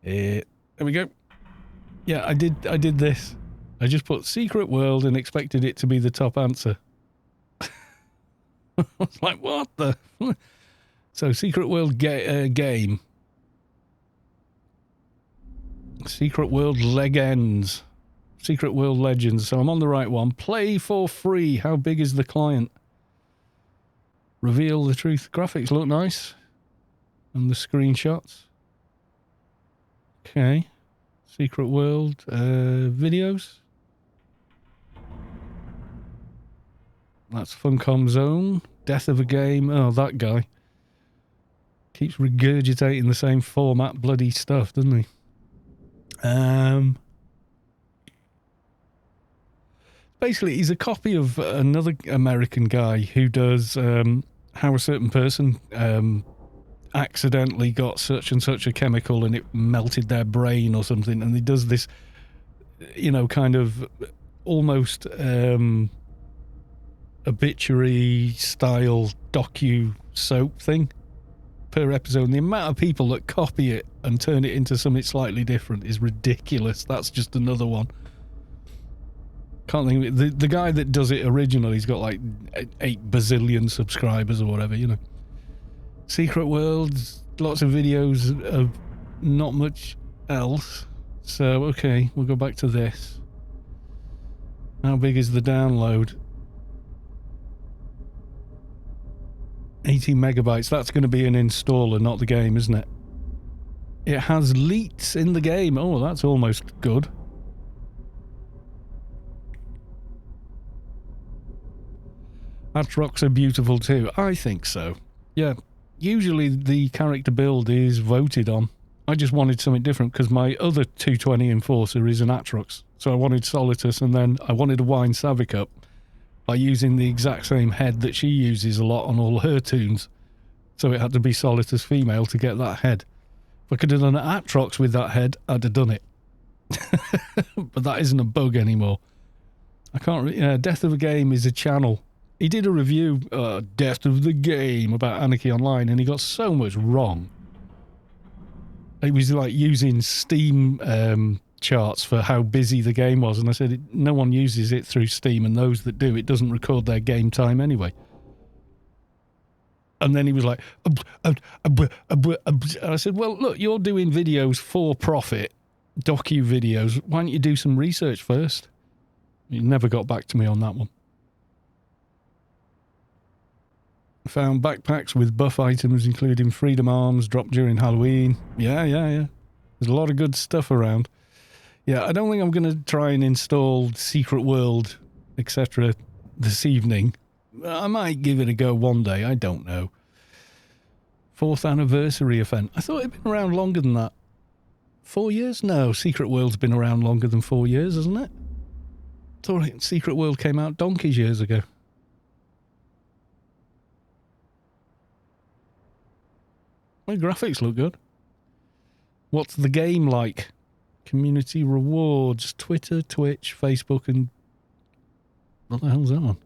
There we go. Yeah, I did this. I just put Secret World and expected it to be the top answer. I was like, what the? So, Secret World game. Secret World Legends. Secret World Legends. So, I'm on the right one. Play for free. How big is the client? Reveal the truth. Graphics look nice. And the screenshots. Okay. Secret World videos. That's Funcom Zone. Death of a Game. Oh, that guy. Keeps regurgitating the same format bloody stuff, doesn't he? Basically, he's a copy of another American guy who does how a certain person accidentally got such and such a chemical and it melted their brain or something. And he does this, kind of almost obituary style docu soap thing per episode, and the amount of people that copy it and turn it into something slightly different is ridiculous. That's just another one. Can't think of it. The guy that does it originally, he's got like 8 bazillion subscribers or whatever, Secret Worlds, lots of videos of not much else. So okay, we'll go back to this. How big is the download? 80 megabytes. That's going to be an installer, not the game, isn't it? It has leaks in the game. Oh, that's almost good. Atrox are beautiful too. I think so. Yeah. Usually the character build is voted on. I just wanted something different because my other 220 Enforcer is an Atrox. So I wanted Solitus, and then I wanted to wind Savick up by using the exact same head that she uses a lot on all her tunes. So it had to be Solitus female to get that head. If I could have done an Atrox with that head, I'd have done it. But that isn't a bug anymore. I can't... Death of a Game is a channel. He did a review, Death of the Game, about Anarchy Online, and he got so much wrong. He was like using Steam charts for how busy the game was, and I said no one uses it through Steam, and those that do, it doesn't record their game time anyway. And then he was like, and I said, well, look, you're doing videos for profit, docu videos. Why don't you do some research first? He never got back to me on that one. Found backpacks with buff items, including Freedom Arms, dropped during Halloween. Yeah. There's a lot of good stuff around. Yeah, I don't think I'm going to try and install Secret World, etc. this evening. I might give it a go one day, I don't know. 4th anniversary event. I thought it'd been around longer than that. 4 years? No, Secret World's been around longer than 4 years, hasn't it? I thought Secret World came out donkeys years ago. My graphics look good. What's the game like? Community rewards, Twitter, Twitch, Facebook, and... what the hell's that one?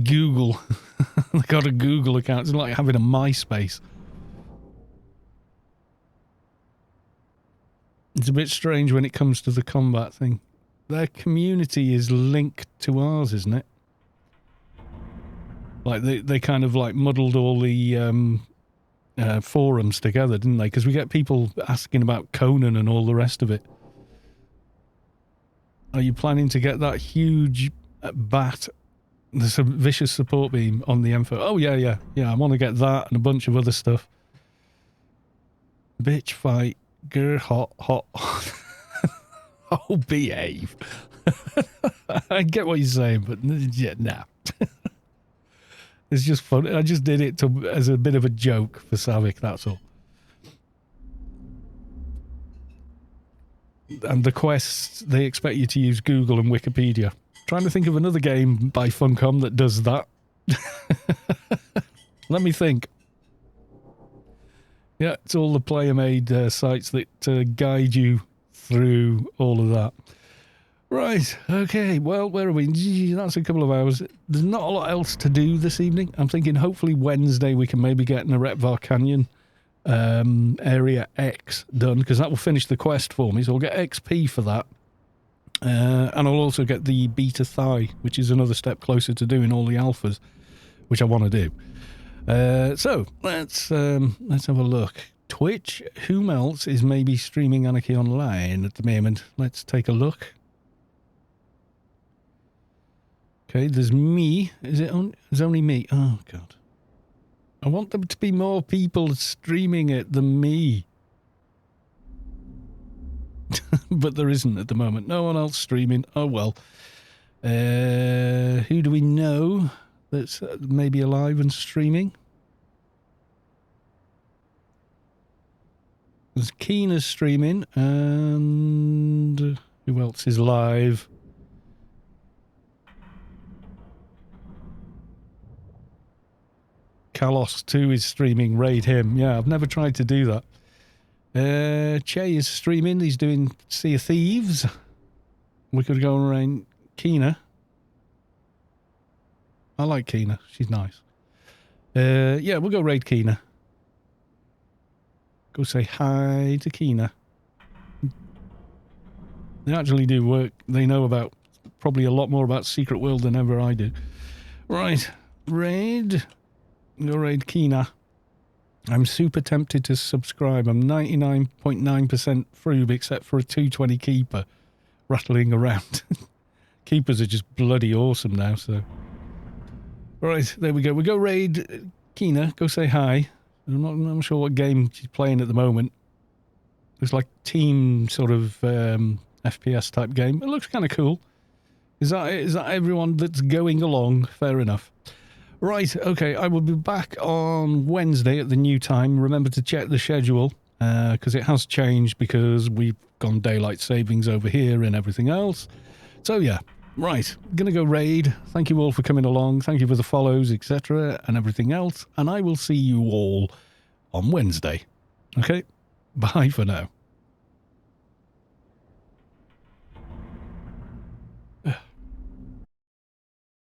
Google. They got a Google account. It's like having a MySpace. It's a bit strange when it comes to the combat thing. Their community is linked to ours, isn't it? Like, they kind of, like, muddled all the, forums together, didn't they? Because we get people asking about Conan and all the rest of it. Are you planning to get that huge bat, the vicious support beam on the Info? Oh, yeah. I want to get that and a bunch of other stuff. Bitch fight. Grr, hot. Oh, behave. I get what you're saying, but yeah, nah. It's just fun. I just did it as a bit of a joke for Savick, that's all. And the quests, they expect you to use Google and Wikipedia. Trying to think of another game by Funcom that does that. Let me think. Yeah, it's all the player-made sites that guide you through all of that. Right, okay, well, where are we? That's a couple of hours. There's not a lot else to do this evening. I'm thinking hopefully Wednesday we can maybe get Naretvar Canyon Area X done, because that will finish the quest for me, so I'll get XP for that. And I'll also get the Beta Thigh, which is another step closer to doing all the alphas, which I want to do. So, let's have a look. Twitch, whom else is maybe streaming Anarchy Online at the moment? Let's take a look. Okay, there's me. There's only me. Oh, God. I want there to be more people streaming it than me. But there isn't at the moment. No one else streaming. Oh, well. Who do we know that's maybe alive and streaming? There's Keena's streaming, and who else is live? Kalos 2 is streaming, raid him. Yeah, I've never tried to do that. Che is streaming, he's doing Sea of Thieves. We could go around Keena. I like Keena, she's nice. Yeah, we'll go raid Keena. Go say hi to Keena. They actually do work. They know about probably a lot more about Secret World than ever I do. Right, raid. Go raid Keena. I'm super tempted to subscribe. I'm 99.9% through, except for a 220 keeper rattling around. Keepers are just bloody awesome now, so. Right, there we go. We go raid Keena. Go say hi. I'm not sure what game she's playing at the moment. It's like team sort of FPS type game. It looks kind of cool. Is that everyone that's going along? Fair enough. Right, okay, I will be back on Wednesday at the new time. Remember to check the schedule, because it has changed because we've gone daylight savings over here and everything else. So yeah, right, gonna go raid. Thank you all for coming along. Thank you for the follows, etc. and everything else. And I will see you all on Wednesday. Okay, bye for now.